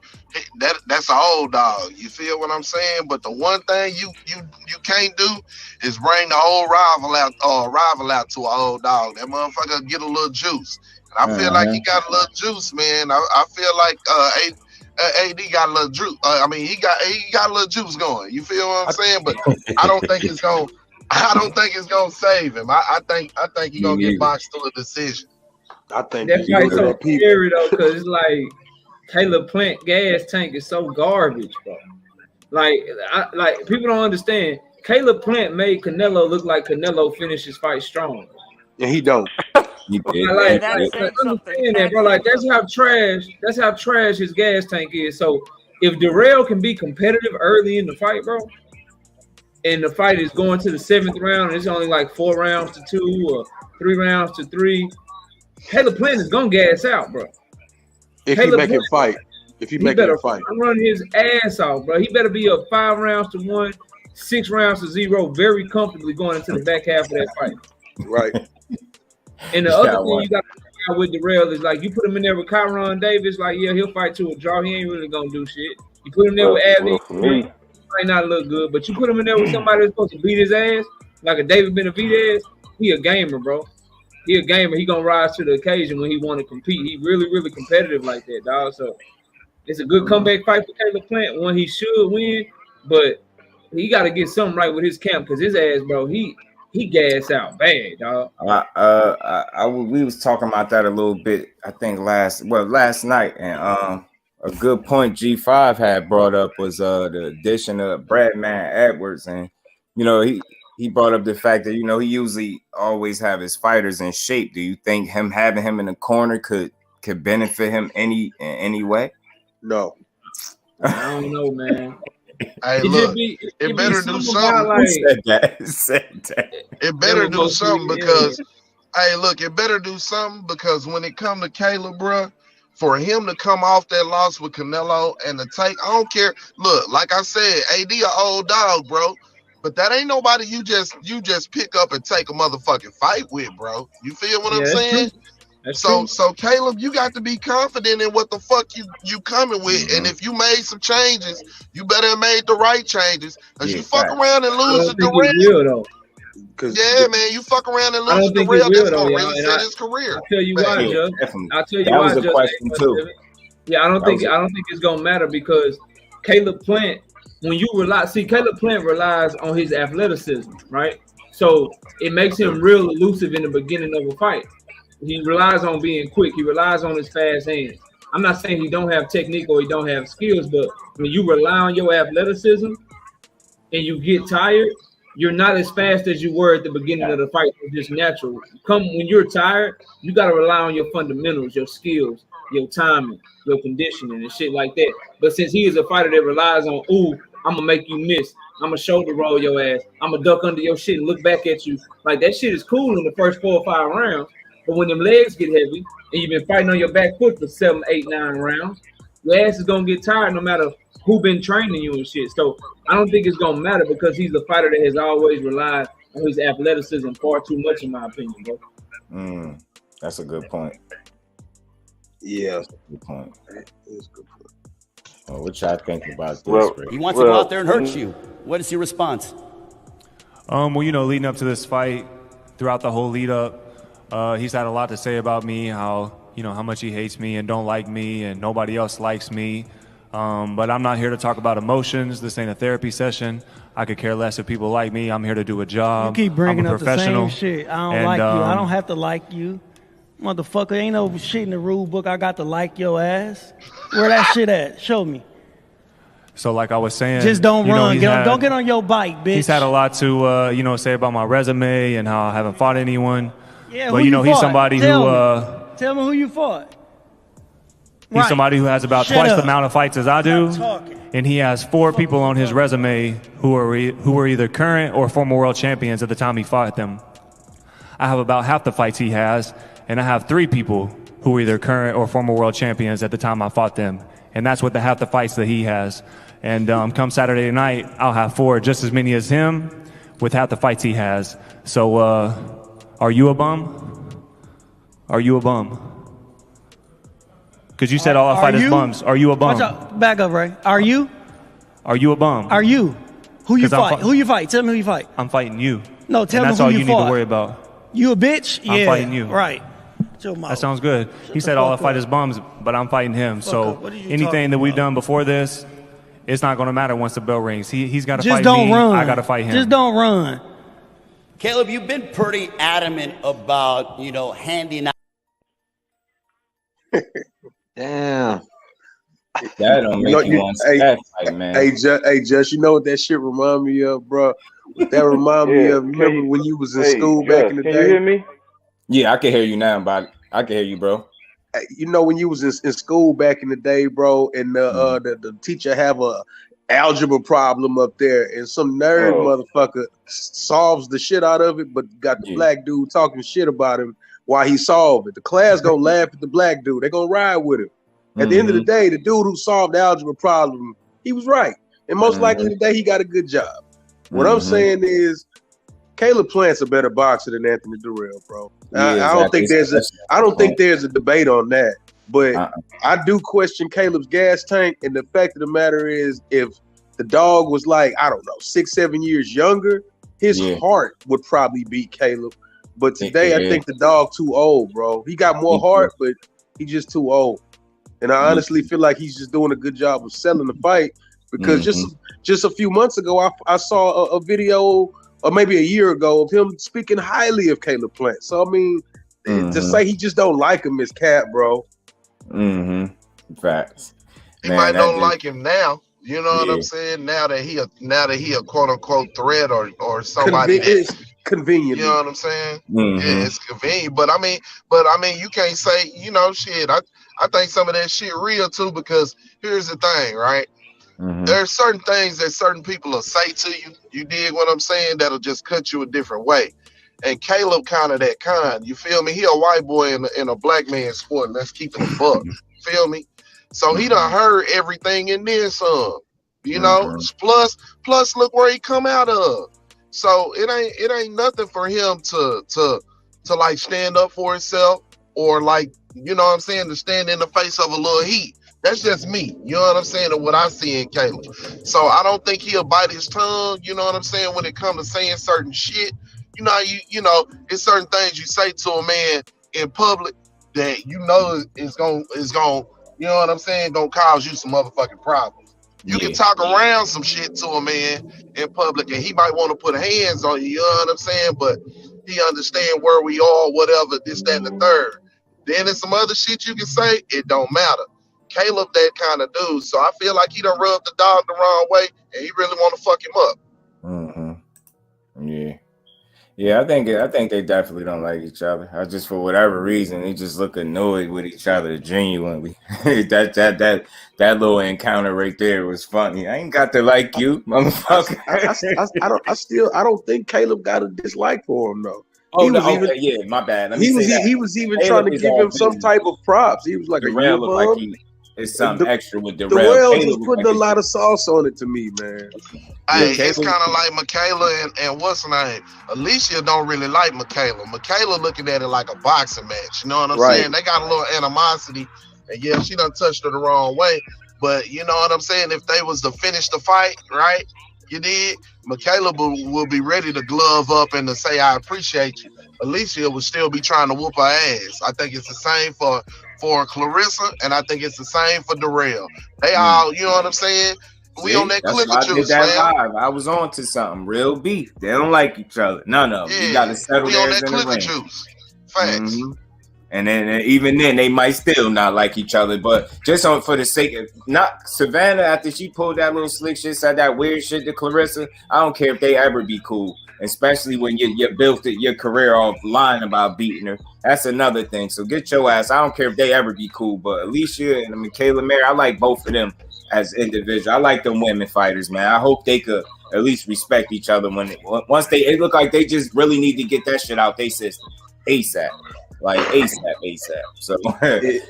that's an old dog. You feel what I'm saying? But the one thing you can't do is bring the old rival out to an old dog. That motherfucker get a little juice. And I feel like he got a little juice, man. I feel like AD got a little juice. He got a little juice going. You feel what I'm saying? But I don't think it's gonna save him. I think he's gonna get boxed to a decision. I think that fight's so scary though, because it's like Caleb Plant gas tank is so garbage, bro. Like people don't understand. Caleb Plant made Canelo look like Canelo finished his fight strong. Yeah, he don't. Understand that, bro. Like that's how trash his gas tank is. So if Darrell can be competitive early in the fight, bro, and the fight is going to the 7th round, and it's only like 4 rounds to 2 or 3 rounds to 3. Caleb Plant is gonna gas out, bro. If he make him fight, run his ass off, bro. He better be up 5 rounds to 1, 6 rounds to 0, very comfortably going into the back half of that fight. Right. And the other thing you got to figure out with Darrell is like you put him in there with Kyron Davis, like he'll fight to a draw. He ain't really gonna do shit. You put him there with Adley, he might not look good, but you put him in there with somebody that's supposed to beat his ass, like a David Benavidez. He a gamer, bro. He a gamer. He gonna rise to the occasion when he want to compete. He really, really competitive like that, dog. So it's a good comeback fight for Caleb Plant. One he should win, but he got to get something right with his camp because his ass, bro, he gas out bad, dog. We was talking about that a little bit. I think last night, and a good point G5 had brought up was the addition of Bradman Edwards, and you know he brought up the fact that, you know, he usually always have his fighters in shape. Do you think having him in the corner could benefit him in any way? No. I don't know, man. Hey, look, it better do something. Like, it better do something because, it better do something because when it come to Caleb, bro, for him to come off that loss with Canelo and to take, I don't care. Look, like I said, AD an old dog, bro. But that ain't nobody you just pick up and take a motherfucking fight with, bro. You feel what I'm saying? So Caleb, you got to be confident in what the fuck you coming with. And if you made some changes, you better have made the right changes. Cause you fuck around and lose to Darrell. Yeah, man, you fuck around and lose to Darrell, that's gonna really set his career. I'll tell you why, Joe. I'll tell you that why, was a question too. Yeah, I don't think it's gonna matter because Caleb Plant, Caleb Plant relies on his athleticism, right? So it makes him real elusive in the beginning of a fight. He relies on being quick. He relies on his fast hands. I'm not saying he don't have technique or he don't have skills, but when you rely on your athleticism and you get tired, you're not as fast as you were at the beginning of the fight. It's just natural. When you're tired, you got to rely on your fundamentals, your skills, your timing, your conditioning, and shit like that. But since he is a fighter that relies on, I'm going to make you miss. I'm going to shoulder roll your ass. I'm going to duck under your shit and look back at you. Like, that shit is cool in the first 4 or 5 rounds. But when them legs get heavy and you've been fighting on your back foot for 7, 8, 9 rounds, your ass is going to get tired no matter who been training you and shit. So I don't think it's going to matter because he's a fighter that has always relied on his athleticism far too much, in my opinion, bro. That's a good point. Yeah. That's a good point. That is a good point. Well, what y'all think about this? He wants to go out there and hurt you. What is your response? Leading up to this fight, throughout the whole lead up, he's had a lot to say about me, how much he hates me and don't like me and nobody else likes me. But I'm not here to talk about emotions. This ain't a therapy session. I could care less if people like me. I'm here to do a job. You keep bringing up the same shit. I don't like you. I don't have to like you. Motherfucker, ain't no shit in the rule book I got to like your ass. Where that shit at? Show me. So like I was saying, just don't run. Don't get on your bike, bitch. He's had a lot to say about my resume and how I haven't fought anyone. Yeah, but he's somebody tell me who you fought. He's somebody who has about twice the amount of fights as I do, and he has 4 people on his resume who are either current or former world champions at the time he fought them. I have about half the fights he has, and I have 3 people who were either current or former world champions at the time I fought them. And that's what half the fights that he has. And come Saturday night, I'll have 4, just as many as him, with half the fights he has. So are you a bum? Are you a bum? Because you said all I fight is bums. Are you a bum? Back up, Ray. Are you? Are you a bum? Are you? Who you fight? Who you fight? Tell me who you fight. I'm fighting you. No, tell me who you fought. That's all you need to worry about. You a bitch? Yeah. I'm fighting you. Right. That sounds good. He said all I fight is bums, but I'm fighting him. So anything that we've done before this, it's not going to matter once the bell rings. He's got to fight me. Just don't run. I got to fight him. Just don't run. Caleb, you've been pretty adamant about, handing out. Damn. That don't make you want to fight, man. Hey, Just, you know what that shit remind me of, bro? That remind me of, remember when you was in school back in the day? Can you hear me? Yeah, I can hear you now, but I can hear you, bro. You know when you was in school back in the day, bro, and the teacher have a algebra problem up there, and some nerd motherfucker solves the shit out of it, but got the black dude talking shit about him while he solved it. The class gonna laugh at the black dude. They gonna ride with him. At the end of the day, the dude who solved the algebra problem, he was right, and most likely today he got a good job. What I'm saying is, Caleb Plant's a better boxer than Anthony Durrell, bro. I don't think there's a debate on that. But I do question Caleb's gas tank, and the fact of the matter is, if the dog was like, I don't know, 6-7 years younger, his heart would probably beat Caleb. But today, I think the dog too old, bro. He got more heart, but he's just too old. And I honestly feel like he's just doing a good job of selling the fight, because just a few months ago, I saw a video, or maybe a year ago, of him speaking highly of Caleb Plant. So I mean, to say he just don't like him is cap, bro. Facts. He might don't like him now. You know what I'm saying? Now that he a quote unquote threat or somebody that's convenient. You know what I'm saying? Yeah, it's convenient. But I mean, you can't say, shit. I think some of that shit real too, because here's the thing, right? There's certain things that certain people will say to you. You dig what I'm saying? That'll just cut you a different way. And Caleb kind of that kind. You feel me? He a white boy in a black man's sport. Let's keep it a buck. Feel me? So he done heard everything in there some. Plus look where he come out of. So it ain't nothing for him to like stand up for himself, or like, you know what I'm saying, to stand in the face of a little heat. That's just me. You know what I'm saying? And what I see in Caleb. So I don't think he'll bite his tongue, you know what I'm saying, when it comes to saying certain shit. It's certain things you say to a man in public that is gonna, you know what I'm saying, gonna cause you some motherfucking problems. You can talk around some shit to a man in public, and he might want to put hands on you, you know what I'm saying? But he understand where we are, whatever, this, that, and the third. Then there's some other shit you can say, it don't matter. Caleb that kind of dude, so I feel like he done rubbed the dog the wrong way, and he really want to fuck him up. Yeah, I think they definitely don't like each other. I just, for whatever reason, they just look annoyed with each other genuinely. that little encounter right there was funny. I ain't got to like you, motherfucker. I don't think Caleb got a dislike for him though. My bad. He was even trying to give him some type of props. He was like, Darrell looked like it's something extra with Darrell. Darrell just putting a lot of sauce on it to me, man. Hey, it's kind of like Michaela and what's her name? Alicia don't really like Michaela. Michaela looking at it like a boxing match. You know what I'm saying? They got a little animosity, and yeah, she done touched her the wrong way. But you know what I'm saying? If they was to finish the fight, right? You did. Michaela will be ready to glove up and to say, I appreciate you. Alicia will still be trying to whoop her ass. I think it's the same for Clarissa, and I think it's the same for Darrell. They all, you know what I'm saying? We on that clicker juice, man. Live. I was on to something real beef. They don't like each other. None of them. You got to settle we on that in the clicker ring. juice. Facts. And then even then, they might still not like each other. But just for the sake of not Savannah, after she pulled that little slick shit, said that weird shit to Clarissa, I don't care if they ever be cool. Especially when you built your career off lying about beating her. That's another thing. So get your ass. I don't care if they ever be cool. But Alicia and Michaela Mary, I like both of them as individuals. I like them women fighters, man. I hope they could at least respect each other once they look like they just really need to get that shit out their system ASAP. like ASAP. So,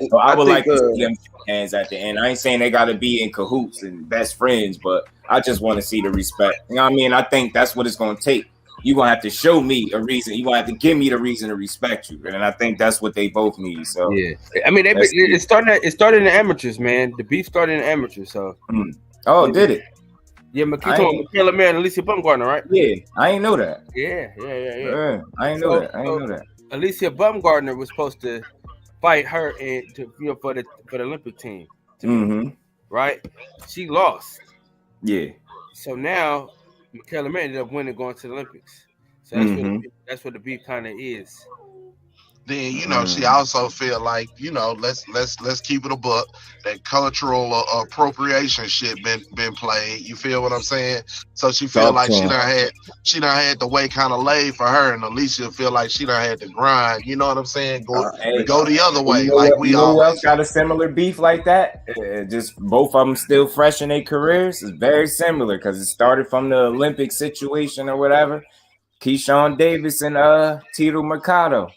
so I would like to see them shake hands at the end. I ain't saying they got to be in cahoots and best friends, but I just want to see the respect. You know what I mean? I think that's what it's going to take. You're going to have to show me a reason. You're going to have to give me the reason to respect you. And I think that's what they both need. So, yeah. I mean, it started in the amateurs, man. The beef started in the amateurs. So, oh, did it? Yeah, Michaela Mayer and Alicia Baumgartner, right? Yeah, I ain't know that. Yeah. I ain't know that. Alicia Baumgartner was supposed to fight her and for the Olympic team, right? She lost. Yeah. So now Michaela Mayer ended up winning, going to the Olympics. So that's what the beef kind of is. Then she also feel like let's keep it a buck. That cultural appropriation shit been played. You feel what I'm saying? So she feel like she done had the way kind of laid for her, and Alicia feel like she done had to grind. You know what I'm saying? Go the other way. You know who else got a similar beef like that? Just both of them still fresh in their careers. It's very similar because it started from the Olympic situation or whatever. Keyshawn Davis and Tito Mercado.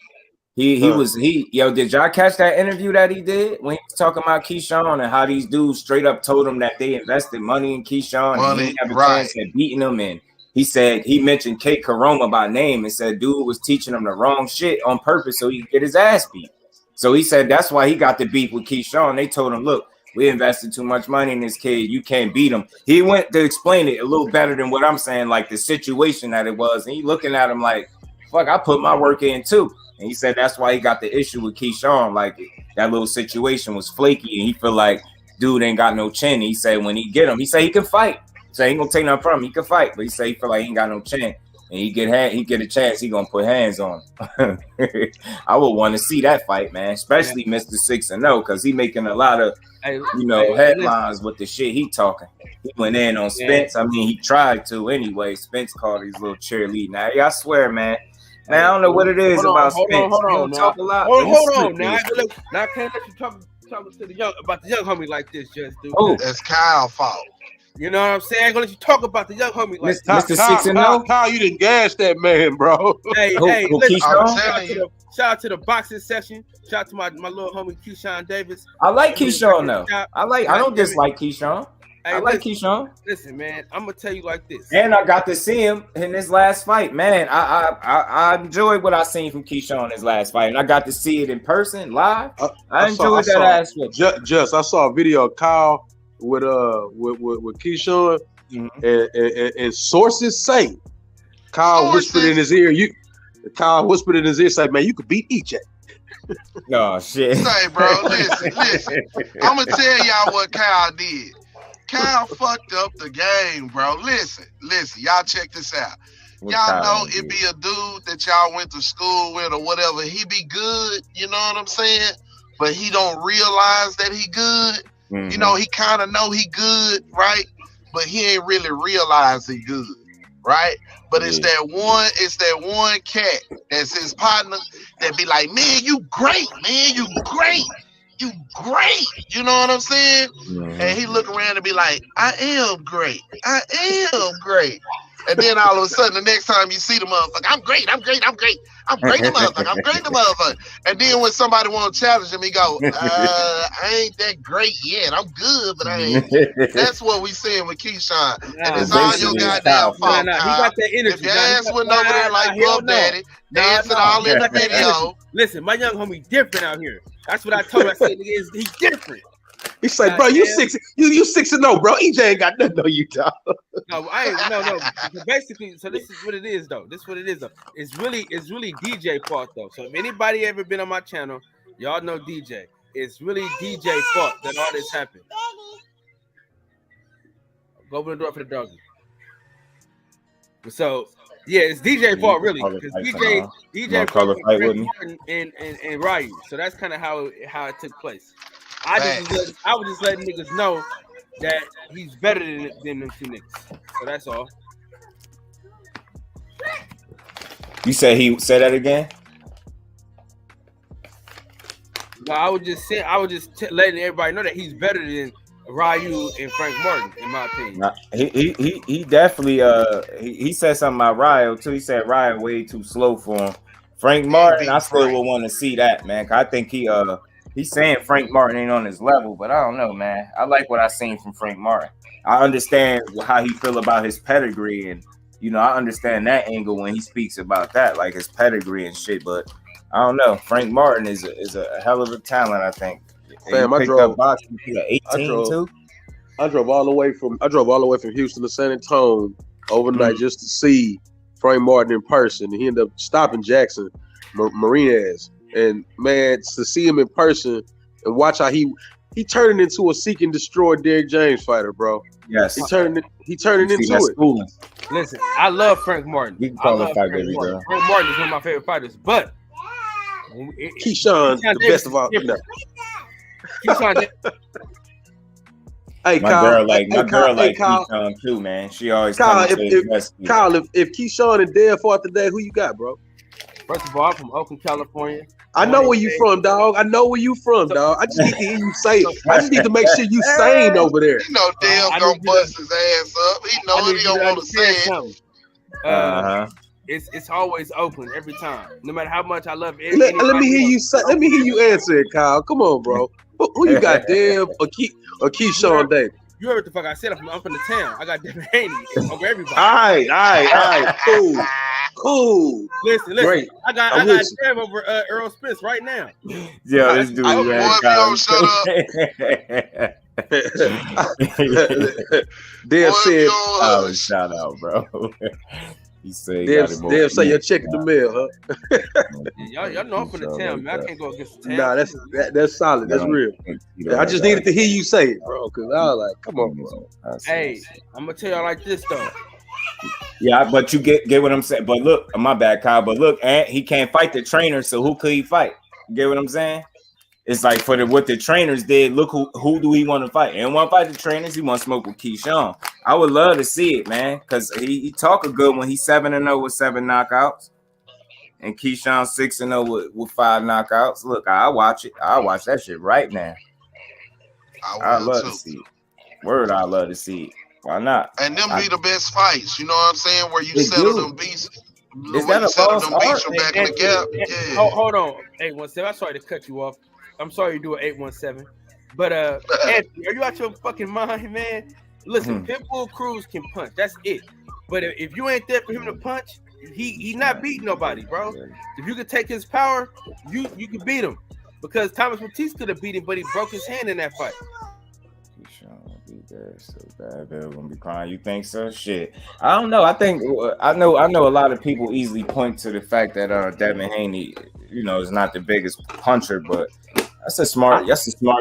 Did y'all catch that interview that he did when he was talking about Keyshawn and how these dudes straight up told him that they invested money in Keyshawn and he didn't have a chance at beating him? And he said he mentioned Kate Karoma by name and said dude was teaching him the wrong shit on purpose so he could get his ass beat. So he said that's why he got the beef with Keyshawn. They told him, look, we invested too much money in this kid. You can't beat him. He went to explain it a little better than what I'm saying, like the situation that it was. And he looking at him like, fuck, I put my work in too. And he said that's why he got the issue with Keyshawn. Like that little situation was flaky, and he feel like dude ain't got no chin. He said when he get him, he said he can fight. So he ain't gonna take nothing from him. He can fight, but he said he feel like he ain't got no chin. And he get a chance, he gonna put hands on him. I would want to see that fight, man. Especially Mr. 6-0, because he making a lot of headlines with the shit he talking. He went in on Spence. I mean, he tried to anyway. Spence called his little cheerlead. Now, I swear, man. Man, I don't know what it is about Spence. Hold on, talk a lot. Hold on. Now I can't let you talk to the young homie like this, just dude. Oh, that's Kyle's fault. You know what I'm saying? I'm gonna let you talk about the young homie like Mr. 6-0. Kyle, you didn't gas that man, bro. Hey, listen, shout out to the boxing session. Shout out to my little homie Keyshawn Davis. I like Keyshawn though. I don't dislike Keyshawn. Hey, I like Keyshawn. Listen, man, I'm gonna tell you like this. And I got to see him in his last fight, man. I enjoyed what I seen from Keyshawn in his last fight, and I got to see it in person, live. I enjoyed that aspect. Just I saw a video of Kyle with Keyshawn, and sources say Kyle whispered in his ear. Kyle whispered in his ear, say, "Man, you could beat EJ." Oh shit! Say, bro, listen. I'm gonna tell y'all what Kyle did. Kyle fucked up the game, bro. Listen, y'all check this out. Y'all know it be a dude that y'all went to school with or whatever. He be good, you know what I'm saying? But he don't realize that he good. You know, he kind of know he good, right? But he ain't really realize he good, right? But it's that one cat that's his partner that be like, man, you great, man, you great. You great, you know what I'm saying? And he look around and be like, I am great. And then all of a sudden, the next time you see the motherfucker, I'm great the motherfucker. And then when somebody want to challenge him, he go, I ain't that great yet. I'm good, but I ain't. That's what we saying with Keyshawn. And it's all your goddamn fault. He got that energy. If your ass went over there like Love Daddy, dancing all in the video. Listen, my young homie different out here. That's what I told him. I said, he's different. He's like, bro, you 6-0, bro. EJ ain't got nothing on you, dog. No, I ain't. No. So basically, this is what it is, though. It's really DJ fault, though. So if anybody ever been on my channel, y'all know DJ. It's really DJ fault that all this happened. Go open the door for the doggy. So yeah, it's DJ fault really because DJ color fight with me and Ryu. So that's kind of how it took place. I was just letting niggas know that he's better than them two niggas. So that's all. You said he said that again? No, I was just letting everybody know that he's better than Ryu and Frank Martin, in my opinion. He definitely he said something about Ryu too. He said Ryu way too slow for him Frank Martin, I still would want to see that, man. I think he's saying Frank Martin ain't on his level, but I don't know, man. I like what I seen from Frank Martin. I understand how he feel about his pedigree, and I understand that angle when he speaks about that, like his pedigree and shit. But I don't know. Frank Martin is a hell of a talent, I think. Fam, I drove boxing at 18 too. I drove all the way from Houston to San Antonio overnight just to see Frank Martin in person. And he ended up stopping Jackson Marinez. And man, to see him in person and watch how he turned into a seek and destroy Derrick James fighter, bro. Yes. He turned into it. Cool. Listen, I love Frank Martin. You can call him Frank Martin. Frank Martin is one of my favorite fighters, but Keyshawn, the best of all. No. Hey, my Kyle, girl like Keyshawn too, man. She always Kyle, if Keyshawn and Dale fought today, who you got, bro? First of all, I'm from Oakland, California. I know where you from, dog. I just need to hear you say it. I just need to make sure you sane over there. You know Dale gonna bust his ass up. He know it. He don't want to say it. It's always Oakland every time, no matter how much I love it. Let me hear you say. Let me hear you answer it, Kyle. Come on, bro. Who you got, Dale or Keyshawn Davis? You heard what the fuck I said. I'm from the town. I got Devin Haney over everybody. All right. Cool. Listen. Great. I got Trev over Earl Spence right now. Yeah, this dude. Dave said, "Oh, shout out, bro." He said, "Dave say your check in the mail, huh?" Y'all know I'm from the town, man. I can't go against the town. Nah, that's solid. That's real. I just needed to hear you say it, bro, because I was like, "Come on, bro." Hey, I'm gonna tell y'all like this though. Yeah, but you get what I'm saying. But look, my bad, Kyle. But look, he can't fight the trainer, so who could he fight? You get what I'm saying? It's like what the trainers did. Look, who do he want to fight? He don't want to fight the trainers. He want to smoke with Keyshawn. I would love to see it, man, because he talk a good one. He's 7-0 with 7 knockouts, and Keyshawn 6-0 with 5 knockouts. Look, I'll watch it. I'll watch that shit right now. I love to see it. Word, I love to see it. Why not? And them be the best fights. You know what I'm saying? Where you settle them beats. Is that a false art? Back in the gap. Yeah. Hold on, 817. I'm sorry to cut you off. I'm sorry you do an 817. But Anthony, are you out your fucking mind, man? Listen, Pitbull Cruz can punch. That's it. But if you ain't there for him to punch, he not beating nobody, bro. If you could take his power, you can beat him. Because Thomas Matisse could have beat him, but he broke his hand in that fight. There so bad they're gonna be crying. You think so? Shit, I don't know. I know a lot of people easily point to the fact that Devin Haney, is not the biggest puncher, but that's a smart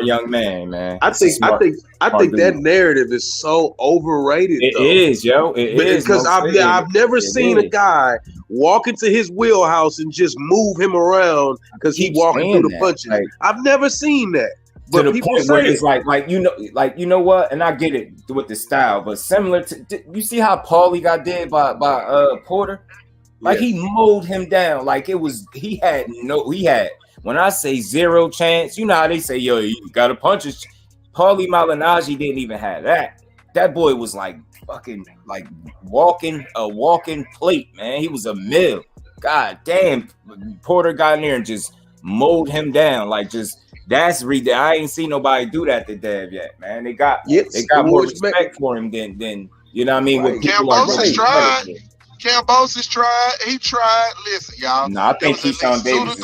young man. I think that narrative is so overrated. It is, yo. It is because I've never seen a guy walk into his wheelhouse and just move him around because he walking through the punches. Like, I've never seen that. To the point where it's like you know what, and I get it with the style, but similar to you see how Paulie got did by Porter, like he mowed him down, like he had when I say zero chance, you know how they say yo you got to punch his. Paulie Malignaggi didn't even have that. That boy was like fucking like walking plate, man. He was a mill. God damn, Porter got in there and just mowed him down like just. That's I ain't seen nobody do that to Dev yet, man. They got more respect for him than you know what I mean. Right. Cambosis tried. Cambosis tried. He tried. Listen, y'all. No, I think Keyshawn Davis.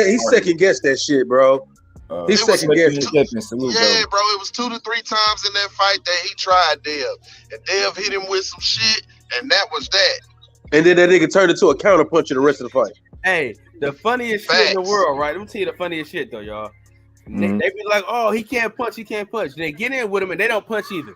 He second guessed that shit, bro. He second guessed. Yeah, bro. It was 2 to 3 times in that fight that he tried Dev, and Dev hit him with some shit, and that was that. And then that nigga turned into a counter punch in the rest of the fight. Hey, the funniest shit in the world, right? Let me tell you the funniest shit though, y'all. They be like, "Oh, he can't punch. They get in with him and they don't punch either.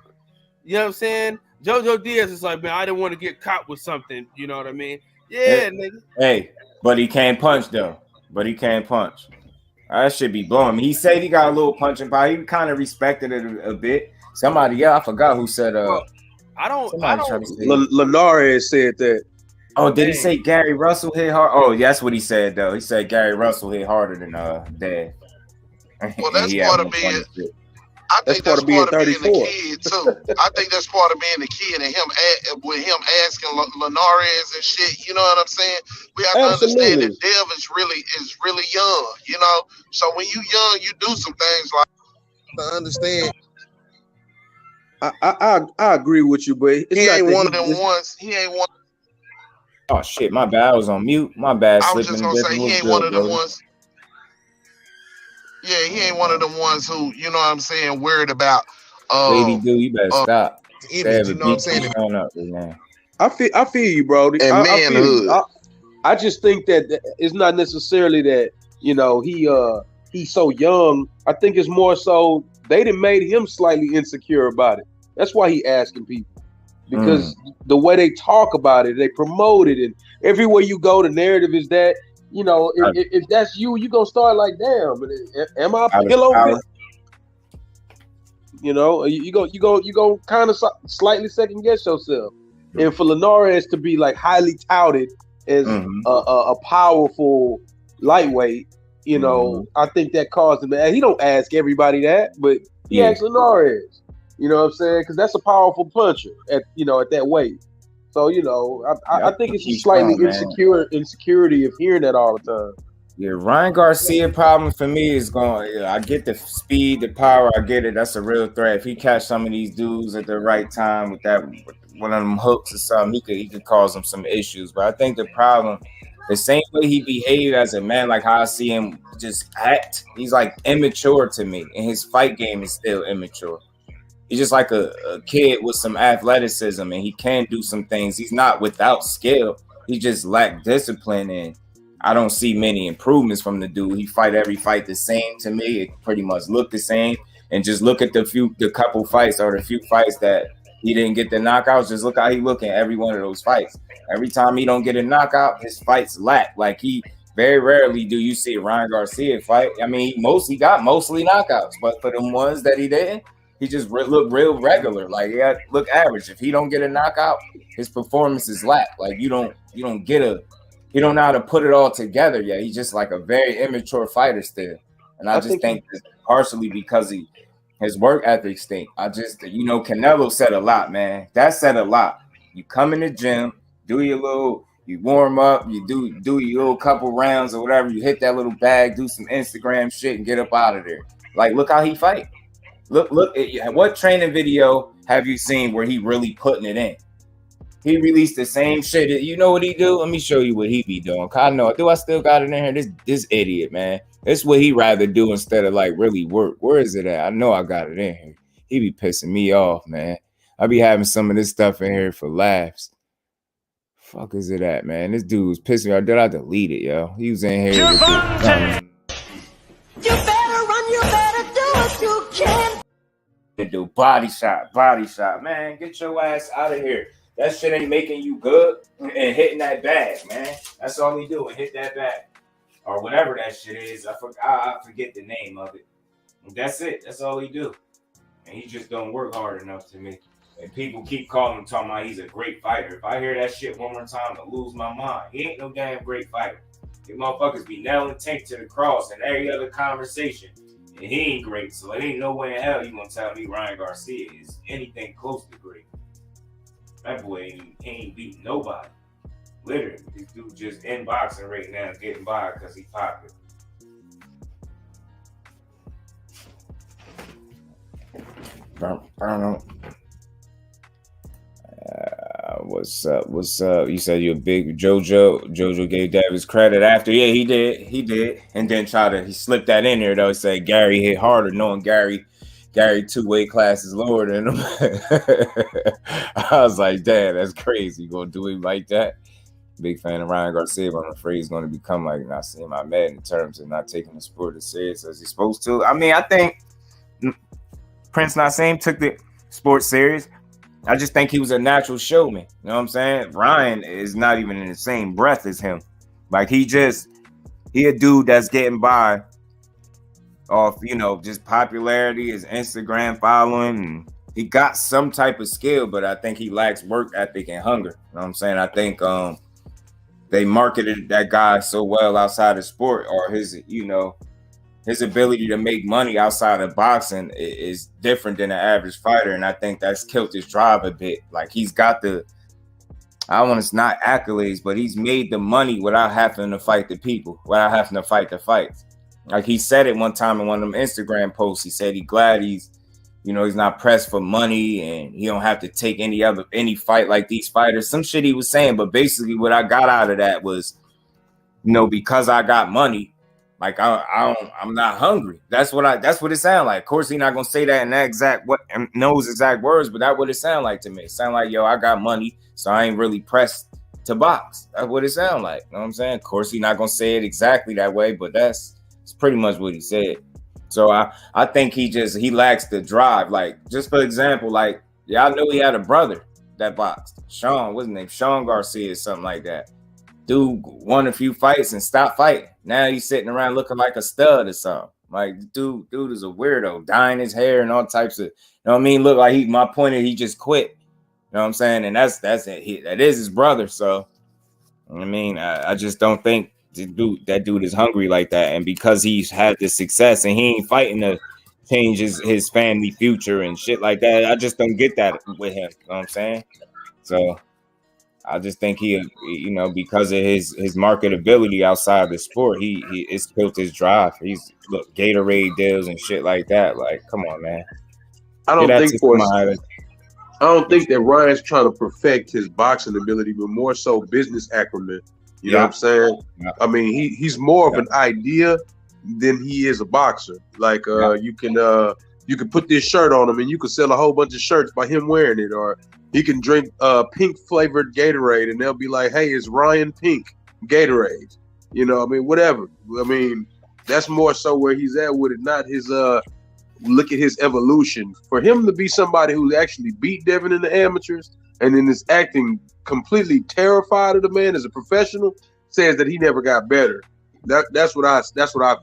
You know what I'm saying? JoJo Diaz is like, man, I didn't want to get caught with something. You know what I mean? Yeah, nigga. Hey, but he can't punch though. That should be blowing me. He said he got a little punching power. He kind of respected it a bit. Somebody, I forgot who said. I don't. Linares said that. Oh, did he say Gary Russell hit hard? Oh, that's what he said though. He said Gary Russell hit harder than Dad. Well, that's part of being. I think that's part of being 34. a kid too. I think that's part of being a kid, and with him asking Linares and shit. You know what I'm saying? We have to understand that Dev is really young. You know, so when you young, you do some things like to understand. I agree with you, but he ain't one of them ones. He ain't one. Oh shit, my bad. I was on mute. My bad. I was just gonna say he ain't one of them ones. Yeah, he ain't one of them ones who, you know what I'm saying, worried about. Lady dude, you better stop. Image, you know what I'm saying? Up right now. I feel you, bro. And manhood. I just think that it's not necessarily that, you know, he's so young. I think it's more so they done made him slightly insecure about it. That's why he asking people. Because the way they talk about it, they promote it, and everywhere you go, the narrative is that, you know, if that's you gonna start like, damn, am I a pillow? You know, you go kind of slightly second guess yourself. And for Linares to be like highly touted as a powerful lightweight, you know, I think that caused him. He don't ask everybody that, but he asks Linares. You know what I'm saying? Because that's a powerful puncher at that weight. So, you know, I think it's a slightly insecurity of hearing that all the time. Yeah, Ryan Garcia problem for me is going. I get the speed, the power. I get it. That's a real threat. If he catch some of these dudes at the right time with one of them hooks or something, he could cause them some issues. But I think the problem, the same way he behaved as a man, like how I see him just act, he's like immature to me, and his fight game is still immature. He's just like a kid with some athleticism, and he can do some things. He's not without skill. He just lacked discipline, and I don't see many improvements from the dude. He fight every fight the same to me. It pretty much looked the same. And just look at the couple fights or the few fights that he didn't get the knockouts. Just look how he look in every one of those fights. Every time he don't get a knockout, his fights lack. Like he very rarely do you see Ryan Garcia fight. I mean, he got mostly knockouts, but for the ones that he didn't, he just looked real regular. Like look average. If he don't get a knockout, his performances lack. Like you don't know how to put it all together yet. He's just like a very immature fighter still. And I just think it's partially because his work ethic stink. Canelo said a lot, man. That said a lot. You come in the gym, you warm up, you do your little couple rounds or whatever, you hit that little bag, do some Instagram shit and get up out of there. Like, look how he fight. Look at what training video have you seen where he really putting it in? He released the same shit. You know what he do? Let me show you what he be doing. I know. Do I still got it in here? This idiot, man. This is what he rather do instead of like really work. Where is it at? I know I got it in here. He be pissing me off, man. I be having some of this stuff in here for laughs. Fuck is it at, man? This dude was pissing me off. Did I delete it, yo? He was in here. You better run. You better do what you can. Do body shot, man. Get your ass out of here. That shit ain't making you good and hitting that bag, man. That's all he do, and hit that bag. Or whatever that shit is. I forget the name of it. That's it. That's all he do. And he just don't work hard enough to me. And people keep calling him, talking about he's a great fighter. If I hear that shit one more time, I'll lose my mind. He ain't no damn great fighter. You motherfuckers be nailing Tank to the cross in every other conversation. And he ain't great, so it ain't no way in hell you gonna tell me Ryan Garcia is anything close to great. That boy ain't beating nobody. Literally, this dude just in boxing right now, getting by because he's popular. What's up? You said you're a big JoJo. JoJo gave Davis credit after. Yeah, he did. And then he slipped that in there though. He said Gary hit harder, knowing Gary 2 weight classes lower than him. I was like, damn, that's crazy. You gonna do him like that? Big fan of Ryan Garcia, but I'm afraid he's gonna become like Nassim Ahmed in terms of not taking the sport as serious as he's supposed to. I mean, I think Prince Nassim took the sport serious. I just think he was a natural showman. You know what I'm saying? Ryan is not even in the same breath as him. Like he a dude that's getting by off, just popularity, his Instagram following, and he got some type of skill, but I think he lacks work ethic and hunger. You know what I'm saying? I think they marketed that guy so well outside of sport, or his, his ability to make money outside of boxing is different than an average fighter, and I think that's killed his drive a bit. Like he's got I don't want to not accolades, but he's made the money without having to fight the people, without having to fight the fights. Like he said it one time in one of them Instagram posts. He said he's glad he's not pressed for money and he don't have to take any fight like these fighters. Some shit he was saying, but basically what I got out of that was, because I got money, like I'm not hungry. That's what it sounded like. Of course, he's not gonna say that in that exact exact words, but that's what it sounded like to me. It sounded like, I got money, so I ain't really pressed to box. That's what it sounded like. You know what I'm saying? Of course, he's not gonna say it exactly that way, but it's pretty much what he said. So I think he lacks the drive. Like, just for example, like y'all knew he had a brother that boxed. Sean, what's his name? Sean Garcia or something like that. Dude won a few fights and stopped fighting. Now he's sitting around looking like a stud or something. Like, dude is a weirdo, dyeing his hair and all types of, look like my point is he just quit. You know what I'm saying? And that's it. That is his brother. So, I just don't think that dude is hungry like that. And because he's had this success and he ain't fighting to change his family future and shit like that, I just don't get that with him. You know what I'm saying? So I just think he because of his marketability outside the sport, it's killed his drive. He's Gatorade deals and shit like that. Like, come on, man. I don't think that Ryan's trying to perfect his boxing ability, but more so business acumen. You know what I'm saying? Yeah. He's more of an idea than he is a boxer. Like, you can put this shirt on him and you can sell a whole bunch of shirts by him wearing it, or he can drink pink flavored Gatorade and they'll be like, hey, it's Ryan Pink Gatorade. Whatever. That's more so where he's at with it, not his look at his evolution. For him to be somebody who actually beat Devin in the amateurs and then is acting completely terrified of the man as a professional says that he never got better. That's what I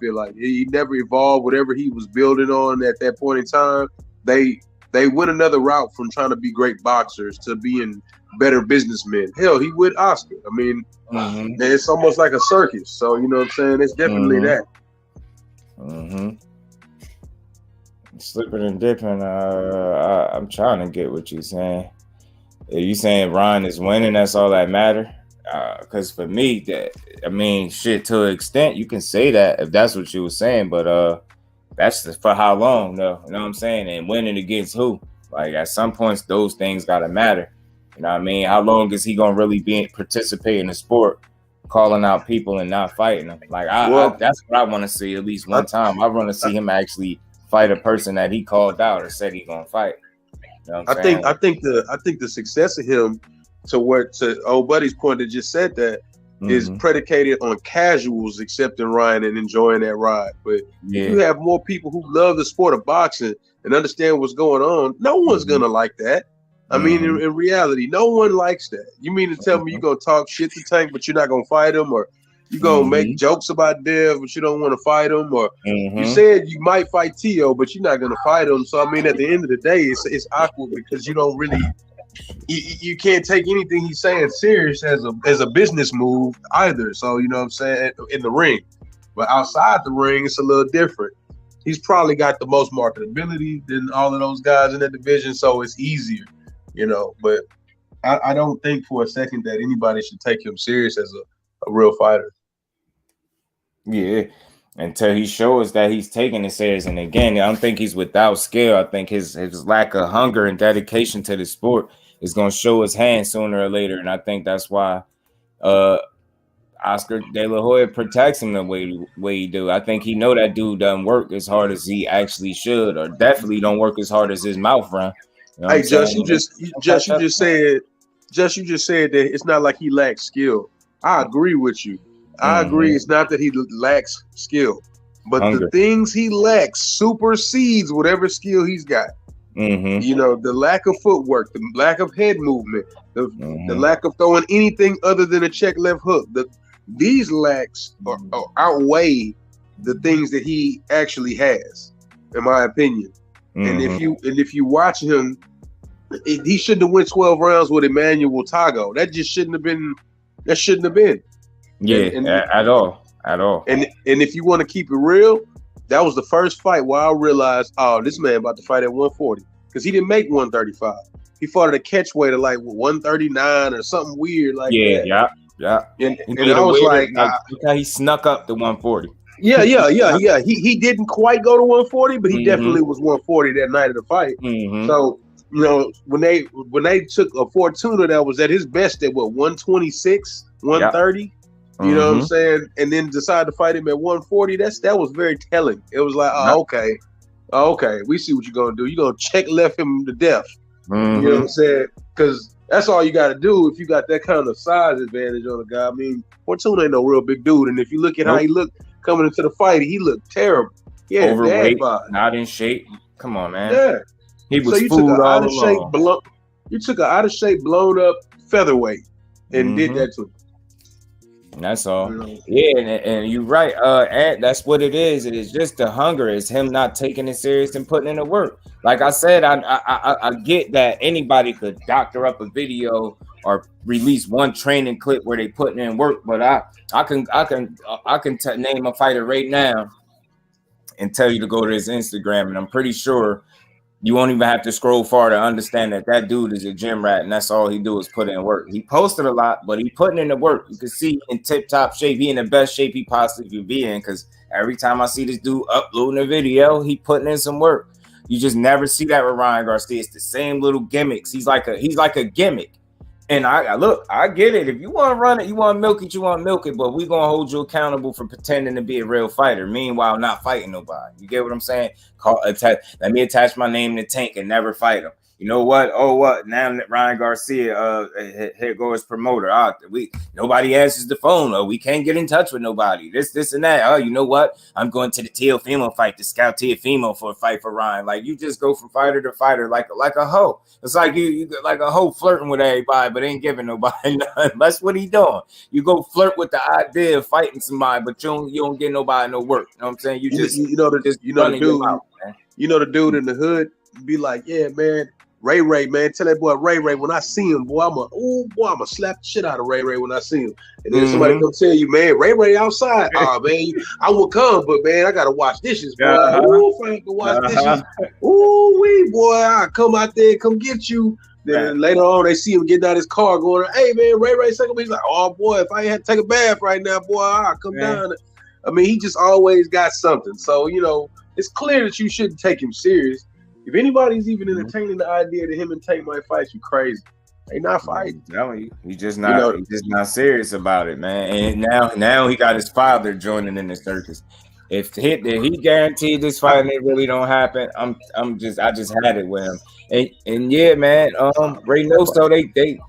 feel like. He never evolved whatever he was building on at that point in time. They went another route from trying to be great boxers to being better businessmen. Hell, he with Oscar. It's almost like a circus. So, you know what I'm saying? It's definitely that. Slipping and dipping. I'm trying to get what you're saying. Are you saying Ryan is winning? That's all that matter? Because for me, to an extent, you can say that if that's what you were saying, but that's just for how long, though. You know what I'm saying? And winning against who? Like, at some points, those things got to matter. You know what I mean? How long is he going to really participate in the sport, calling out people and not fighting them? Like, that's what I want to see at least one time. I want to see him actually fight a person that he called out or said he's going to fight. You know what I'm saying? I think the success of him, to old buddy's point that just said that, is predicated on casuals accepting Ryan and enjoying that ride. But if you have more people who love the sport of boxing and understand what's going on, no one's gonna like that. In reality, no one likes that. You mean to tell me you're gonna talk shit to Tank, but you're not gonna fight him, or you gonna make jokes about Dev, but you don't want to fight him, or you said you might fight Tio, but you're not gonna fight him. So at the end of the day, it's awkward because you don't really. You can't take anything he's saying serious as a business move either. So, you know what I'm saying, in the ring. But outside the ring, it's a little different. He's probably got the most marketability than all of those guys in that division, so it's easier, But I don't think for a second that anybody should take him serious as a real fighter. Yeah, until he shows that he's taking it serious. And again, I don't think he's without skill. I think his lack of hunger and dedication to the sport is going to show his hand sooner or later. And I think that's why Oscar De La Hoya protects him the way he do. I think he know that dude doesn't work as hard as he actually should, or definitely don't work as hard as his mouth run. You know hey, Josh, you just said that it's not like he lacks skill. I agree with you. I agree. It's not that he lacks skill, but the things he lacks supersedes whatever skill he's got. The lack of footwork, the lack of head movement, the lack of throwing anything other than a check left hook. These lacks outweigh the things that he actually has, in my opinion. And if you watch him, he shouldn't have went 12 rounds with Emmanuel Tago. That just shouldn't have been. That shouldn't have been. Yeah, at all. And if you want to keep it real, that was the first fight where I realized, oh, this man about to fight at 140 because he didn't make 135. He fought at a catch weight of like 139 or something weird like that. Yeah. And I was like, look how he snuck up to 140. Yeah. He didn't quite go to 140, but he definitely was 140 that night of the fight. So, you know, when they took a Fortuna that was at his best at what 126, 130. You know what I'm saying? And then decide to fight him at 140. That was very telling. It was like, okay, we see what you're gonna do. You're gonna check left him to death. You know what I'm saying? Because that's all you got to do if you got that kind of size advantage on a guy. I mean, Fortuna ain't no real big dude, and if you look at how he looked coming into the fight, he looked terrible. Yeah, overweight, not in shape. Come on, man. Yeah, he was. So you took an out of shape, blown up featherweight, and did that to him. That's all. Yeah, and you're right. And that's what it is. It is just the hunger. It's him not taking it serious and putting in the work. Like I said, I get that anybody could doctor up a video or release one training clip where they putting in work, but I can name a fighter right now and tell you to go to his Instagram, and I'm pretty sure you won't even have to scroll far to understand that dude is a gym rat, and that's all he do is put in work. He posted a lot, but he putting in the work. You can see in tip-top shape. He in the best shape he possibly could be in, because every time I see this dude uploading a video, he putting in some work. You just never see that with Ryan Garcia. It's the same little gimmicks. He's like a gimmick. And I get it. If you want to run it, you want to milk it, but we're going to hold you accountable for pretending to be a real fighter. Meanwhile, not fighting nobody. You get what I'm saying? Let me attach my name to Tank and never fight him. You know what? Oh, what? Now Ryan Garcia, here goes his promoter. Nobody answers the phone. Oh, we can't get in touch with nobody. This, and that. Oh, you know what? I'm going to the Teofimo fight to scout Teofimo for a fight for Ryan. Like, you just go from fighter to fighter like a hoe. It's like you like a hoe flirting with everybody, but ain't giving nobody nothing. That's what he doing. You go flirt with the idea of fighting somebody, but you don't get nobody no work. You know what I'm saying? The dude in the hood be like, yeah, man. Ray, man, tell that boy Ray, when I see him, boy, I'ma slap the shit out of Ray when I see him. And then somebody come tell you, man, Ray outside. Oh, man, I will come, but man, I gotta wash dishes, boy. Ooh, I have to wash dishes. Ooh, wee, boy, I come out there, come get you. Then later on, they see him getting out his car, going, hey, man, Ray, second. He's like, oh, boy, if I had to take a bath right now, boy, I'll come down. I mean, he just always got something. So, you know, it's clear that you shouldn't take him serious. If anybody's even entertaining the idea that him and Tank might fight, you crazy. They not fighting. He's just not serious about it, man. And now he got his father joining in the circus. If he guaranteed this fight and it really don't happen, I just had it with him. And yeah, man, Reynoso, they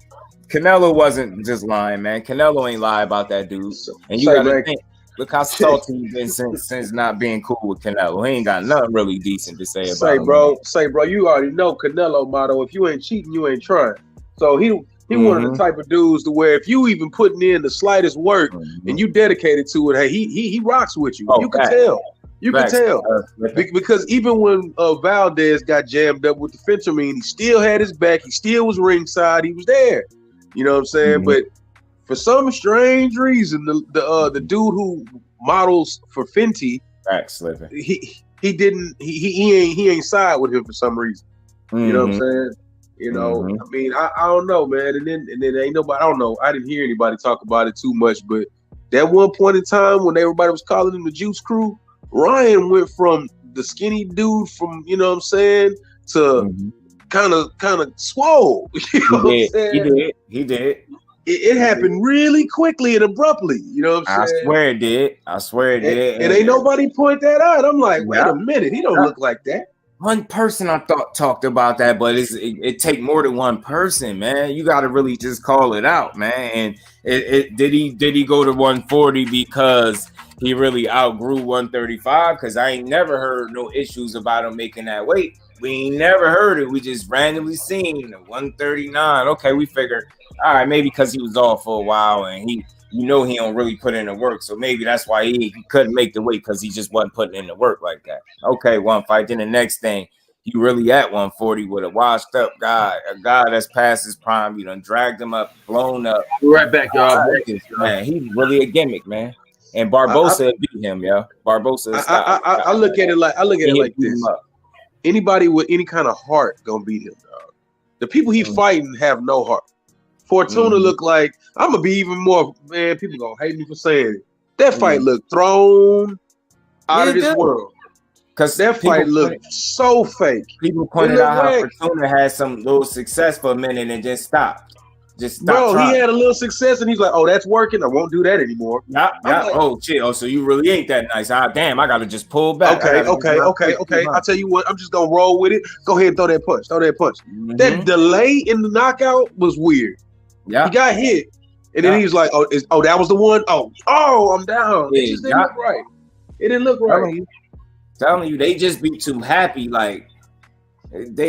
Canelo wasn't just lying, man. Canelo ain't lie about that dude. And you gotta think. Look how salty he's been since not being cool with Canelo. He ain't got nothing really decent to say about him. Say, bro, you already know Canelo motto. If you ain't cheating, you ain't trying. So he one of the type of dudes to where if you even putting in the slightest work and you dedicated to it, hey, he rocks with you. You can tell. You can tell. Because even when Valdez got jammed up with the fentanyl, he still had his back. He still was ringside. He was there. You know what I'm saying? But for some strange reason, the dude who models for Fenty, he ain't side with him for some reason. You know what I'm saying? You know, I mean, I don't know, man. And then ain't nobody. I don't know. I didn't hear anybody talk about it too much, but that one point in time when everybody was calling him the Juice Crew, Ryan went from the skinny dude from what I'm saying to kind of swole. You know what I'm saying? He did. It happened really quickly and abruptly. You know what I'm saying? I swear it did. And ain't nobody point that out. I'm like, wait a minute, he don't look like that. One person I thought talked about that, but it take more than one person, man. You got to really just call it out, man. And did he go to 140 because he really outgrew 135? Because I ain't never heard no issues about him making that weight. We ain't never heard it. We just randomly seen 139. Okay, we figured, all right, maybe because he was off for a while and he don't really put in the work. So maybe that's why he couldn't make the weight, because he just wasn't putting in the work like that. Okay, one fight. Then the next thing, you really at 140 with a washed up guy, a guy that's past his prime. You done dragged him up, blown up. We're right back, y'all. Man, he's really a gimmick, man. And Barbosa beat him, yo. Barbosa. I look at it like this. Anybody with any kind of heart gonna beat him, dog. The people he fighting have no heart. Fortuna look like, I'm gonna be even more, man. People gonna hate me for saying it. That fight looked thrown out of this world. Because that fight looked so fake. People pointed out how Fortuna had some little success for a minute and just stopped. Bro, he had a little success and he's like, oh, that's working. I won't do that anymore. Yeah. Like, oh, shit. Oh, so you really ain't that nice. Damn, I got to just pull back. Okay. I'll tell you what. I'm just going to roll with it. Go ahead and throw that punch. That delay in the knockout was weird. Yeah. He got hit. And then he was like, oh, that was the one. Oh, I'm down. It just didn't look right. It didn't look right. Telling you, they just be too happy. Like,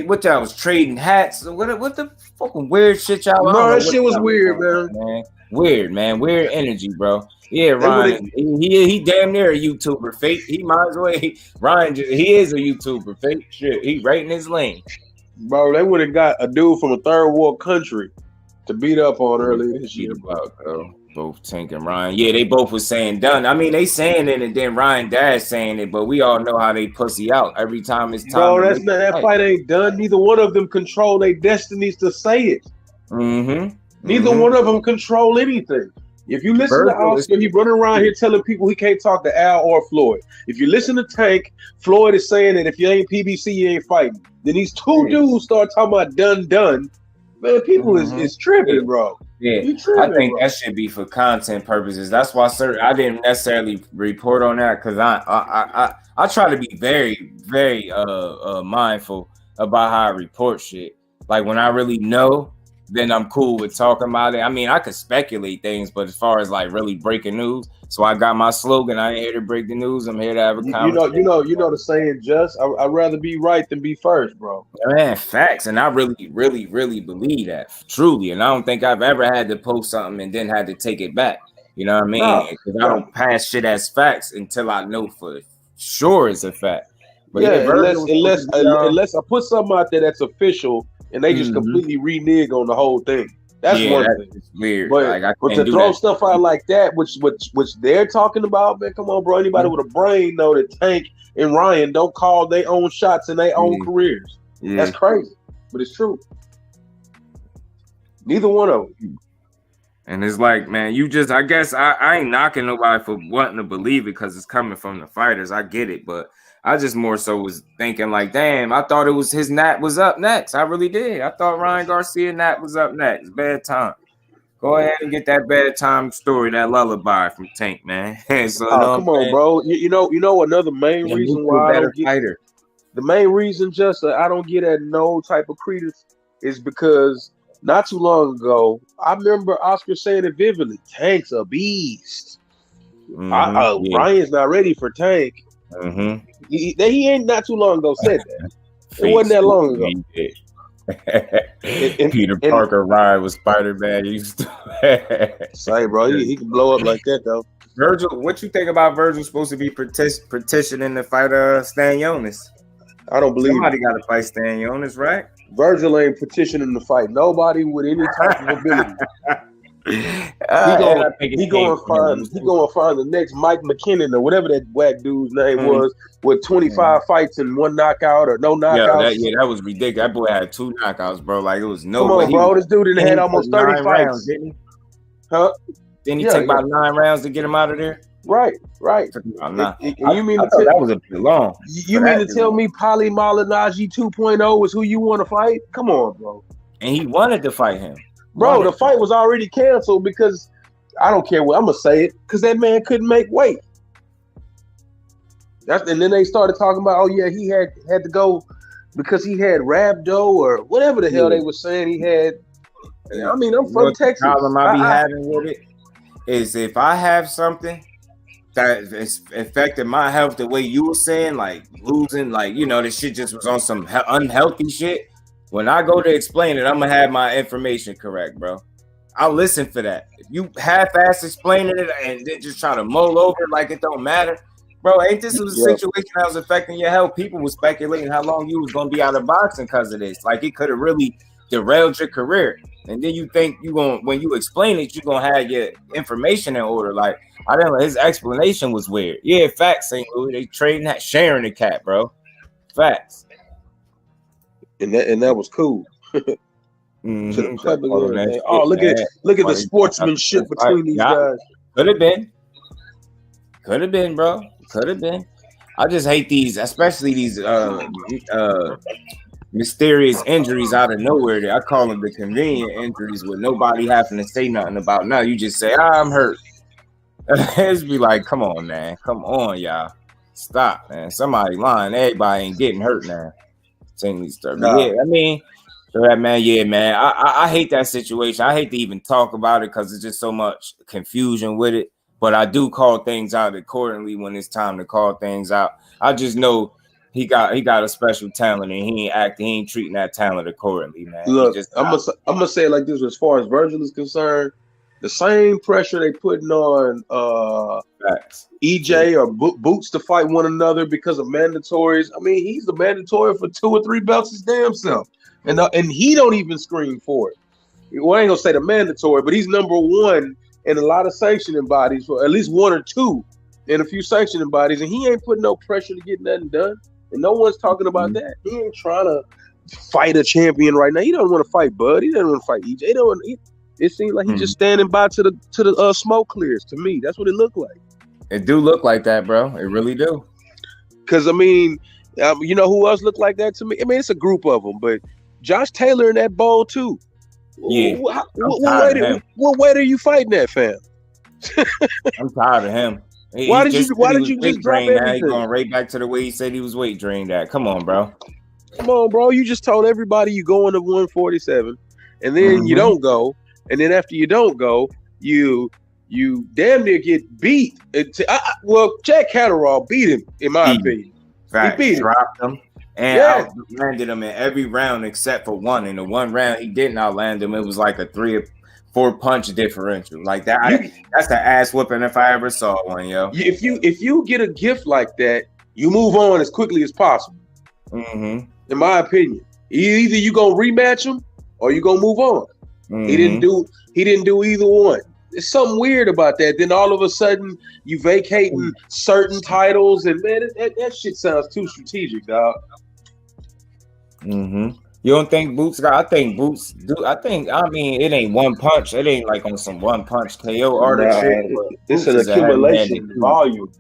what y'all was trading hats? What the fucking weird shit y'all? No, that shit was weird, man. Weird, man. Weird energy, bro. Yeah, Ryan. He damn near a YouTuber. Fake. He might as well. Ryan. He is a YouTuber. Fake shit. He right in his lane, bro. They would have got a dude from a third world country to beat up on earlier this year, both Tank and Ryan. Yeah, they both was saying done. I mean, they saying it, and then Ryan Dash saying it, but we all know how they pussy out every time it's time. Bro, that fight ain't done. Neither one of them control their destinies to say it. Neither one of them control anything. If you listen to Oscar, he running around here telling people he can't talk to Al or Floyd. If you listen to Tank, Floyd is saying that if you ain't PBC, you ain't fighting. Then these two dudes start talking about done. Man, people is tripping, bro. Yeah, I think that should be for content purposes. That's why, sir, I didn't necessarily report on that because I try to be very, very mindful about how I report shit. Like when I really know, then I'm cool with talking about it. I mean, I could speculate things, but as far as like really breaking news, so I got my slogan. I ain't here to break the news. I'm here to have a conversation. You know the saying, just I'd rather be right than be first, bro. Man, facts, and I really, really, really believe that truly. And I don't think I've ever had to post something and then had to take it back. You know what I mean? Because I don't pass shit as facts until I know for sure it's a fact. But unless I put something out there that's official and they just completely renege on the whole thing. That's one thing. Weird. But to throw stuff out like that, which they're talking about, man, come on, bro. Anybody with a brain know that Tank and Ryan don't call their own shots in their own careers. That's crazy, but it's true. Neither one of them. And it's like, man, I guess I ain't knocking nobody for wanting to believe it because it's coming from the fighters. I get it, but I just more so was thinking like, damn, I thought it was his Nat was up next. I really did. I thought Ryan Garcia Nat was up next. Bad time. Go ahead and get that bad time story, that lullaby from Tank, man. So, come on, bro. You know another main reason why I don't get the main reason just I don't get at no type of credence is because not too long ago, I remember Oscar saying it vividly. Tank's a beast. Ryan's not ready for Tank. He ain't not too long ago said that. It wasn't that long ago. Peter Parker ride with Spider-Man used to say, bro, he can blow up like that though. Virgil, what you think about Virgil supposed to be petitioning to fight Stan Jonas? I don't believe somebody got to fight Stan Jonas, right? Virgil ain't petitioning to fight nobody with any type of ability. He gonna find the next Mike McKinnon or whatever that whack dude's name was with 25 fights and one knockout or no knockouts. That was ridiculous. That boy had 2 knockouts, bro. Like it was no. Come on, bro. This dude had almost 30 fights. Rounds, didn't he? Huh? Didn't he take about 9 rounds to get him out of there? Right. You mean that was a bit long? You mean to tell me Pali Malignaggi 2.0 is who you want to fight? Come on, bro. And he wanted to fight him. Bro, the fight was already canceled because I don't care what I'm gonna say it because that man couldn't make weight. And then they started talking about, oh yeah, he had to go because he had rhabdo or whatever the hell they were saying he had. I mean, I'm from Texas. The problem I be having with it is if I have something that is affecting my health the way you were saying, like losing, like this shit just was on some unhealthy shit. When I go to explain it, I'm gonna have my information correct, bro. I'll listen for that. If you half-ass explaining it and then just trying to mull over it like it don't matter, bro, ain't this was a situation that was affecting your health? People were speculating how long you was gonna be out of boxing because of this. Like it could have really derailed your career. And then you think when you explain it, you're gonna have your information in order. Like I didn't. His explanation was weird. Yeah, facts, St. Louis. They trading that, sharing the cat, bro. Facts. And that was cool. Mm-hmm. Oh, look at the sportsmanship between these guys. Could have been, bro. Could have been. I just hate these, especially these mysterious injuries out of nowhere. I call them the convenient injuries with nobody having to say nothing about. Now you just say, I'm hurt. It's be like, come on, man. Come on, y'all. Stop, man. Somebody lying. Everybody ain't getting hurt now. Saying these stuff. Yeah, I mean, so that man, yeah, man. I hate that situation. I hate to even talk about it because there's just so much confusion with it. But I do call things out accordingly when it's time to call things out. I just know he got a special talent and he ain't treating that talent accordingly, man. Look, I'm gonna say it like this: as far as Virgil is concerned, the same pressure they putting on EJ or Boots to fight one another because of mandatories. I mean, he's the mandatory for 2 or 3 belts his damn self, and he don't even scream for it. Well, I ain't gonna say the mandatory, but he's number 1 in a lot of sanctioning bodies, for at least 1 or 2 in a few sanctioning bodies, and he ain't putting no pressure to get nothing done. And no one's talking about that. He ain't trying to fight a champion right now. He don't want to fight Bud. He doesn't want to fight EJ. It seems like he's just standing by to the smoke clears. To me, that's what it looked like. It do look like that, bro. It really do. Because I mean, you know who else looked like that to me? I mean, it's a group of them, but Josh Taylor in that bowl too. Yeah. What weight are you fighting that, fam? I'm tired of him. Why did you just drop everything? He's going right back to the way he said he was weight drained at. Come on, bro. Come on, bro. You just told everybody you going to 147, and then you don't go, and then after you don't go, you damn near get beat. Well, Jack Catterall beat him, in my opinion. Fact. He beat dropped him and outlanded him in every round except for one. In the one round he didn't outland him. It was like a 3 or 4 punch differential. Like that. That's an ass whooping if I ever saw one, yo. If you get a gift like that, you move on as quickly as possible. Mm-hmm. In my opinion, either you gonna rematch him or you gonna move on. Mm-hmm. He didn't do either one. There's something weird about that. Then all of a sudden you vacating certain titles, and man, that shit sounds too strategic, dog. Mm-hmm. You don't think Boots got? I think Boots do. I mean, it ain't one punch. It ain't like on some one punch KO artist shit. It's an accumulation volume.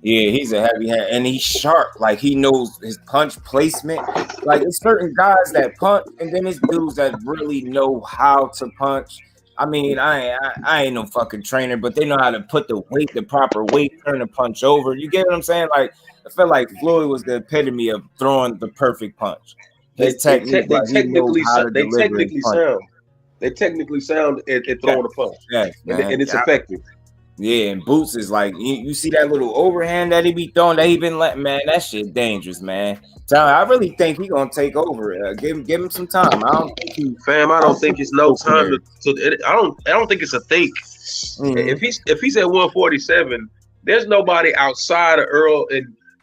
Yeah, he's a heavy hand, and he's sharp. Like he knows his punch placement. Like it's certain guys that punch, and then there's dudes that really know how to punch. I mean, I ain't no fucking trainer, but they know how to put the proper weight, turn the punch over. You get what I'm saying? Like I felt like Floyd was the epitome of throwing the perfect punch. They technically sound at throwing a punch. Yes, and it's effective. Yeah, and Boots is like you see that little overhand that he be throwing that he been letting, man. That shit dangerous, man. I really think he gonna take over. Give him some time. I don't think it's no time to. I don't think it's a think. Mm-hmm. If he's at 147, there's nobody outside of Earl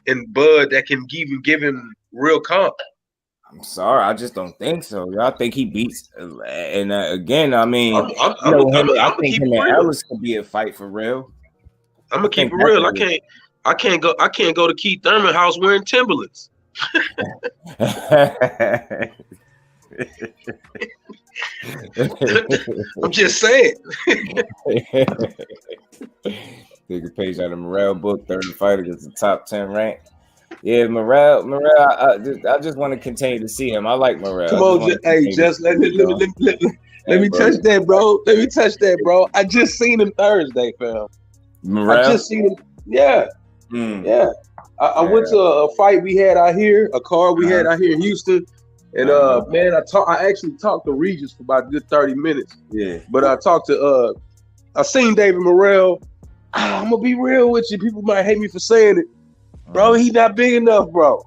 and Bud that can even give him real comp. I'm sorry, I just don't think so. I think he beats, and again, I mean, I think him and Ellis could be a fight for real. I'm gonna keep it real. I can't go to Keith Thurman house wearing Timberlands. I'm just saying. Take a page out of Morrell book, 30 fight against the top 10 rank. Yeah, Morrell. I just want to continue to see him. I like Morrell. Come on, let me touch that, bro. Let me touch that, bro. I just seen him Thursday, fam. Morrell? I just seen him. Yeah, yeah. I went to a fight we had out here, a card we had out here in Houston, and man, I actually talked to Regis for about a good 30 minutes. Yeah, but I talked to I seen David Morrell. I'm gonna be real with you. People might hate me for saying it. Bro, he's not big enough, bro.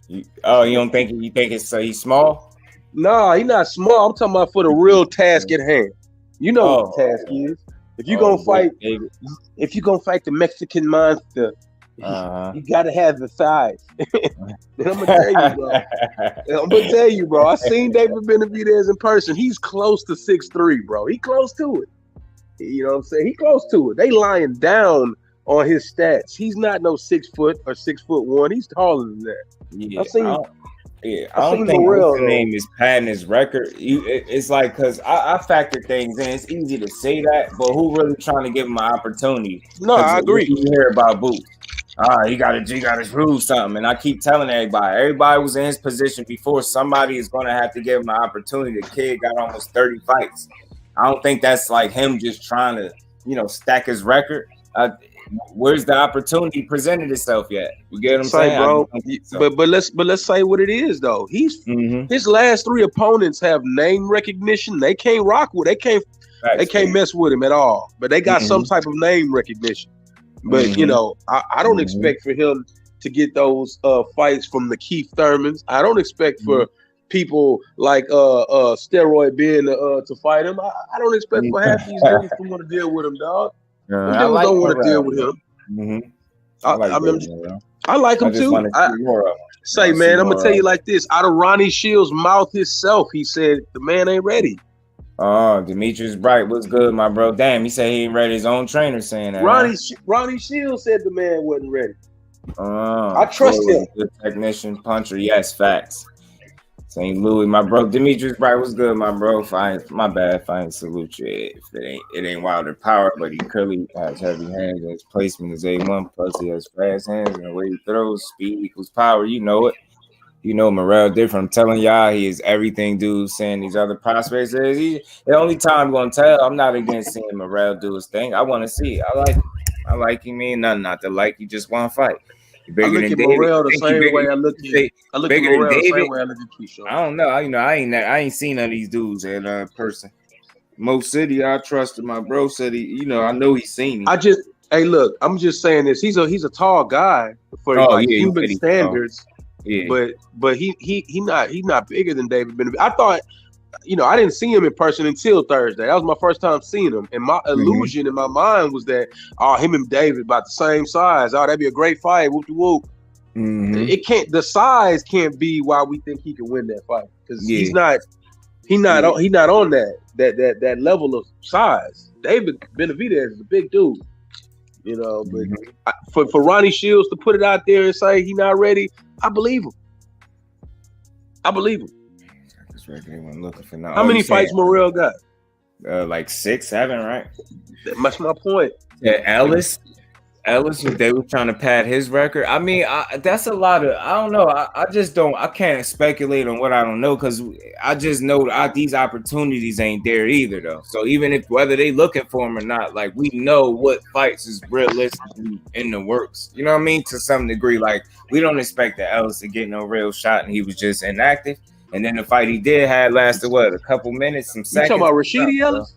You don't think he's small? Nah, he's not small. I'm talking about for the real task at hand. You know what the task is. If you're gonna fight, if you're gonna fight the Mexican monster, you gotta have the size. And I'm gonna tell you, bro. I seen David Benavidez in person. He's close to 6'3", bro. He close to it. You know what I'm saying? He close to it. They lying down on his stats. He's not no 6 foot or 6'1". He's taller than that. Yeah, I've I don't seen think Morrell, what's the name is padding his record. It's like, because I factor things in. It's easy to say that, but who really trying to give him an opportunity? No, I agree. You hear about Boots. He got to prove something. And I keep telling everybody was in his position before. Somebody is going to have to give him an opportunity. The kid got almost 30 fights. I don't think that's like him just trying to, stack his record. Where's the opportunity presented itself yet? You get what I'm saying, bro? So. But let's say what it is though. His last 3 opponents have name recognition. They can't rock with. They can't mess with him at all. But they got some type of name recognition. But I don't expect for him to get those fights from the Keith Thurmans. I don't expect for people like Steroid Ben to fight him. I don't expect for half these niggas to want to deal with him, dog. Those niggas don't want to deal with him. I like him too. Man, I'm gonna tell you like this: out of Ronnie Shields' mouth himself, he said the man ain't ready. Oh, Demetrius Bright, what's good, my bro? Damn, he said he ain't ready. His own trainer saying that. Ronnie Shields said the man wasn't ready. I trust him. Good technician, puncher. Yes, facts. St. Louis, my bro. Demetrius Bright, what's good, my bro? Fine, my bad. Fine, salute you. If it ain't Wilder power, but he clearly has heavy hands and his placement is A1. Plus, he has fast hands and the way he throws, speed equals power. You know it. Morrell different. I'm telling y'all, he is everything dude saying these other prospects is. The only time I'm gonna tell, I'm not against seeing Morrell do his thing. I want to see it. I like him. Ain't nothing not to like. You just want to fight. I look at Morrell the same way I look at Morrell the same way I look at Keyshawn. I don't know. I ain't seen none of these dudes in person. Mo City, I trusted my bro said he. I know he's seen me. Look, I'm just saying this. He's a tall guy for human standards. Yeah. But he not bigger than David Benavidez. I thought, I didn't see him in person until Thursday. That was my first time seeing him. And my illusion in my mind was that, him and David about the same size. That'd be a great fight. Whoop de whoop. The size can't be why we think he can win that fight. Because he's not on that level of size. David Benavidez is a big dude. But for Ronnie Shields to put it out there and say he's not ready, I believe him. Looking for now. How many fights Morrell got? Like 6, 7, right? That's my point. Yeah, Ellis, they were trying to pad his record. I mean, that's a lot of. I don't know. I just don't. I can't speculate on what I don't know because I just know these opportunities ain't there either, though. So even if whether they looking for him or not, like we know what fights is realistically in the works. You know what I mean? To some degree, like we don't expect the Ellis to get no real shot, and he was just inactive. And then the fight he did had lasted a couple minutes, some seconds. You talking about Rashidi Ellis?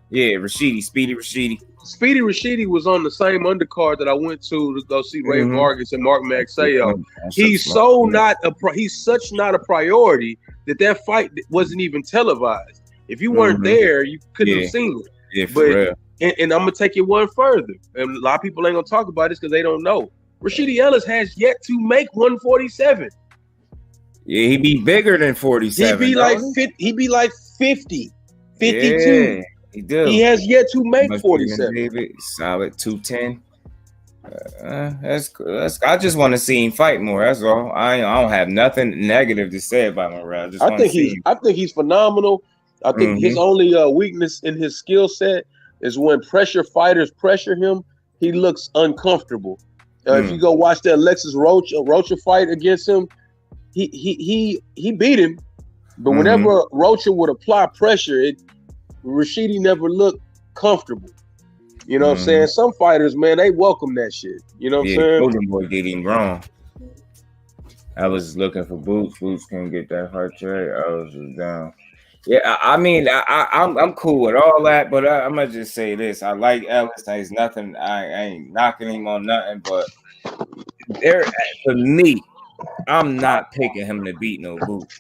Yeah, Speedy Rashidi. Speedy Rashidi was on the same undercard that I went to go see Ray Vargas and Mark Magsayo. He's such not a priority that fight wasn't even televised. If you weren't there, you couldn't have seen it. Yeah, for real. And I'm gonna take it one further. And a lot of people ain't gonna talk about this because they don't know. Rashidi Ellis has yet to make 147. Yeah, he'd be bigger than 47. He'd be like 50, 52. Yeah. He do. He has yet to make 47. David, solid 210. That's good. I just want to see him fight more. That's all. I don't have nothing negative to say about Morrell. I think he's phenomenal. I think his only weakness in his skill set is when fighters pressure him, he looks uncomfortable. If you go watch that Alexis Rocha fight against him, he beat him, but whenever Rocha would apply pressure, Rashidi never looked comfortable. You know what I'm saying? Some fighters, man, they welcome that shit. You know what I'm saying? Golden Boy did him wrong. I was looking for Boots. Boots couldn't get that heart rate. I was just down. Yeah, I mean, I'm cool with all that, but I'm gonna just say this: I like Ellis. There's nothing. I ain't knocking him on nothing, but for me, I'm not picking him to beat no Boots.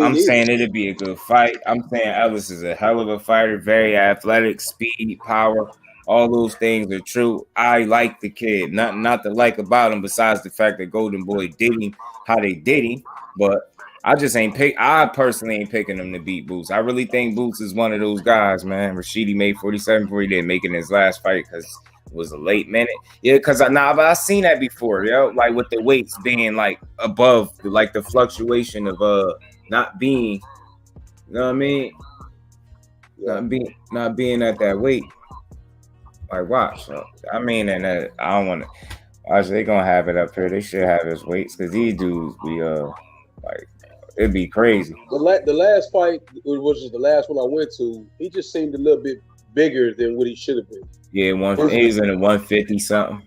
I'm saying it'd be a good fight. I'm saying Ellis is a hell of a fighter, very athletic, speed, power, all those things are true. I like the kid, not to like about him besides the fact that Golden Boy did him how they did him, but I personally ain't picking him to beat Boots. I really think Boots is one of those guys, man. Rashidi made 47 before he didn't make it in his last fight because it was a late minute. Yeah, because I seen that before, yo. Like with the weights being like above, like the fluctuation of not being, you know what I mean? Not being at that weight. Like watch. So, I mean, and I don't want to. Actually, they gonna have it up here. They should have his weights because these dudes be like. It'd be crazy. The last fight, which is the last one I went to, he just seemed a little bit bigger than what he should have been. Yeah, he was in a 150 something.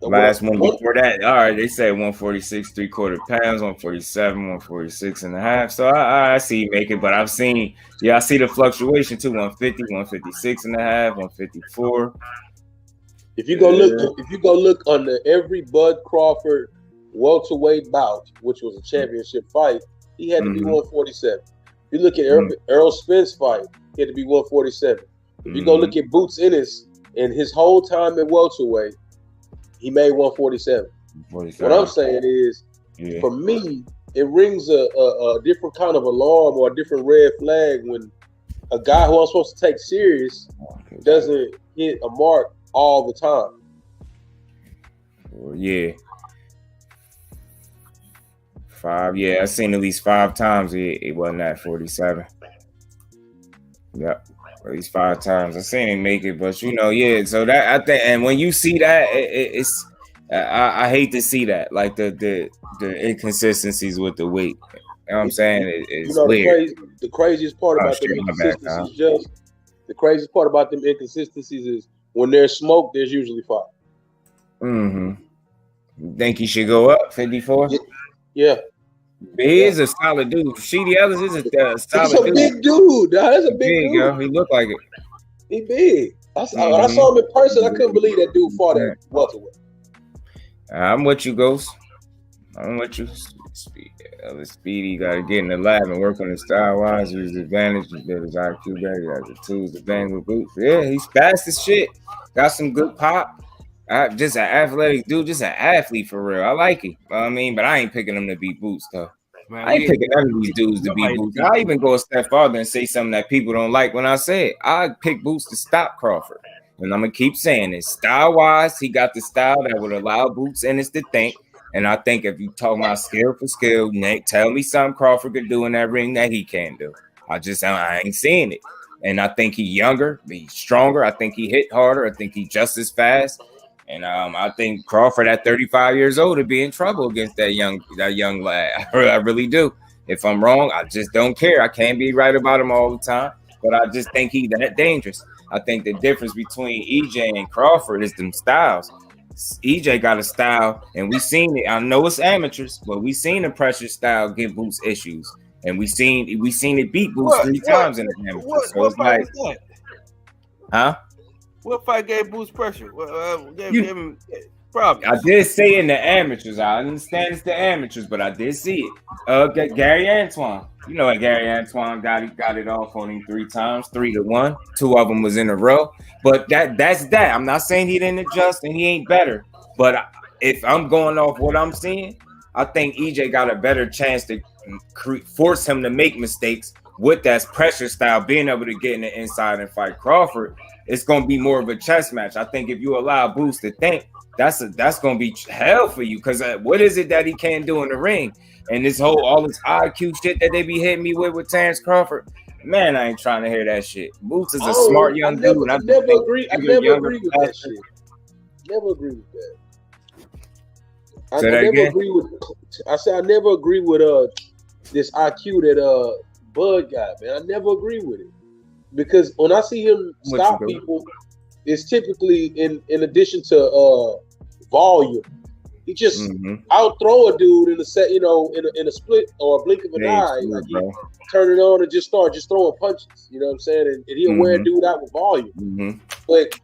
Last one before that, all right, they said 146 3/4 pounds, 147, 146 and a half. So I see you make it, but I see the fluctuation too, 150, 156 and a half, 154. If you go look on every Bud Crawford welterweight bout, which was a championship fight, he had to be 147. If you look at Errol Spence fight, he had to be 147. If you go look at Boots Ennis and his whole time at welterweight, he made 147. What I'm saying is, for me, it rings a different kind of alarm or a different red flag when a guy who I'm supposed to take serious doesn't hit a mark all the time. Well, yeah. 5, yeah, I've seen at least 5 times it wasn't at 47. Yep, at least 5 times. I've seen him make it, but so that I think, and when you see that, it's I hate to see that, like the inconsistencies with the weight. You know what I'm saying? It's weird. The craziest part about them inconsistencies, the craziest part about them inconsistencies is when there's smoke, there's usually fire. You think he should go up 54? Yeah. He is a solid dude. Sheedy Ellis is a solid dude. He's a big dude. That's a big dude. Yo. He looked like it. He big. When I saw him in person, I couldn't believe that dude fought at welterweight. I'm with you, Ghost. I'm with you. Speedy got to get in the lab and work on his style wise. Use his advantage. He did his IQ better. He got the tools to bang with Boots. Yeah, he's fast as shit. Got some good pop. Just an athletic dude, just an athlete for real. I like him. I mean, but I ain't picking him to beat Boots though. Man, I ain't picking none of these dudes to beat Boots. I even go a step farther and say something that people don't like when I say it. I pick Boots to stop Crawford, and I'm gonna keep saying it. Style wise, he got the style that would allow Boots Ennis to think. And I think if you talk about skill for skill, Nate, tell me something Crawford could do in that ring that he can't do. I ain't seeing it. And I think he's younger, he's stronger. I think he hit harder. I think he's just as fast. And I think Crawford at 35 years old would be in trouble against that young lad. I really do. If I'm wrong, I just don't care. I can't be right about him all the time, but I just think he's that dangerous. I think the difference between EJ and Crawford is them styles. EJ got a style, and we seen it. I know it's amateurs, but we seen the pressure style give Boots issues, and we seen it beat Boots 3 times in the amateurs. So it's like, huh? What fight gave Boots pressure? Gave him problems. I did say in the amateurs. I understand it's the amateurs, but I did see it. Gary Antoine. You know what Gary Antoine got it off on him 3 times, 3-1. 2 of them was in a row. But that's that. I'm not saying he didn't adjust and he ain't better. But if I'm going off what I'm seeing, I think EJ got a better chance to force him to make mistakes with that pressure style, being able to get in the inside and fight Crawford. It's going to be more of a chess match. I think if you allow Boots to think, that's going to be hell for you, because what is it that he can't do in the ring? And all this IQ shit that they be hitting me with Terrence Crawford, man, I ain't trying to hear that shit. Boots is a smart young dude. I never agree with that shit. Never agree with that. I never agree with this IQ that Bud got, man. I never agree with it. Because when I see him stop people, it's typically in addition to volume. He just outthrow a dude in a set, in a split or a blink of an eye. Like he turn it on and just start throwing punches. You know what I'm saying? And he'll wear a dude out with volume. But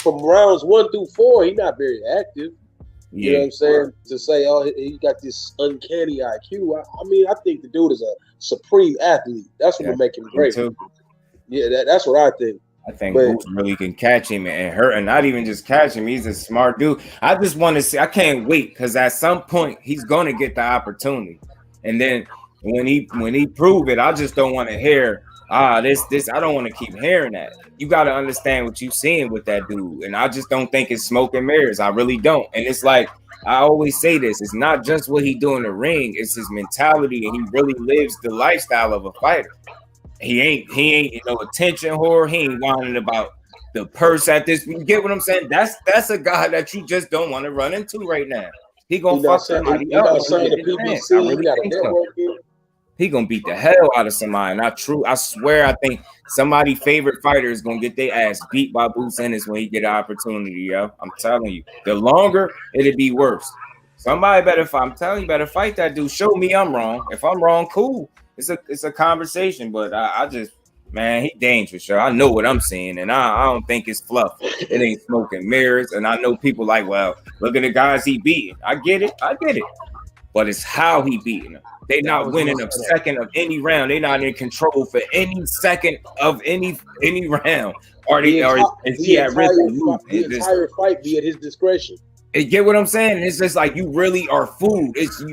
from rounds 1 through 4, he's not very active. You know what I'm saying? To say, he got this uncanny IQ. I think the dude is a supreme athlete. That's what would make him great. Yeah, that's what I think. I think Boots really can catch him and hurt, and not even just catch him. He's a smart dude. I just want to see. I can't wait, because at some point he's going to get the opportunity, And then when he prove it, I just don't want to hear this. I don't want to keep hearing that. You got to understand what you're seeing with that dude, and I just don't think it's smoke and mirrors. I really don't. And it's like I always say this: it's not just what he do in the ring; it's his mentality, and he really lives the lifestyle of a fighter. He ain't attention whore. He ain't whining about the purse at this. You get what I'm saying? That's a guy that you just don't want to run into right now. He gonna fuck somebody up. He gonna beat the hell out of somebody. Not true. I swear. I think somebody's favorite fighter is gonna get their ass beat by Boots Ennis when he get an opportunity. Yo, I'm telling you. The longer it'll be worse. Somebody better fight. I'm telling you, better fight that dude. Show me I'm wrong. If I'm wrong, cool. It's a conversation. But I just, man, he dangerous. Yo. I know what I'm seeing, and I don't think it's fluff. It ain't smoke and mirrors. And I know people like, well, look at the guys he beating. I get it. But it's how he beating them. They not winning a second of any round. They not in control for any second of any round. Is he at risk of losing? The entire fight be at his discretion. You get what I'm saying? It's just like you really are food. It's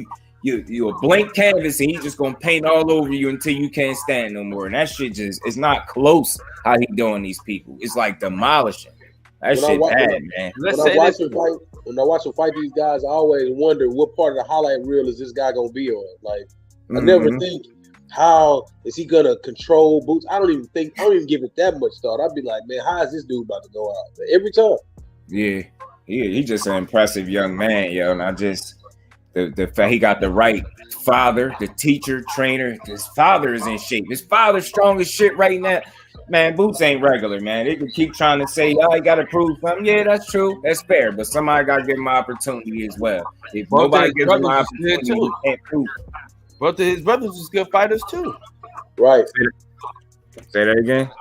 you a blank canvas, and he's just gonna paint all over you until you can't stand no more. And that shit it's not close how he doing these people. It's like demolishing. That shit bad, man. When I watch him fight these guys, I always wonder what part of the highlight reel is this guy gonna be on. Like, I never think how is he gonna control Boots. I don't even give it that much thought. I'd be like, man, how is this dude about to go out? Every time. Yeah, he's just an impressive young man, yo. And I just the fact he got the right father, the teacher, trainer. His father is in shape. His father's strong as shit right now. Man, Boots ain't regular, man. They can keep trying to say, he got to prove something. Yeah, that's true. That's fair. But somebody got to give him an opportunity as well. If nobody gives him an opportunity, he can't prove it. Both of his brothers was good fighters, too. Right. Say that again?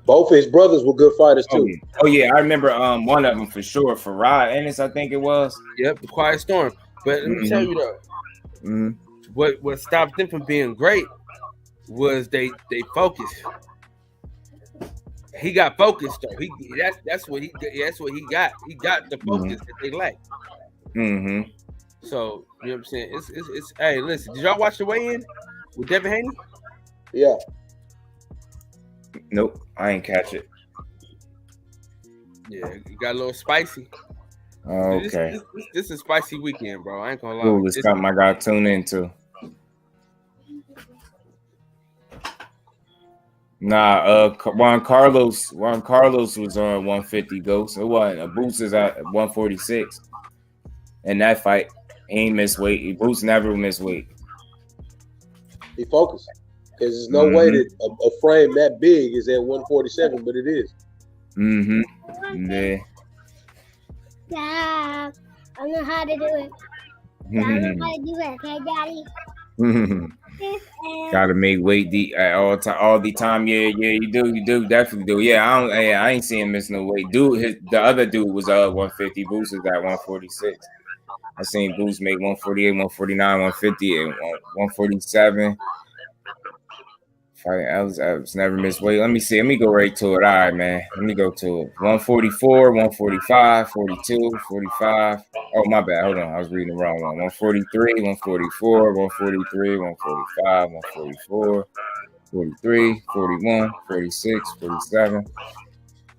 Both of his brothers were good fighters, too. Oh, yeah. I remember one of them for sure. For Rod Ennis, I think it was. Yep, the Quiet Storm. But let me tell you, though, what stopped them from being great was they focused. He got focused though. That's what he got. He got the focus that they lack. So you know what I'm saying? It's hey, listen, did y'all watch the weigh-in with Devin Haney? Yeah. Nope, I ain't catch it. Yeah, it got a little spicy. Okay. This is a spicy weekend, bro. I ain't gonna lie. Ooh, it's something I gotta tune into. Nah, Juan Carlos was on 150 Ghost. It wasn't. Boots is at 146. In that fight, he ain't miss weight. Boots never miss weight. He focused. Because there's no way that a frame that big is at 147, but it is. Yeah. Yeah, I know how to do it. I know how to do it, okay, Daddy? Gotta make weight all the time. Yeah, you do, definitely do. Yeah, I ain't seeing him miss no weight. The other dude was 150. Boots is at 146. I seen Boots make 148, 149, 150, and 147. I was never missed weight. Let me see. Let me go right to it. All right, man. Let me go to it. 144, 145, 42, 45. Oh, my bad. Hold on. I was reading the wrong one. 143, 144, 143, 145, 144, 43, 41, 46, 47,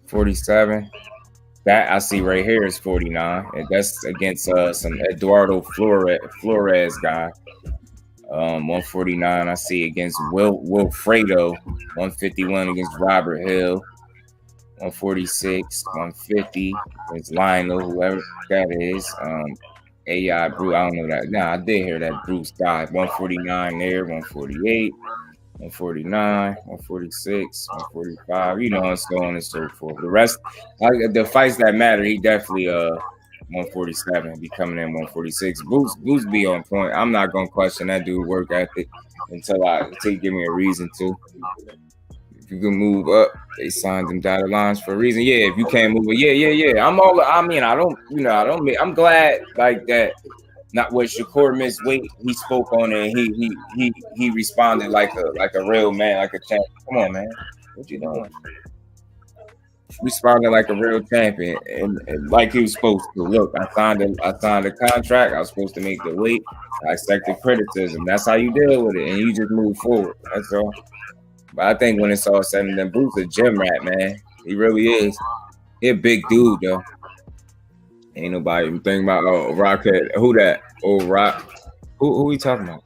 47. That I see right here is 49. And that's against some Eduardo Flores guy. 149 I see against Wilfredo. 151 against Robert Hill. 146, 150 against Lionel, whoever that is. AI Bruce, I don't know that. Nah, I did hear that Bruce died. 149 there, 148, 149, 146, 145, you know, and so on and so forth. The rest, the fights that matter, he definitely 147, be coming in 146. Boost be on point. I'm not gonna question that dude work ethic until you give me a reason to. If you can move up, they signed them dotted lines for a reason. Yeah, if you can't move it, yeah. I'm glad like that. Not what Shakur missed weight, he spoke on it. And he responded like a real man, like a champ. Come on, man, what you doing? responded like a real champion and like he was supposed to. Look, I signed a contract. I was supposed to make the weight. I accepted criticism. That's how you deal with it, and you just move forward. That's all. But I think when it's all said and done, Boots a gym rat, man. He really is. He a big dude, though. Ain't nobody even thinking about Rockhead. Who that? Oh, Rock. Who we talking about?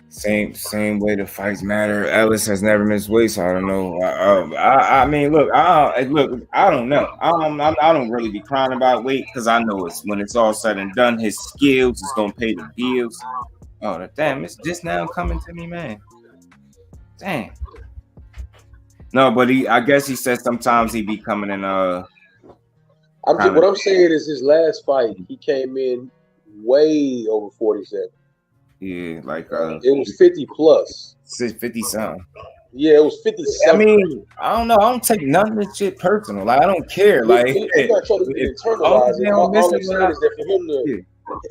Same way the fights matter. Ellis has never missed weight, so I don't know. I mean, look, I don't know. I don't really be crying about weight because I know it's when it's all said and done, his skills is gonna pay the bills. Oh, damn! It's just now coming to me, man. Damn. No, but I guess he said sometimes he be coming in. What I'm saying is his last fight, he came in way over 47. Yeah, like it was 50 plus. 50 something. Yeah, it was 57. I mean, I don't know. I don't take none of this shit personal. Like, I don't care. Like, you got to be internalized. All I'm saying is that for him to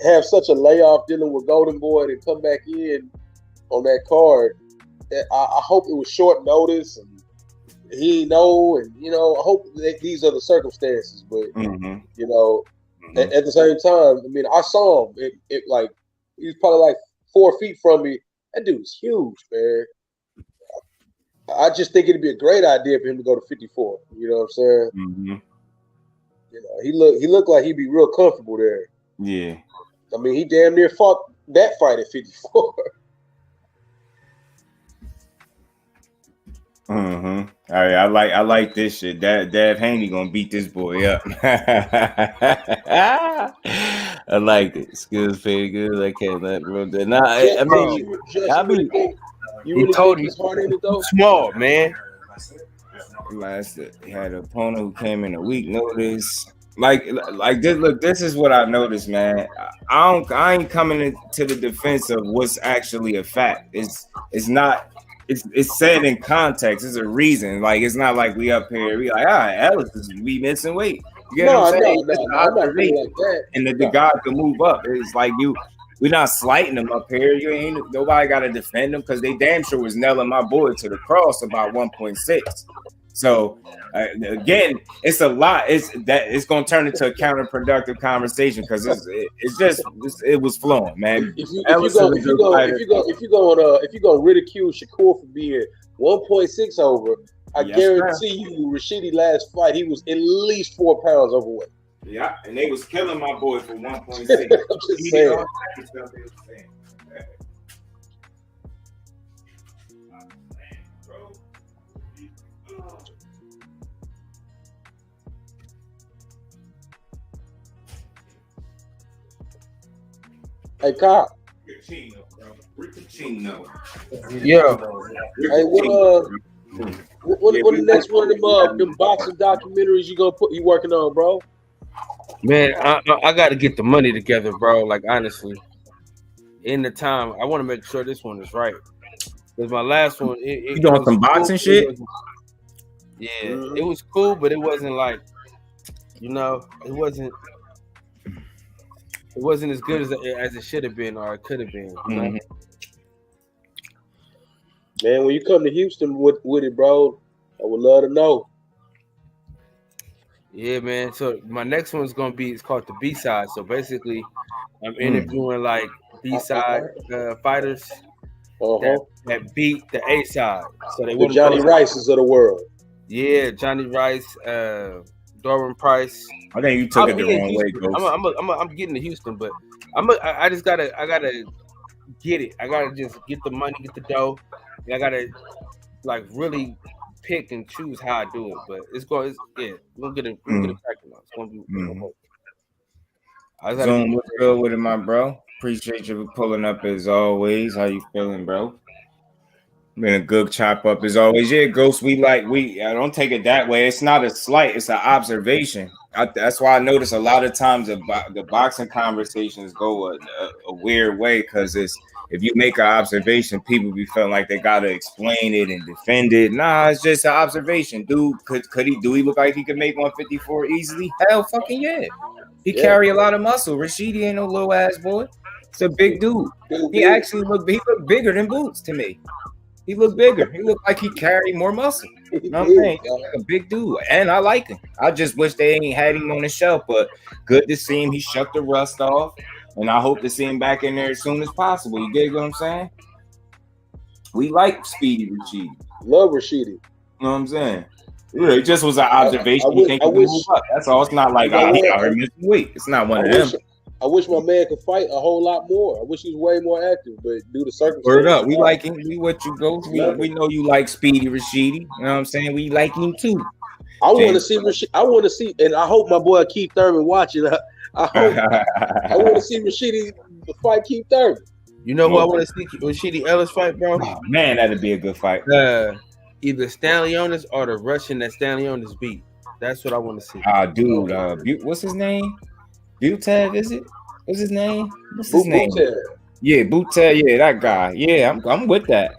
have such a layoff dealing with Golden Boy and come back in on that card, I hope it was short notice and he know, and I hope that these are the circumstances. But at the same time, I mean, I saw him. It like he's probably like 4 feet from me. That dude's huge, man. I just think it'd be a great idea for him to go to 54. You know what I'm saying? Mm-hmm. He looked like he'd be real comfortable there. Yeah. I mean, he damn near fought that fight at 54. Mm-hmm. All right, I like this shit. Dad Haney gonna beat this boy up. I like it. Skills pretty good. I can't let bro. Nah, I mean, he told him small, man. He had an opponent who came in a week notice. Like this. Look, this is what I noticed, man. I ain't coming to the defense of what's actually a fact. It's not. It's said in context. It's a reason. Like, it's not like we up here. We like, Ellis is we missing weight. You get what I'm saying? I'm not really like that. And the guy can move up. It's like we're not slighting them up here. You ain't nobody got to defend them because they damn sure was nailing my boy to the cross about 1.6. So again, it's a lot. It's going to turn into a counterproductive conversation because it was flowing, man. If you go ridicule Shakur for being 1.6 over, I guarantee you, Rashidi last fight he was at least 4 pounds overweight. Yeah, and they was killing my boy for 1.6. I'm just saying. Hey, Kyle. Yeah. Hey, what the next one of them boxing documentaries you working on, bro? Man, I got to get the money together, bro. Like, honestly, in the time, I want to make sure this one is right. Because my last one, you doing some boxing shit? It was cool, but it wasn't like, it wasn't as good as it should have been or it could have been. Man, when you come to Houston with it, bro, I would love to know. Yeah, man. So my next one's gonna be, it's called the B-side. So basically, I'm interviewing like B-side fighters that beat the A-side. So they the Johnny Rices of the world. Yeah, Johnny Rice, Doran Price. I think you took it the wrong way, Ghost. I'm getting to Houston, but I gotta get it. I gotta just get the money, get the dough. And I gotta like really pick and choose how I do it. But we'll get it cracking now. It's gonna be Zoom, what's good with it, my bro? Appreciate you for pulling up as always. How you feeling, bro? Been a good chop up as always. Yeah, Ghost, I don't take it that way. It's not a slight, it's an observation. That's why I notice a lot of times the boxing conversations go a weird way because if you make an observation, people be feeling like they gotta explain it and defend it. Nah, it's just an observation. Dude, could he look like he could make 154 easily? Hell fucking yeah. He carry a lot of muscle. Rashidi ain't no little ass boy. It's a big dude. He looked bigger than Boots to me. He looked bigger. He looked like he carried more muscle. You know what I'm saying? He like a big dude, and I like him. I just wish they ain't had him on the shelf, but good to see him. He shook the rust off, and I hope to see him back in there as soon as possible. You get what I'm saying? We like Speedy Rashidi. Love Rashidi. You know what I'm saying? Yeah, it just was an observation. I wish, move up. That's all. It's not like he out here missing weight. It's not one of them. I wish my man could fight a whole lot more. I wish he was way more active, but due to circumstances. Word up. We like him. We what you go. We know you like Speedy Rashidi. You know what I'm saying? We like him too. I want to see Rashidi. I want to see, and I hope my boy Keith Thurman watching. I hope. I want to see Rashidi fight Keith Thurman. You know who I want to see Rashidi Ellis fight, bro? Oh, man, that'd be a good fight. Either Stanley or the Russian that Stanley beat. That's what I want to see. Dude, what's his name? Butev, is it? What's his name? What's his name? Yeah, Butev. Yeah, that guy. Yeah, I'm with that.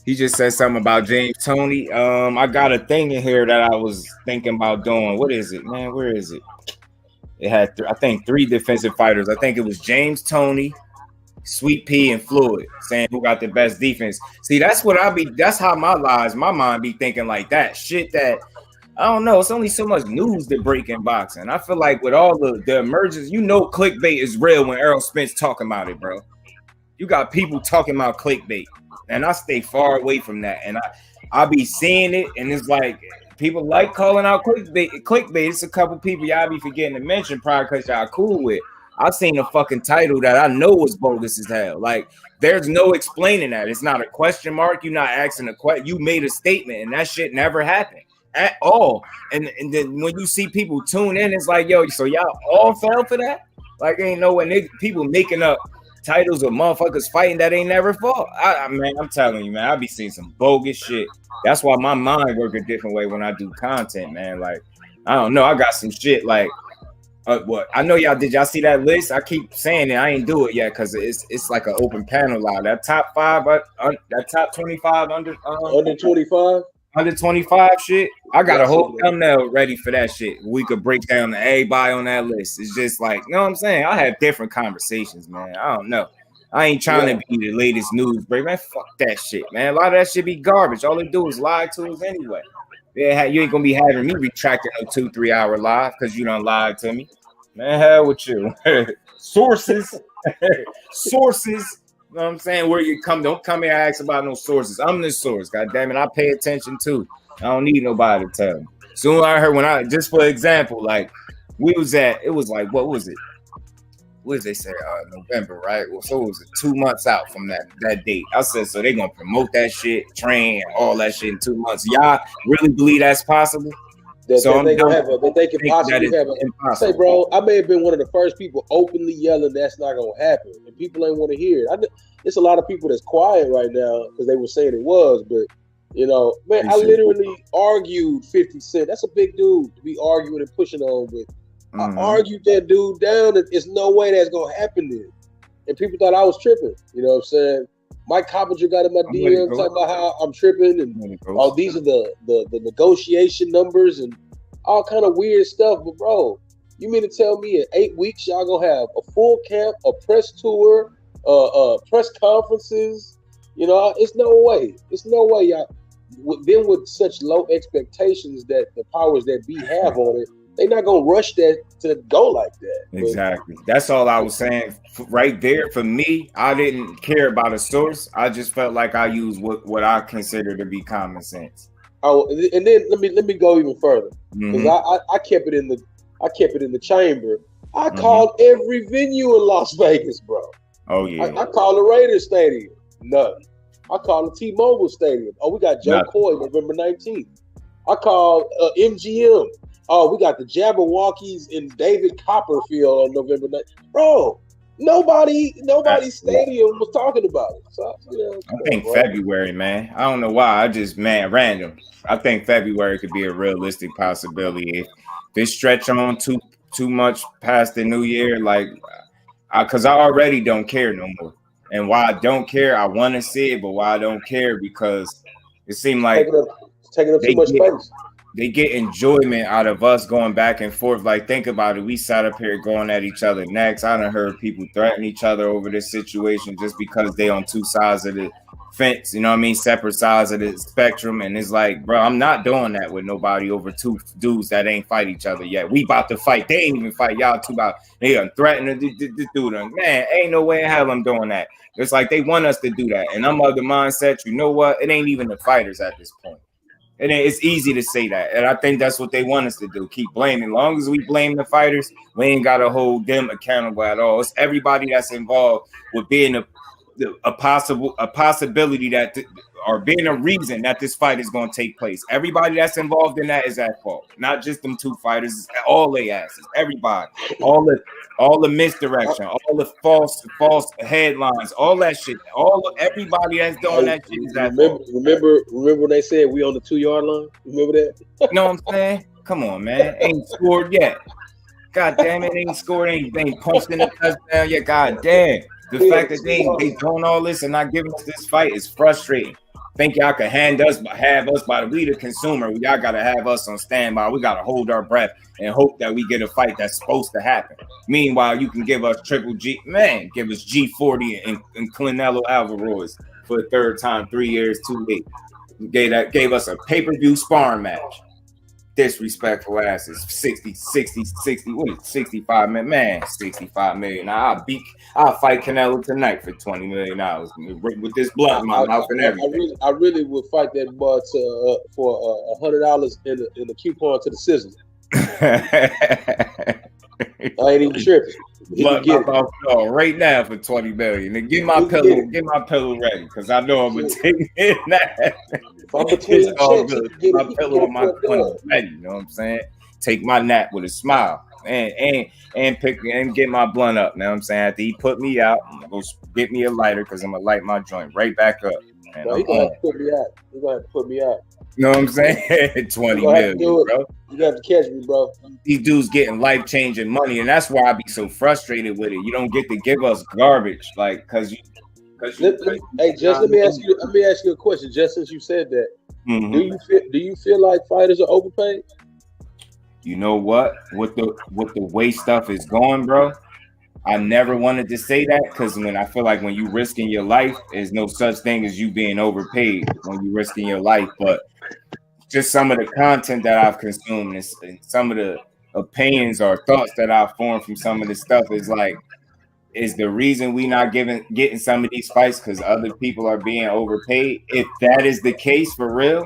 He just said something about James Toney. I got a thing in here that I was thinking about doing. What is it, man? Where is it? It had, I think, 3 defensive fighters. I think it was James Toney, Sweet Pea, and Floyd, saying who got the best defense. See, that's what that's how my mind be thinking like that. Shit that, I don't know. It's only so much news that break in boxing. I feel like with all the emergence, clickbait is real when Errol Spence talking about it, bro. You got people talking about clickbait, and I stay far away from that. And I be seeing it, and it's like people like calling out clickbait. It's a couple people y'all be forgetting to mention, probably because y'all cool with. I seen a fucking title that I know was bogus as hell. Like, there's no explaining that. It's not a question mark. You're not asking a question. You made a statement, and that shit never happened at all. And then when you see people tune in, it's like, yo, so y'all all fell for that? Like, ain't no way people making up titles of motherfuckers fighting that ain't never fought. Man, I'm telling you, man, I be seeing some bogus shit. That's why my mind work a different way when I do content, man. Like, I don't know. I got some shit like, what? I know y'all. Did y'all see that list? I keep saying it. I ain't do it yet because it's like an open panel line. That top 5, that top 25 under 25. Under 25 shit. I got a whole thumbnail ready for that shit. We could break down everybody on that list. It's just like, you know what I'm saying? I have different conversations, man. I don't know. I ain't trying to be the latest news break, man. Fuck that shit, man. A lot of that shit be garbage. All they do is lie to us anyway. Yeah, you ain't gonna be having me retracting a 2-3 hour live because you done lied to me. Man, hell with you. Sources. Sources. You know what I'm saying? Where you come, don't come here and ask about no sources. I'm the source. God damn it, I pay attention too. I don't need nobody to tell me. Soon I heard just for example, like we was at, it was like, what was it? What did they say? November, right? Well, so it was 2 months out from that date. I said, so they gonna promote that shit, train, all that shit in 2 months. Y'all really believe that's possible? That they can possibly have a. Say, bro, I may have been one of the first people openly yelling that's not gonna happen, and people ain't want to hear it. It's a lot of people that's quiet right now because they were saying it was, but you know, man, I literally argued 50 Cent. That's a big dude to be arguing and pushing on, but I argued that dude down. That there's no way that's gonna happen then, and people thought I was tripping. You know what I'm saying? Mike Coppinger got in my DM talking about how I'm tripping and all these are the negotiation numbers and all kind of weird stuff. But bro, you mean to tell me in 8 weeks y'all gonna have a full camp, a press tour, press conferences? You know, it's no way. It's no way y'all. Then with such low expectations that the powers that be have on it, they're not gonna rush that to go like that. Exactly. That's all I was saying right there. For me, I didn't care about a source. I just felt like I used what I consider to be common sense. Oh, and then let me go even further because I kept it in the chamber. I called every venue in Las Vegas, bro. Oh yeah. I called the Raiders Stadium. Nothing. I called the T-Mobile Stadium. Oh, we got Joe Coy November 19th. I called MGM. Oh, we got the Jabberwockies in David Copperfield on November 9th. Bro, nobody stadium was talking about it. So, I think February, man. I don't know why. I just, random. I think February could be a realistic possibility. If this stretch on too much past the new year, like, because I already don't care no more. And why I don't care, I want to see it, but why I don't care, because it seemed like taking up too much space. They get enjoyment out of us going back and forth. Like, think about it. We sat up here going at each other next. I done heard people threaten each other over this situation just because they on two sides of the fence, you know what I mean, separate sides of the spectrum. And it's like, bro, I'm not doing that with nobody over two dudes that ain't fight each other yet. We about to fight. They ain't even fight. Y'all two about, they are threatening to do them. Man, ain't no way in hell I'm doing that. It's like they want us to do that. And I'm of the mindset, you know what? It ain't even the fighters at this point. It's easy to say that. And I think that's what they want us to do. Keep blaming. As long as we blame the fighters, we ain't got to hold them accountable at all. It's everybody that's involved with being a possibility that or being a reason that this fight is going to take place. Everybody that's involved in that is at fault. Not just them two fighters, all they asses. Everybody. All the misdirection, all the false headlines, all that shit. Everybody that's doing that shit is at fault. Remember when they said we on the 2-yard line? Remember that? You know what I'm saying? Come on, man. Ain't scored yet. God damn it, ain't scored. Ain't punched in the touchdown yet. God damn. The fact that they doing all this and not giving us this fight is frustrating. Think y'all can have us by we the consumer. Y'all gotta have us on standby. We gotta hold our breath and hope that we get a fight that's supposed to happen. Meanwhile, you can give us Triple G, man, give us G40 and Canelo Alvarez for the third time, 3 years too late. Gave us a pay-per-view sparring match. Disrespectful asses. 60, what is it, 65 million? Man, 65 million. I'll fight Canelo tonight for $20 million with this blunt in my mouth and everything. I really would fight that bud for $100 in a coupon to the Sizzle. I ain't even tripping. Blunt my mouth right now for $20 million. And get my pillow ready, because I know I'm gonna take it that. It's all good. My pillow on my $20 ready. You know what I'm saying? Take my nap with a smile and get my blunt up. You know what I'm saying? After he put me out, I'm gonna go get me a lighter because I'm gonna light my joint right back up. And no, he gonna have to put me out. He gonna have to put me out. You know what I'm saying? 20 million, bro. You have to catch me, bro. These dudes getting life-changing money, and that's why I be so frustrated with it. You don't get to give us garbage, like, hey, just let me ask you a question. Just since you said that, do you feel like fighters are overpaid? You know what? With the way stuff is going, bro, I never wanted to say that because when you risking your life, there's no such thing as you being overpaid when you risking your life. But just some of the content that I've consumed and some of the opinions or thoughts that I've formed from some of this stuff is the reason we not getting some of these fights because other people are being overpaid. If that is the case for real,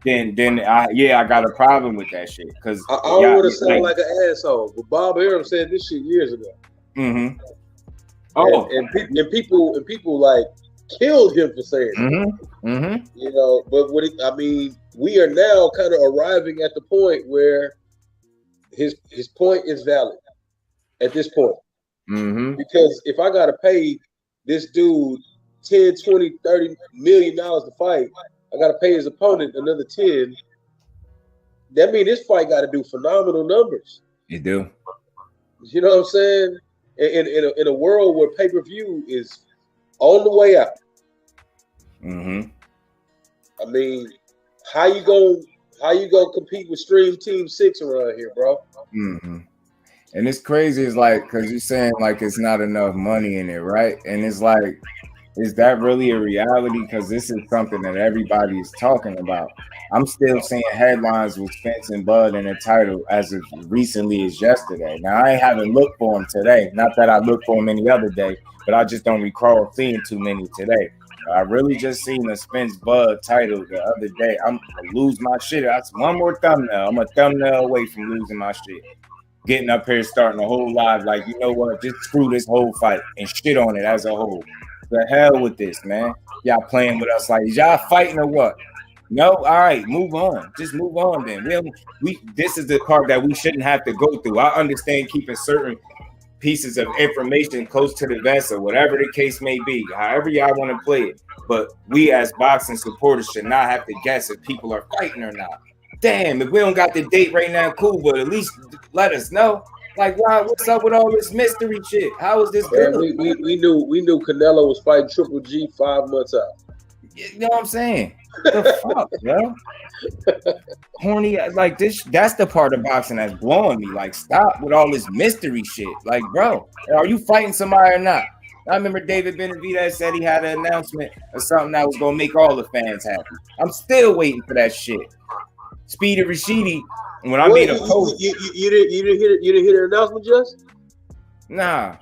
then I got a problem with that shit. Because I don't want to sound like an asshole, but Bob Arum said this shit years ago. Mm-hmm. Oh, and people like killed him for saying it. Mm-hmm. You know, but we are now kind of arriving at the point where his point is valid at this point. Mm-hmm. Because if I gotta pay this dude 10, 20, 30 million dollars to fight, I gotta pay his opponent another 10. That means this fight gotta do phenomenal numbers. You do. You know what I'm saying? In a world where pay-per-view is on the way out. Mm-hmm. I mean, how you gonna compete with Stream Team 6 around here, bro? Mm-hmm. And it's crazy, it's like, because you're saying like it's not enough money in it, right? And it's like, is that really a reality? Because this is something that everybody is talking about. I'm still seeing headlines with Spence and Bud in the title as of recently as yesterday. Now, I haven't looked for them today. Not that I look for them any other day, but I just don't recall seeing too many today. I really just seen the Spence Bud title the other day. I'm going to lose my shit. That's one more thumbnail. I'm a thumbnail away from losing my shit. Getting up here, starting a whole live, like, you know what? Just screw this whole fight and shit on it as a whole. The hell with this, man. Y'all playing with us like, is y'all fighting or what? No? All right, move on. Just move on then. This is the part that we shouldn't have to go through. I understand keeping certain pieces of information close to the vest or whatever the case may be, however y'all want to play it. But we as boxing supporters should not have to guess if people are fighting or not. Damn, if we don't got the date right now, cool, but at least let us know. Like, wow, what's up with all this mystery shit? How is this good? We knew Canelo was fighting Triple G 5 months out. You know what I'm saying? The fuck, bro? Horny, like this. That's the part of boxing that's blowing me. Like, stop with all this mystery shit. Like, bro, are you fighting somebody or not? I remember David Benavidez said he had an announcement of something that was gonna make all the fans happy. I'm still waiting for that shit. Speedy Rashidi, when I made a post, you didn't hear the announcement, Just? Nah.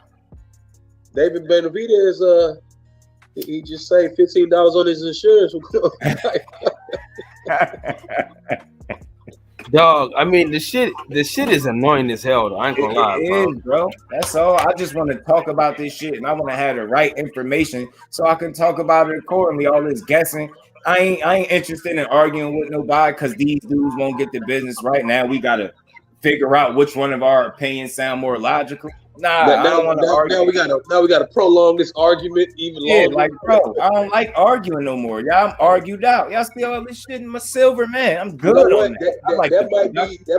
David Benavidez, he just saved $15 on his insurance. Dog, I mean the shit is annoying as hell. Though. I ain't gonna lie, bro. It is, bro. That's all. I just want to talk about this shit, and I want to have the right information so I can talk about it accordingly. All this guessing, I ain't interested in arguing with nobody because these dudes won't get the business right. Now we gotta figure out which one of our opinions sound more logical. Nah, I don't want to argue. Now we gotta prolong this argument even longer. Like, bro, I don't like arguing no more. Y'all, I'm argued out. Y'all steal all this shit in my silver, man. I'm good on that. That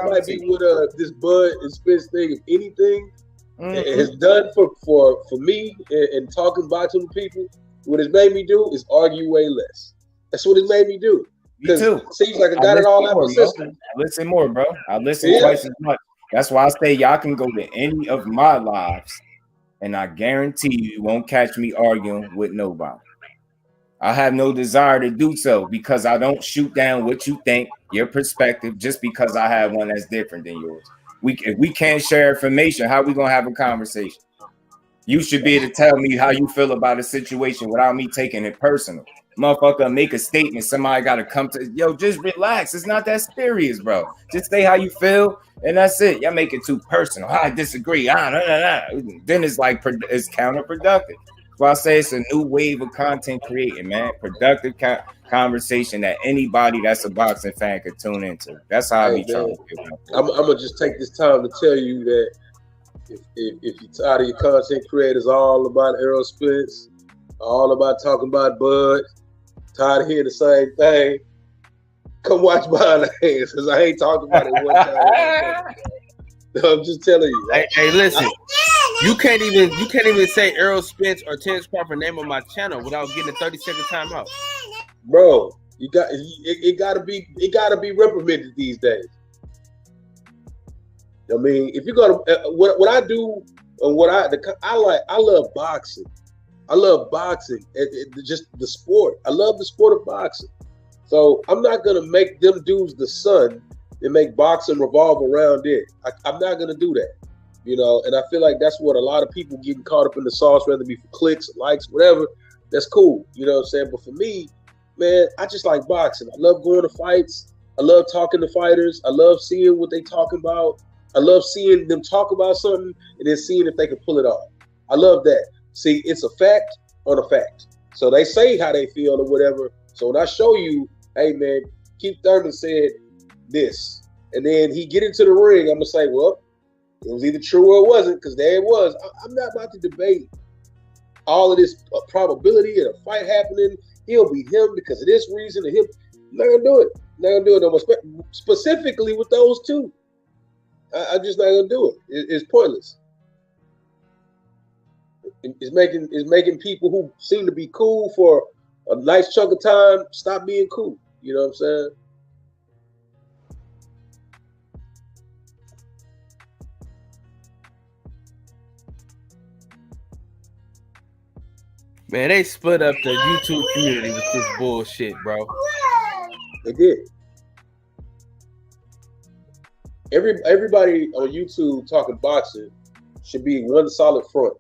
might be what this Bud and Spence thing, if anything, has done for me and talking boxing with people. What it's made me do is argue way less. That's what it made me do. Me too. It seems like I got it all out of the system. I listen more, bro. I listen twice as much. That's why I say y'all can go to any of my lives, and I guarantee you won't catch me arguing with nobody. I have no desire to do so because I don't shoot down what you think, your perspective, just because I have one that's different than yours. If we can't share information, how are we gonna have a conversation? You should be able to tell me how you feel about a situation without me taking it personal. Motherfucker, make a statement. Somebody got to come to just relax. It's not that serious, bro. Just say how you feel, and that's it. Y'all make it too personal. I disagree. Then it's like it's counterproductive. So I say it's a new wave of content creating, man. Productive conversation that anybody that's a boxing fan could tune into. That's how I be trying to feel. I'm gonna just take this time to tell you that if you're tired of your content creators all about Errol Spence, all about talking about Bud, tired of hearing the same thing, come watch Behind the Hands, because I ain't talking about it one time. I'm just telling you. Hey, listen. You can't even say Errol Spence or Terrence Crawford name on my channel without getting a 30-second timeout. Bro, it gotta be reprimanded these days. I mean, if you're gonna what I do and I love boxing. I love boxing, just the sport. I love the sport of boxing. So I'm not gonna make them dudes the sun and make boxing revolve around it. I'm not gonna do that, And I feel like that's what a lot of people getting caught up in the sauce, whether it be for clicks, likes, whatever. That's cool, you know what I'm saying? But for me, man, I just like boxing. I love going to fights. I love talking to fighters. I love seeing what they talking about. I love seeing them talk about something and then seeing if they can pull it off. I love that. See, it's a fact on a fact. So they say how they feel or whatever. So when I show you, hey man, Keith Thurman said this, and then he get into the ring, I'm gonna say, well, it was either true or it wasn't, because there it was. I'm not about to debate all of this probability of a fight happening. He'll beat him because of this reason, and him. I'm not gonna do it. Not gonna do it no more. Specifically with those two, I'm just not gonna do it. It's pointless. It's making people who seem to be cool for a nice chunk of time stop being cool. You know what I'm saying? Man, they split up the YouTube community with this bullshit, bro. They did. Everybody on YouTube talking boxing should be one solid front.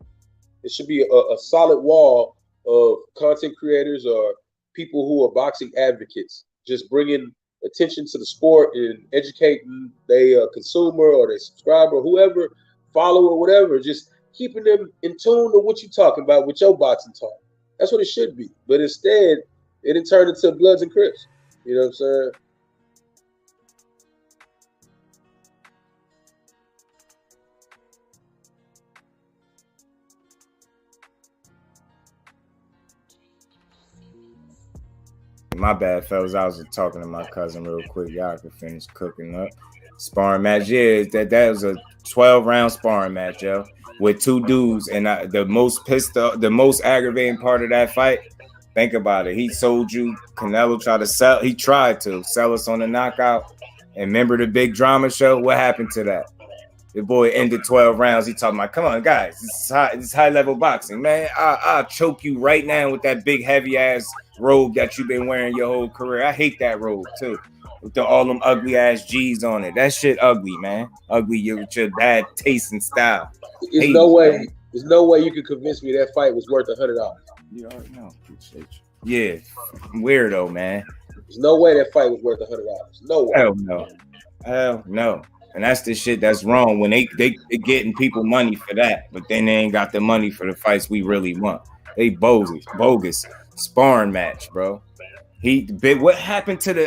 It should be a solid wall of content creators or people who are boxing advocates, just bringing attention to the sport and educating their consumer or their subscriber, or whoever, follower, whatever, just keeping them in tune to what you're talking about with your boxing talk. That's what it should be. But instead, it didn't turn into Bloods and Crips. You know what I'm saying? My bad, fellas. I was just talking to my cousin real quick. Y'all can finish cooking up. Sparring match, yeah, that was a 12-round sparring match, yo, with two dudes. And the most pissed off, the most aggravating part of that fight, think about it. He told you Canelo tried to sell us on the knockout. And remember the big drama show? What happened to that? The boy ended 12 rounds. He talking about, come on, guys, this is high level boxing, man. I'll choke you right now with that big heavy ass robe that you've been wearing your whole career. I hate that robe too, with all them ugly ass G's on it. That shit ugly, man. Ugly with your bad taste and style. There's no way you could convince me that fight was worth $100. You already know. Appreciate you. Yeah, weirdo, man. There's no way that fight was worth $100. No way. Hell no. And that's the shit that's wrong when they getting people money for that, but then they ain't got the money for the fights we really want. They bogus sparring match, bro. What happened to the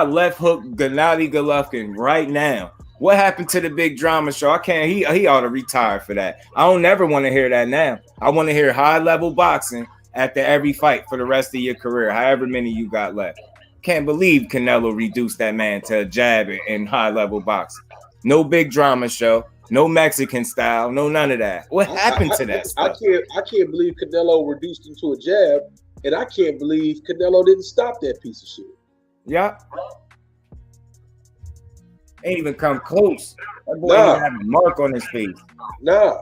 left hook Gennady Golovkin right now? What happened to the big drama show? He ought to retire for that. I don't never want to hear that now. I want to hear high level boxing after every fight for the rest of your career, however many you got left. Can't believe Canelo reduced that man to a jab in high level boxing. No big drama show, no Mexican style, no none of that. What happened to that stuff? I can't believe Canelo reduced him to a jab, and I can't believe Canelo didn't stop that piece of shit. Yeah. Ain't even come close. That boy didn't have a mark on his face. Nah.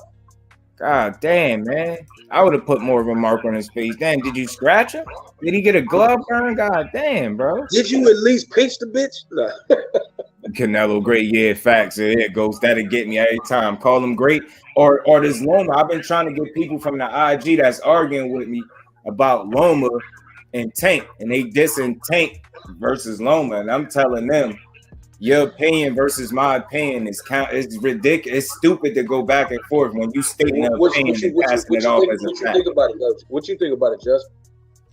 God damn, man. I would have put more of a mark on his face. Damn, did you scratch him? Did he get a glove burn? God damn, bro. Did you at least pinch the bitch? Nah. Canelo, great. Yeah, facts. There it goes. That'll get me every time. Call him great. Or this Loma. I've been trying to get people from the IG that's arguing with me about Loma and Tank. And they dissing Tank versus Loma. And I'm telling them, your opinion versus my opinion is ridiculous. It's stupid to go back and forth when you state an opinion and passing it off as a fact. What you think about it, Just?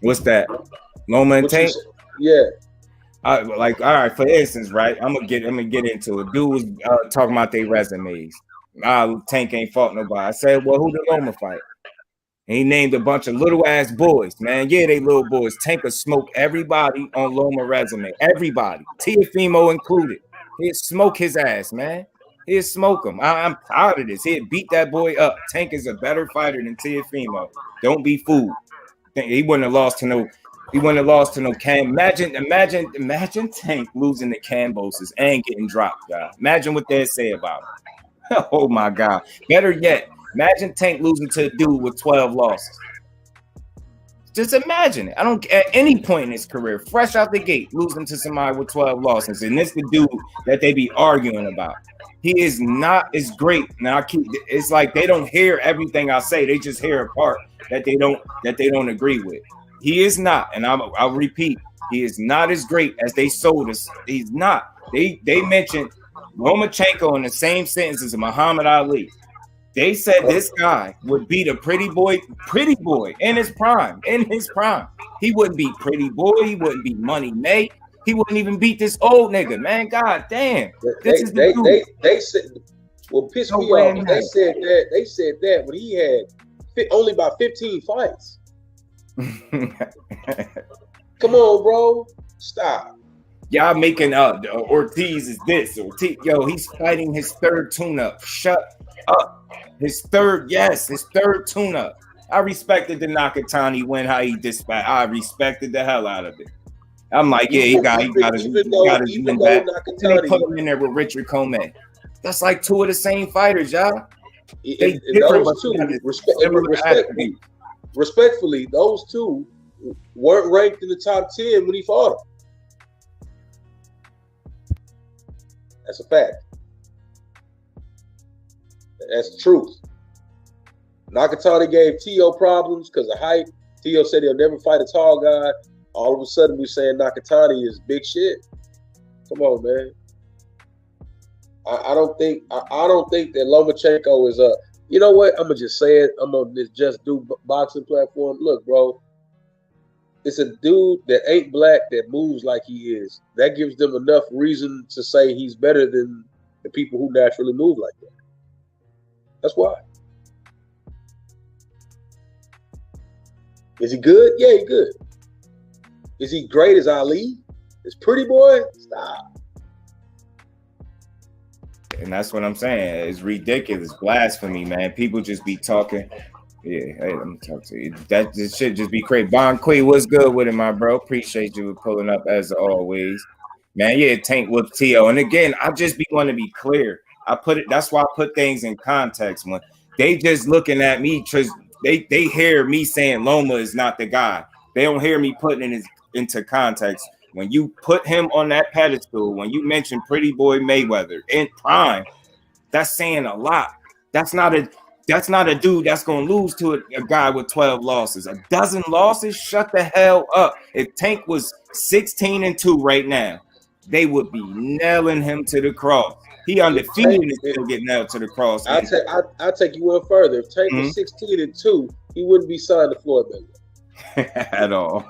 What's that? Loma and Tank? Yeah. All right, for instance, right? I'm gonna get into it. Dude was talking about their resumes. Tank ain't fought nobody. I said, well, who did Loma fight? And he named a bunch of little ass boys, man. Yeah, they little boys. Tank will smoke everybody on Loma resume. Everybody, Teofimo included. He'd smoke his ass, man. He'd smoke him. I'm proud of this. He'd beat that boy up. Tank is a better fighter than Teofimo. Don't be fooled. He wouldn't have lost to no. He wouldn't have lost to no Cam. Imagine Tank losing to Cambosis and getting dropped, guys. Imagine what they'd say about him. Oh my God. Better yet, imagine Tank losing to a dude with 12 losses. Just imagine it. I don't at any point in his career, fresh out the gate, losing to somebody with 12 losses. And this the dude that they be arguing about. He is not as great. Now it's like they don't hear everything I say. They just hear a part that they don't agree with. He is not, and I'll repeat, he is not as great as they sold us. He's not. They mentioned Lomachenko in the same sentence as Muhammad Ali. They said this guy would beat a pretty boy in his prime. He wouldn't beat Pretty Boy. He wouldn't beat Money May. He wouldn't even beat this old nigga, man. God damn. They said, well, piss me off. They said that when he had only about 15 fights. Come on, bro. Stop. Y'all making Ortiz is this. Yo, he's fighting his third tune-up. Shut up. His third tune-up. I respected the Nakatani win, how he dispatched. I respected the hell out of it. I'm like, yeah, he got his win back. They put him in there with Richard Comey. That's like two of the same fighters, y'all. They different, those two, respectfully, those two weren't ranked in the top 10 when he fought him. That's a fact. That's the truth. Nakatani gave Tio problems because of height. Tio said he'll never fight a tall guy. All of a sudden, we're saying Nakatani is big shit. Come on, man. I don't think that Lomachenko is a. You know what? I'm gonna just say it. I'm on this Just Do boxing platform. Look, bro, it's a dude that ain't black that moves like he is. That gives them enough reason to say he's better than the people who naturally move like that. That's why. Is he good? Yeah, he's good. Is he great as Ali? As Pretty Boy? Stop. And that's what I'm saying. It's ridiculous, blasphemy, man. People just be talking. Yeah, hey, let me talk to you. This shit just be crazy. Bon Quay, what's good with it, my bro? Appreciate you pulling up as always. Man, yeah, Tank with Tio. And again, I just want to be clear. That's why I put things in context. When they just looking at me, they hear me saying Loma is not the guy. They don't hear me putting it into context. When you put him on that pedestal, when you mention Pretty Boy Mayweather in prime, that's saying a lot. That's not a dude that's gonna lose to a guy with 12 losses. A dozen losses, shut the hell up. If Tank was 16-2 right now, they would be nailing him to the cross. He undefeated and still get nailed to the cross. I'll take you one further. If Tank was 16-2, he wouldn't be signed to Floyd Mayweather. At all.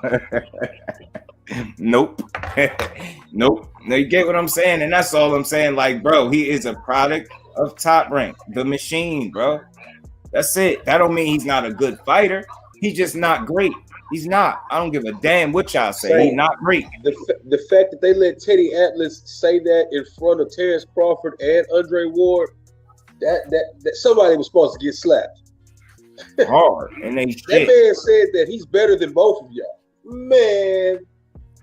Nope. Nope. Now you get what I'm saying, and that's all I'm saying. Like, bro, he is a product of Top Rank, the machine, bro. That's it. That don't mean he's not a good fighter. He's just not great. He's not. I don't give a damn what y'all say. He's not great. The fact that they let Teddy Atlas say that in front of Terrence Crawford and Andre Ward, that somebody was supposed to get slapped. Hard. And they that man said that he's better than both of y'all. Man.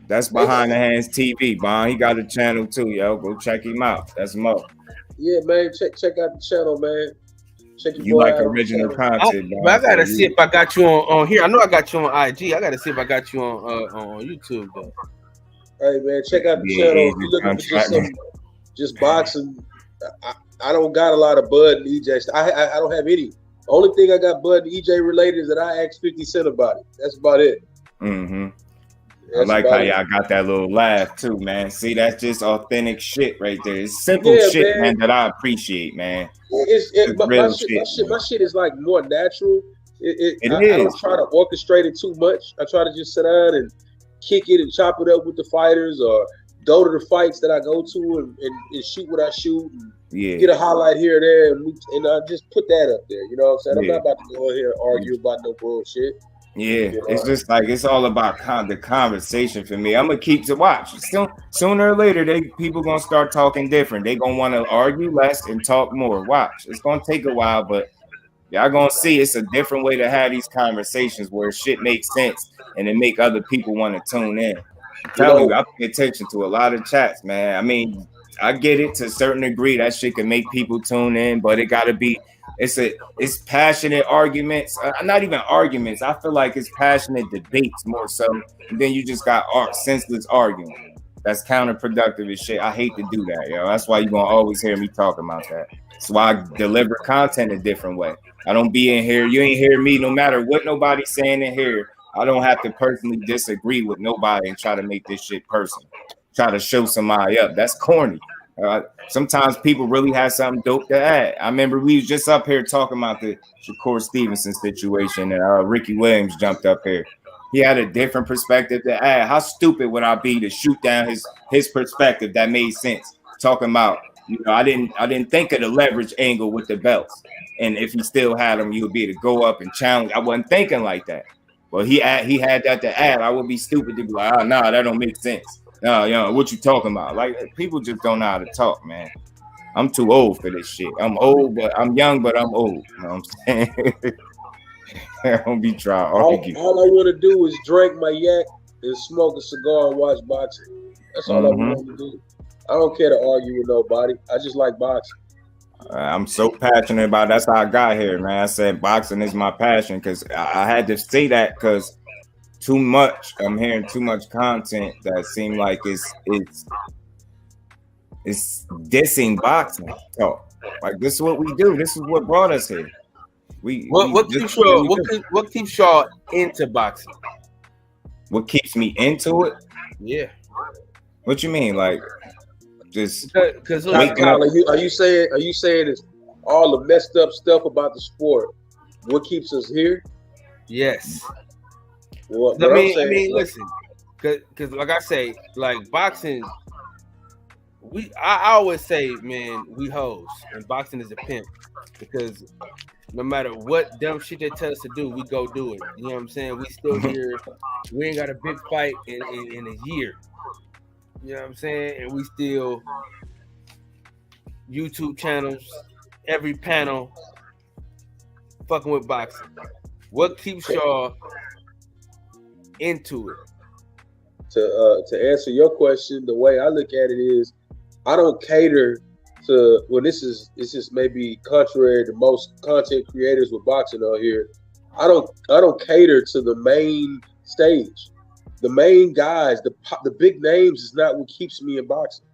That's Behind the Hands TV, Bond. He got a channel too, yo. Go check him out. That's Mo. Yeah, man. Check out the channel, man. Check you like original content, Bond. I gotta see if I got you on here. I know I got you on IG. I gotta see if I got you on YouTube, though. Hey, man, check out the channel. If you're looking for just boxing, I don't got a lot of Bud and EJ. I don't have any. The only thing I got Bud and EJ related is that I asked 50 Cent about it. That's about it. Mm-hmm. I like how y'all got that little laugh too, man. See, that's just authentic shit right there. It's simple shit, man, that I appreciate, man. My shit is like more natural. I don't try to orchestrate it too much. I try to just sit down and kick it and chop it up with the fighters, or go to the fights that I go to and shoot what I shoot. And get a highlight here or there, and I just put that up there. You know what I'm saying? I'm not about to go in here and argue about no bullshit. Yeah, it's just like it's all about the conversation for me. I'm gonna keep to watch. Sooner or later, people gonna start talking different. They gonna want to argue less and talk more. Watch, it's gonna take a while, but y'all gonna see it's a different way to have these conversations where shit makes sense and it make other people want to tune in. I'm telling you, I pay attention to a lot of chats, man. I mean, I get it to a certain degree. That shit can make people tune in, but it gotta be. It's passionate arguments, not even arguments. I feel like it's passionate debates more so. And then you just got senseless arguing. That's counterproductive as shit. I hate to do that, yo. That's why you're gonna always hear me talk about that. That's why I deliver content a different way. I don't be in here. You ain't hear me no matter what nobody's saying in here. I don't have to personally disagree with nobody and try to make this shit personal. Try to show somebody up. That's corny. Sometimes people really have something dope to add. I remember we was just up here talking about the Shakur Stevenson situation, and Ricky Williams jumped up here. He had a different perspective to add. How stupid would I be to shoot down his perspective that made sense? Talking about, I didn't think of the leverage angle with the belts, and if he still had them, you would be able to go up and challenge. I wasn't thinking like that. Well, he had that to add. I would be stupid to be like, nah, that don't make sense. No, what you talking about? Like, people just don't know how to talk, man. I'm too old for this shit. I'm old, but I'm young, but I'm old. You know what I'm saying? I don't be trying to argue. All I want to do is drink my yak and smoke a cigar and watch boxing. That's all I want to do. I don't care to argue with nobody. I just like boxing. I'm so passionate about it. That's how I got here, man. I said boxing is my passion because I had to say that because too much. I'm hearing too much content that seemed like it's dissing boxing talk. Like, this is what we do. This is what brought us here. What keeps y'all into boxing? What keeps me into it? Yeah. What you mean? Like, just because are you saying it's all the messed up stuff about the sport? What keeps us here? Yes. What I mean, listen, because like I say, like boxing, I always say, man, we hoes, and boxing is a pimp, because no matter what dumb shit they tell us to do, we go do it. You know what I'm saying? We still here. We ain't got a big fight in a year. You know what I'm saying? And we still YouTube channels, every panel, fucking with boxing. What keeps y'all into it? To answer your question, the way I look at it is, I don't cater to this is maybe contrary to most content creators with boxing out here. I don't cater to the main stage. The main guys, the big names is not what keeps me in boxing.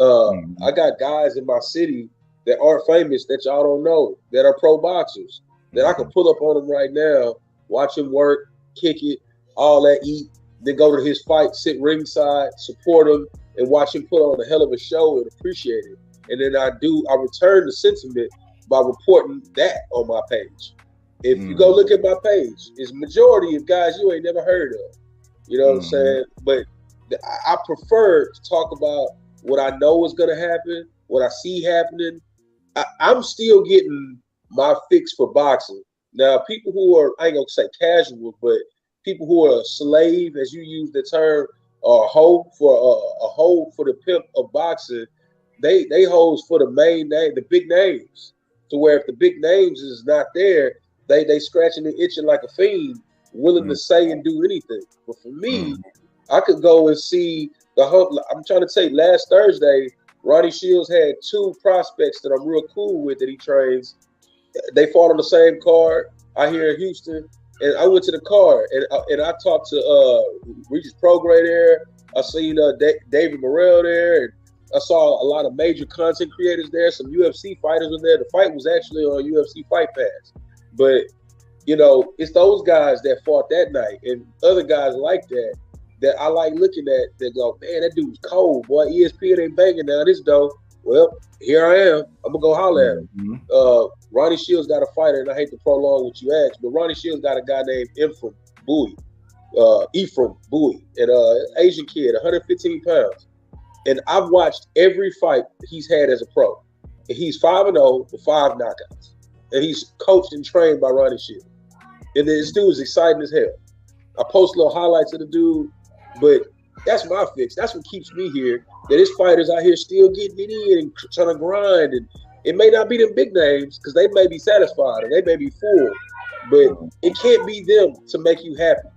I got guys in my city that aren't famous that y'all don't know that are pro boxers that I can pull up on them right now, watch him work, kick it, all that, eat, then go to his fight, sit ringside, support him, and watch him put on a hell of a show and appreciate it. And then I return the sentiment by reporting that on my page. If you go look at my page, it's majority of guys you ain't never heard of. You know what I'm saying? But I prefer to talk about what I know is going to happen, what I see happening. I'm still getting my fix for boxing. Now, people who are, I ain't going to say casual, but people who are a slave, as you use the term, or a hoe for the pimp of boxing, they hoes for the main name, the big names. To where if the big names is not there, they scratching and itching like a fiend, willing to say and do anything. But for me, I could go and see the whole. I'm trying to say, last Thursday, Ronnie Shields had 2 prospects that I'm real cool with that he trains. They fought on the same card. I here in Houston, and I went to the card and I talked to Regis Prograis there. I seen David Morrell there, and I saw a lot of major content creators there. Some UFC fighters were there. The fight was actually on UFC Fight Pass, but you know, it's those guys that fought that night and other guys like that I like looking at that go, man, that dude's cold, boy. ESPN ain't banging down this dough. Well, here I am. I'm gonna go holler at him. Ronnie Shields got a fighter, and I hate to prolong what you asked, but Ronnie Shields got a guy named Ephraim Bowie, an Asian kid, 115 pounds. And I've watched every fight he's had as a pro. And he's 5-0 with 5 knockouts. And he's coached and trained by Ronnie Shields. And this dude is exciting as hell. I post little highlights of the dude, but that's my fix. That's what keeps me here. That his fighters out here still getting it in and trying to grind. And it may not be them big names because they may be satisfied or they may be full, but it can't be them to make you happy.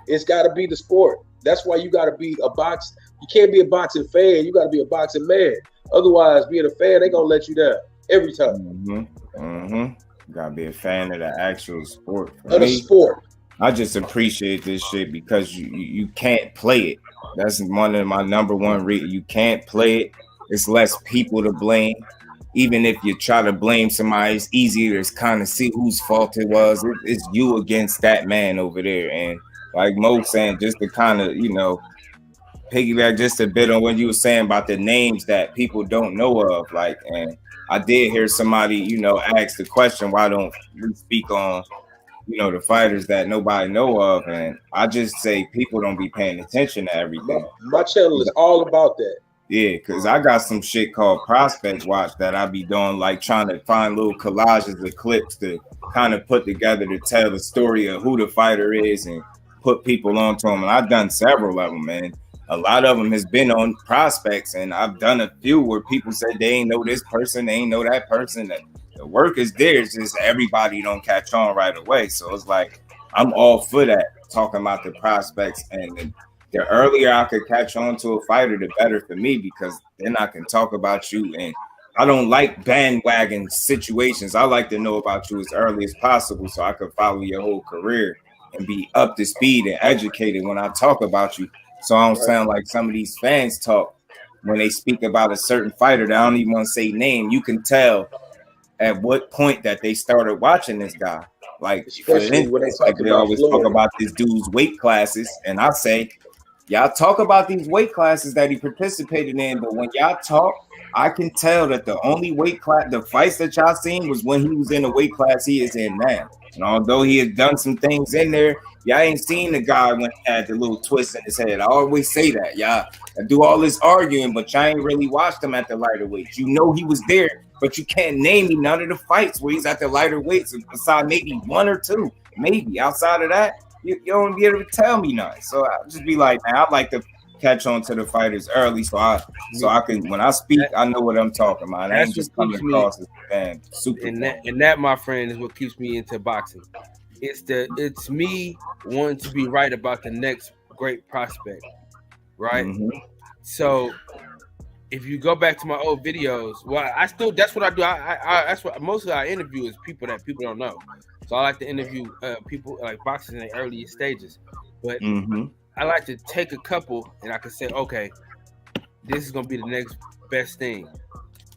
It's got to be the sport. That's why you got to be a box. You can't be a boxing fan. You got to be a boxing man. Otherwise, being a fan, they gonna let you down every time. You gotta be a fan of the actual sport. Of the sport. I just appreciate this shit because you can't play it. That's one of my number one reasons. You can't play it. It's less people to blame. Even if you try to blame somebody, it's easier to kind of see whose fault it was. It's you against that man over there. And like Mo saying, just to kind of, you know, piggyback just a bit on what you were saying about the names that people don't know of. Like, and I did hear somebody, you know, ask the question, why don't we speak on, you know, the fighters that nobody know of? And I just say people don't be paying attention to everything. My channel is all about that. Yeah, because I got some shit called Prospect Watch that I be doing, like trying to find little collages of clips to kind of put together to tell the story of who the fighter is and put people onto them. And I've done several of them, man. A lot of them has been on prospects, and I've done a few where people said they ain't know this person, they ain't know that person. That the work is there, it's just everybody don't catch on right away. So it's like I'm all for that, talking about the prospects, and the earlier I could catch on to a fighter, the better for me, because then I can talk about you. And I don't like bandwagon situations. I like to know about you as early as possible so I can follow your whole career and be up to speed and educated when I talk about you. So I don't sound like some of these fans talk when they speak about a certain fighter that I don't even want to say name. You can tell at what point that they started watching this guy. Like, especially when they always talk about this dude's weight classes, and I say, y'all talk about these weight classes that he participated in, but when y'all talk, I can tell that the only weight class, the fights that y'all seen was when he was in the weight class he is in now. And although he has done some things in there, y'all ain't seen the guy when he had the little twist in his head. I always say that. Y'all do all this arguing, but y'all ain't really watched him at the lighter weights. You know he was there, but you can't name me none of the fights where he's at the lighter weights, aside maybe 1 or 2. Maybe outside of that, you don't be able to tell me nothing. So I'll just be like, man, I'd like to catch on to the fighters early so I can, when I speak, I know what I'm talking about. I ain't just coming across as a fan. Super. And that, my friend, is what keeps me into boxing. It's me wanting to be right about the next great prospect, right? So if you go back to my old videos, well, that's what I do. I that's what mostly I interview is people that people don't know. So I like to interview people like boxers in the earliest stages. But I like to take a couple and I can say, okay, this is gonna be the next best thing,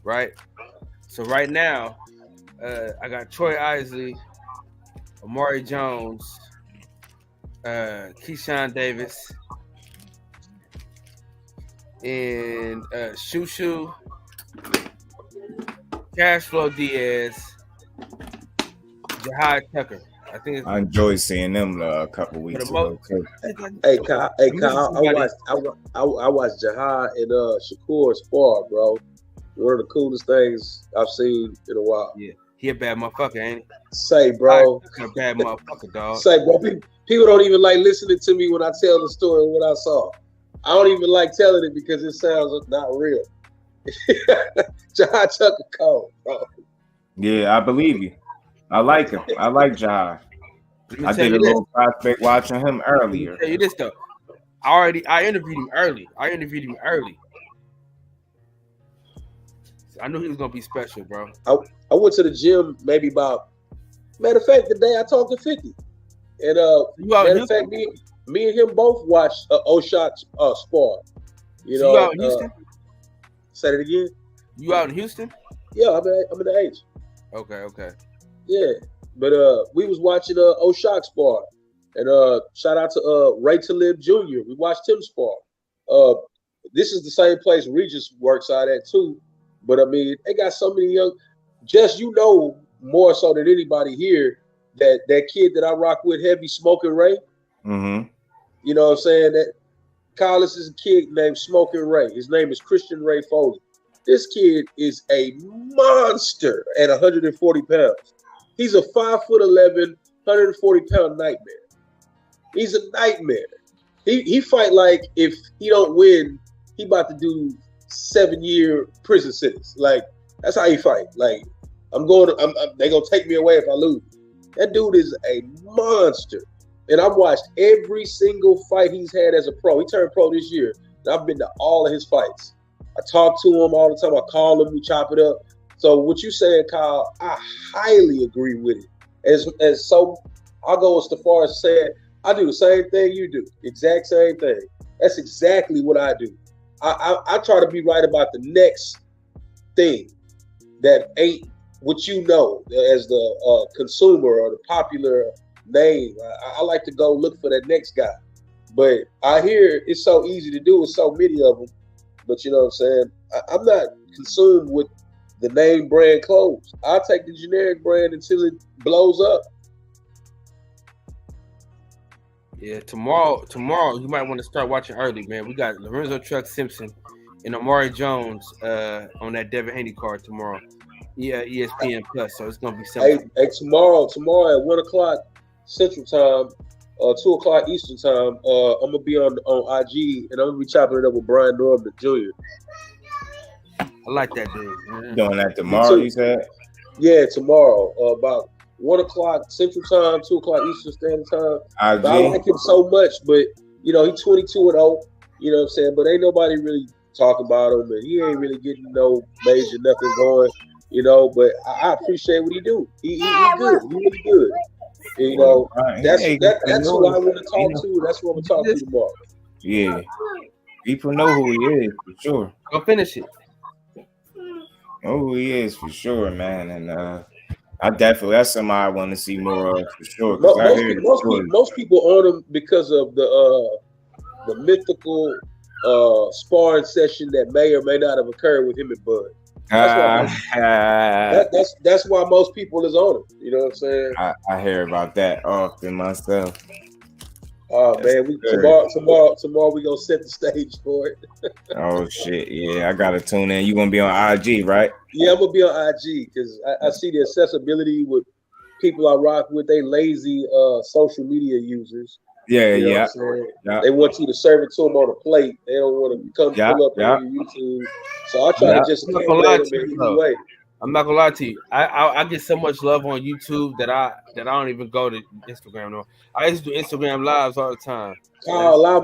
right? So right now, I got Troy Isley, Amari Jones, Keyshawn Davis, and Shushu, Cashflow Diaz, Jahad Tucker. I enjoyed seeing them a couple weeks ago too. Hey Kyle, I watched Jahad and Shakur spar, bro. One of the coolest things I've seen in a while. Yeah, he a bad motherfucker, ain't he? Say, bro. A bad motherfucker, dog. Say, bro. People don't even like listening to me when I tell the story of what I saw. I don't even like telling it because it sounds not real. Jahad Tucker cold, bro. Yeah, I believe you. I like him. I like Jahad. I did a little prospect watching him earlier. Let me tell you this though. I interviewed him early. I knew he was gonna be special, bro. I went to the gym maybe about, matter of fact, the day I talked to 50. And matter of fact, me and him both watched O'Shot spar. You know, you out in Houston? Say it again. You out in Houston? Yeah, I'm in the H. Okay. Yeah, but we was watching O'Shot spar, and shout out to Ray Talib Jr. We watched him spar. This is the same place Regis works out at too. But I mean, they got so many young. Just more so than anybody here that kid that I rock with heavy, Smoking Ray. Mm-hmm. You know what I'm saying? That Collis is a kid named Smoking Ray. His name is Christian Ray Foley. This kid is a monster at 140 pounds. He's a 5'11", 140-pound nightmare. He's a nightmare. He fight like if he don't win, he about to do 7-year prison sentence. Like that's how he fight. Like they gonna take me away if I lose. That dude is a monster. And I've watched every single fight he's had as a pro. He turned pro this year. And I've been to all of his fights. I talk to him all the time. I call him. We chop it up. So what you saying, Kyle, I highly agree with it. As so, I'll go as far as saying I do the same thing you do. Exact same thing. That's exactly what I do. I try to be right about the next thing that ain't what you know as the consumer or the popular name. I like to go look for that next guy. But I hear it's so easy to do with so many of them. But you know what I'm saying? I'm not consumed with the name brand clothes. I'll take the generic brand until it blows up. Yeah, tomorrow you might want to start watching early, man. We got Lorenzo Truck Simpson and Amari Jones on that Devin Haney card tomorrow. Yeah, ESPN Plus. So it's gonna be something. Hey, tomorrow at 1:00 Central Time, 2:00 Eastern Time, I'm gonna be on IG and I'm gonna be chopping it up with Brian Norman Jr. I like that dude. You doing that tomorrow? You said? Yeah, tomorrow about 1:00 Central Time, 2:00 Eastern Standard Time. I like him so much, but you know he's 22-0. You know what I'm saying? But ain't nobody really talking about him, and he ain't really getting no major nothing going. You know, but I appreciate what he do. He good. He really good. And, you know, that's who I want to talk to. That's what I'm gonna talk to tomorrow. Yeah, people know who he is for sure. Go finish it. Know who he is for sure, man, and I definitely that's something I want to see more of for sure. Most people own him because of the mythical sparring session that may or may not have occurred with him and Bud. That's why most people is on him. You know what I'm saying? I hear about that often myself. Oh man, tomorrow we gonna set the stage for it. Oh shit, yeah, I gotta tune in. You gonna be on IG, right? Yeah, I'm gonna be on IG because I see the accessibility with people I rock with. They lazy social media users. Yeah, you know yeah. They want you to serve it to them on a plate. They don't want to come pull up on your YouTube. So I try to just accommodate them in any way. I'm not gonna lie to you. I get so much love on YouTube that I don't even go to Instagram no. I used to do Instagram lives all the time. Kyle, allow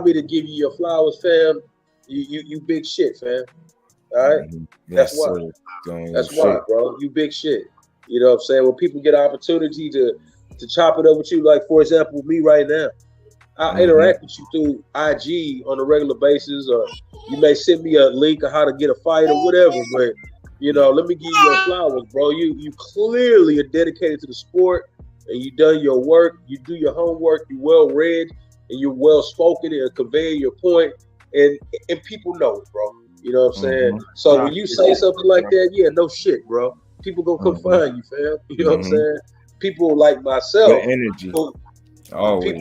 me to give you your flowers, fam. You big shit, fam. All right, Yes, that's why. That's why, shit. bro. You big shit. You know what I'm saying? When people get an opportunity to chop it up with you, like for example, me right now, I interact with you through IG on a regular basis, or you may send me a link of how to get a fight or whatever. But you know, let me give you your flowers, bro. You clearly are dedicated to the sport, and you done your work. You do your homework. You well read, and you're well spoken and conveying your point, and people know it, bro. You know what I'm saying? So when you say something like that, yeah, no shit, bro. People gonna come find you, fam. You know what I'm saying? People like myself, good energy. People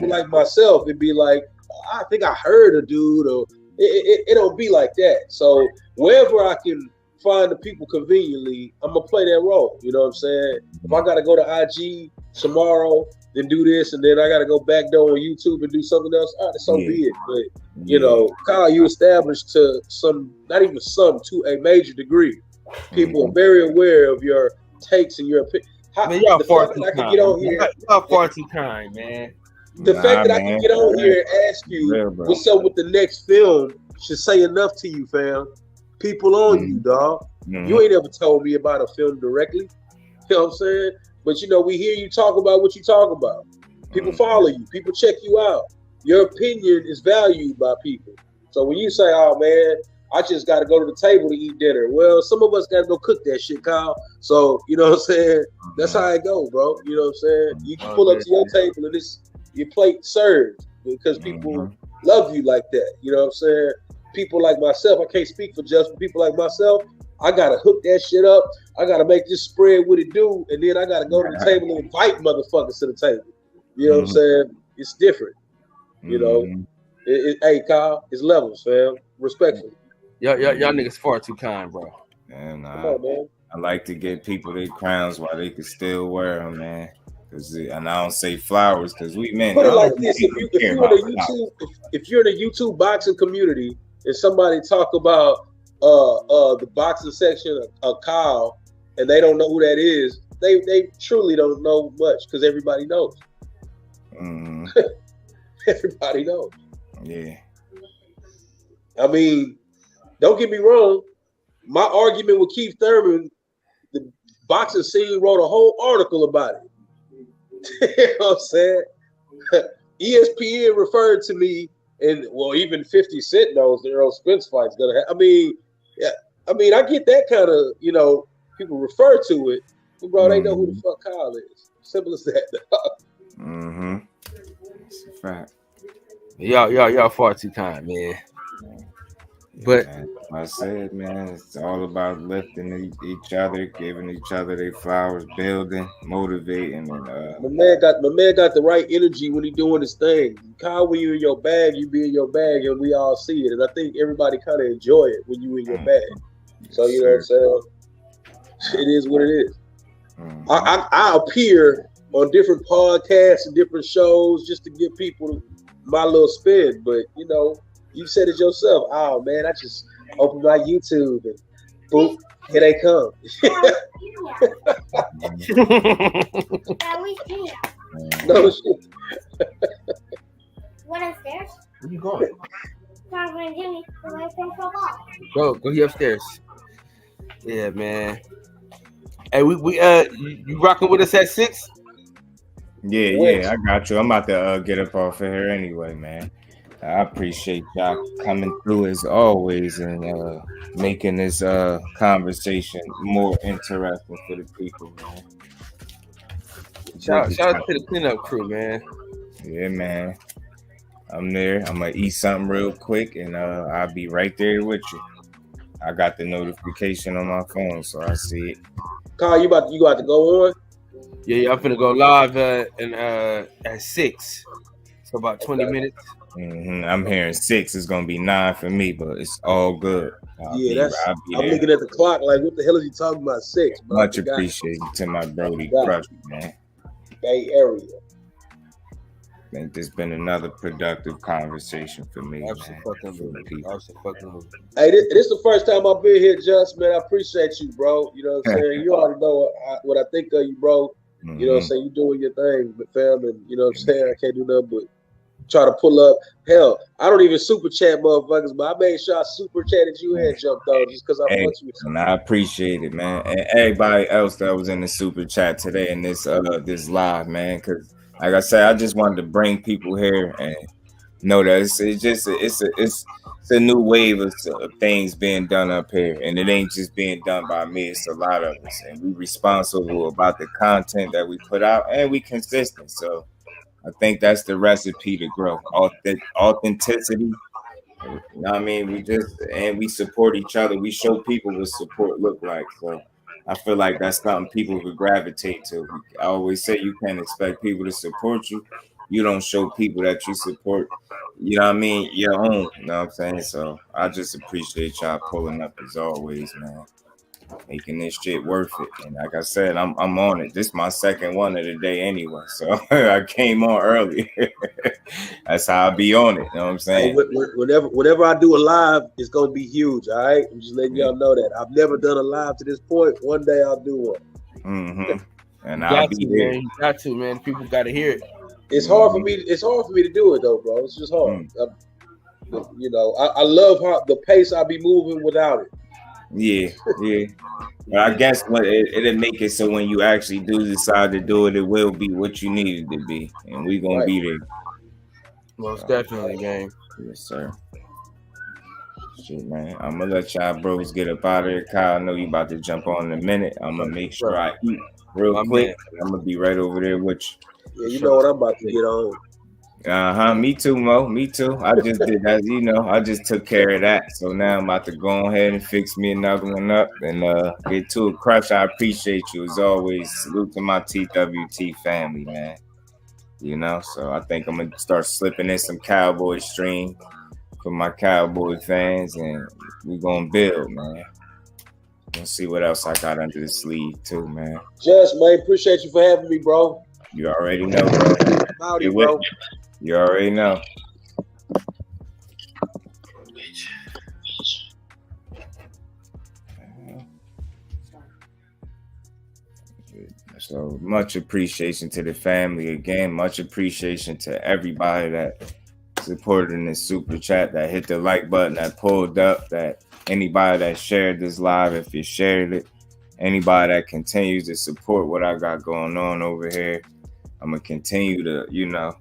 like myself, it'd be like, I think I heard a dude, or it don't be like that. So wherever I can find the people conveniently, I'm gonna play that role. You know what I'm saying? If I gotta go to IG tomorrow, then do this, and then I gotta go back door on YouTube and do something else, so be it. But you know, Kyle, you established to to a major degree. People are very aware of your takes and your opinion. Man, y'all far too kind. Y'all far too kind, man. The fact that I can get on here and ask you what's up with the next film should say enough to you, fam. People on you, dog. You ain't ever told me about a film directly. You know what I'm saying? But you know, we hear you talk about what you talk about. People follow you. People check you out. Your opinion is valued by people. So when you say, "Oh man, I just got to go to the table to eat dinner," well, some of us got to go cook that shit, Kyle. So you know what I'm saying? That's how it go, bro. You know what I'm saying? You can pull up to your table and your plate served because people love you like that. You know what I'm saying? People like myself, I can't speak for just people like myself. I gotta hook that shit up. I gotta make this spread what it do, and then I gotta go to the table and invite motherfuckers to the table. You know what I'm saying? It's different. You know, hey Kyle, it's levels, fam. Respectfully. Y'all niggas far too kind, bro. And Come on, man. I like to get people their crowns while they can still wear them, man. And I don't say flowers because we men. Put it like this: if you're in a YouTube boxing community and somebody talk about the boxing section of Kyle and they don't know who that is, they truly don't know much because everybody knows. Everybody knows. Yeah. I mean, don't get me wrong. My argument with Keith Thurman, the boxing scene wrote a whole article about it. You know what I'm saying? ESPN referred to me, and well, even 50 Cent knows the Earl Spence fight's gonna happen. I mean, I get that kind of, you know, people refer to it, but bro, they know who the fuck Kyle is. Simple as that. It's a fact. Y'all far too kind, man. But I said, man, it's all about lifting each other, giving each other their flowers, building, motivating, and my man got the right energy when he doing his thing. Kyle, when you in your bag, you be in your bag, and we all see it. And I think everybody kind of enjoy it when you in your bag. So you know what I'm saying? It is what it is. I appear on different podcasts and different shows just to give people my little spin, but you know. You said it yourself. Oh man, I just opened my YouTube and boop, here they come. No shit. What upstairs? Where you going? Go here upstairs. Yeah, man. Hey, we you rocking with us at 6? Yeah, I got you. I'm about to get up off of here anyway, man. I appreciate y'all coming through as always and making this conversation more interesting for the people, man. Shout out to the cleanup crew, man. Yeah, man. I'm there. I'm gonna eat something real quick and I'll be right there with you. I got the notification on my phone, so I see it. Kyle, you about to go on? Yeah, I'm finna go live at 6. So about 20 minutes. I'm hearing 6. It's gonna be 9 for me, but it's all good. I'm looking at the clock like, what the hell is he talking about 6? Bro? Much appreciated to my Brody Crush, man. Bay Area. I think there's been another productive conversation for me. Hey, this is the first time I've been here, Just, man. I appreciate you, bro. You know what I'm saying? You already know what I think of you, bro. You know what I'm saying? You doing your thing, but fam, and you know what I'm saying? I can't do nothing but try to pull up. Hell, I don't even super chat motherfuckers, but I made sure I super chatted you and jumped on just because I fucks with you. And I appreciate it, man. And everybody else that was in the super chat today in this this live, man. Because like I said, I just wanted to bring people here and know that it's a new wave of things being done up here, and it ain't just being done by me. It's a lot of us, and we responsible about the content that we put out, and we consistent. So I think that's the recipe to grow. Authenticity. You know what I mean? We support each other. We show people what support look like. So I feel like that's something people would gravitate to. I always say you can't expect people to support you. You don't show people that you support, you know what I mean, your own. You know what I'm saying? So I just appreciate y'all pulling up as always, man. Making this shit worth it. And like I said, I'm on it. This is my second one of the day anyway. So I came on early. That's how I be on it. You know what I'm saying? Whenever I do a live, it's gonna be huge. All right, I'm just letting y'all know that. I've never done a live to this point. One day I'll do one. Mm-hmm. And I'll be there. You got to, man. People got to hear it. It's hard for me. It's hard for me to do it though, bro. It's just hard. You know, I love how the pace I be moving without it. Yeah. But I guess it'll make it so when you actually do decide to do it, it will be what you need it to be, and we gonna be there. Most definitely, gang. Yes, sir. Shit, man. I'm gonna let y'all bros get up out of here. Kyle, I know you about to jump on in a minute. I'm gonna make sure I eat real quick. I'm gonna be right over there with you. Yeah, you know what I'm about to get on. Me too, Mo. Me too. I just did that, you know. I just took care of that. So now I'm about to go ahead and fix me another one up and get to it. Crush, I appreciate you as always. Salute to my TWT family, man. You know, so I think I'm gonna start slipping in some Cowboy stream for my Cowboy fans, and we're gonna build, man. Let's see what else I got under the sleeve too, man. Just, man, appreciate you for having me, bro. You already know, bro. Howdy, bro. You already know. So much appreciation to the family again. Much appreciation to everybody that supported in this super chat, that hit the like button, that pulled up, that anybody that shared this live, if you shared it, anybody that continues to support what I got going on over here. I'm gonna continue to, you know,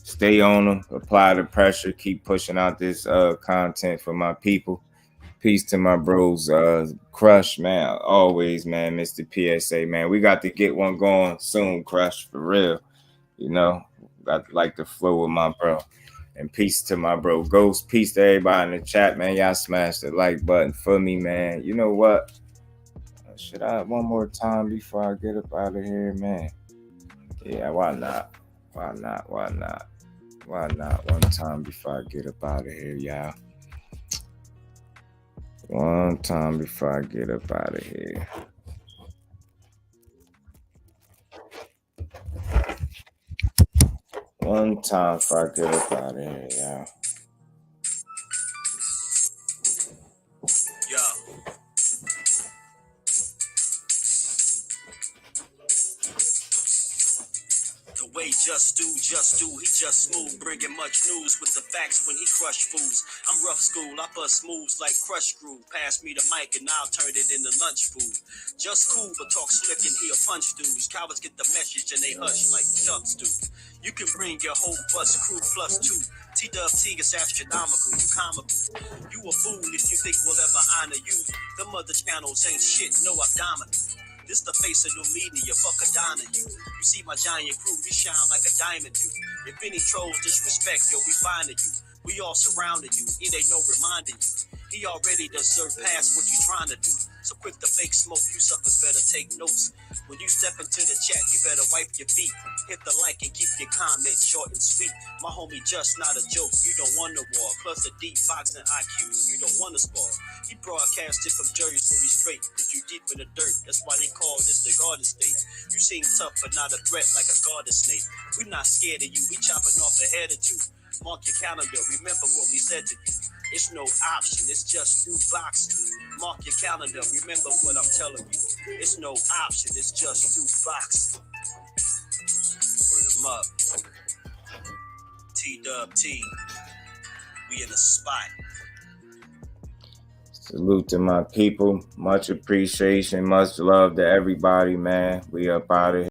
stay on them, apply the pressure, keep pushing out this content for my people. Peace to my bros, Crush, man. Always, man, Mr. PSA, man. We got to get one going soon, Crush, for real. You know, got like the flow with my bro. And peace to my bro Ghost. Peace to everybody in the chat, man. Y'all smash the like button for me, man. You know what? Should I one more time before I get up out of here, man? Yeah, why not? Why not? Why not? Why not? One time before I get up out of here, y'all. One time before I get up out of here. One time before I get up out of here, y'all. JusDue, he just smooth, bringing much news with the facts when he crush fools. I'm rough school, I bust moves like crush screw. Pass me the mic and I'll turn it into lunch food. Just cool, but talk slick and he'll punch dudes. Cowards get the message and they hush like JusDue. You can bring your whole bus crew plus two. TWT is astronomical, you comical. You a fool if you think we'll ever honor you. Them other channels ain't shit, no abdominal. This the face of new media, fuck a dime you. You see my giant crew, we shine like a diamond do. If any trolls disrespect, yo, we finding you. We all surrounded you, it ain't no reminding you. He already deserve past what you trying to do. So quit the fake smoke, you suckers better take notes. When you step into the chat, you better wipe your feet. Hit the like and keep your comments short and sweet. My homie just not a joke, you don't want to war. Plus a deep boxing IQ, you don't want to spar. He broadcasted from Jersey, so we straight. Put you deep in the dirt, that's why they call this the Garden State. You seem tough but not a threat like a garden snake. We not scared of you, we chopping off the head of you. Mark your calendar, remember what we said to you. It's no option, it's JusDueBoxing. Mark your calendar, remember what I'm telling you. It's no option, it's JusDueBoxing. Word 'em up. P-Dub T. We in the spot. Salute to my people. Much appreciation. Much love to everybody, man. We up out of here.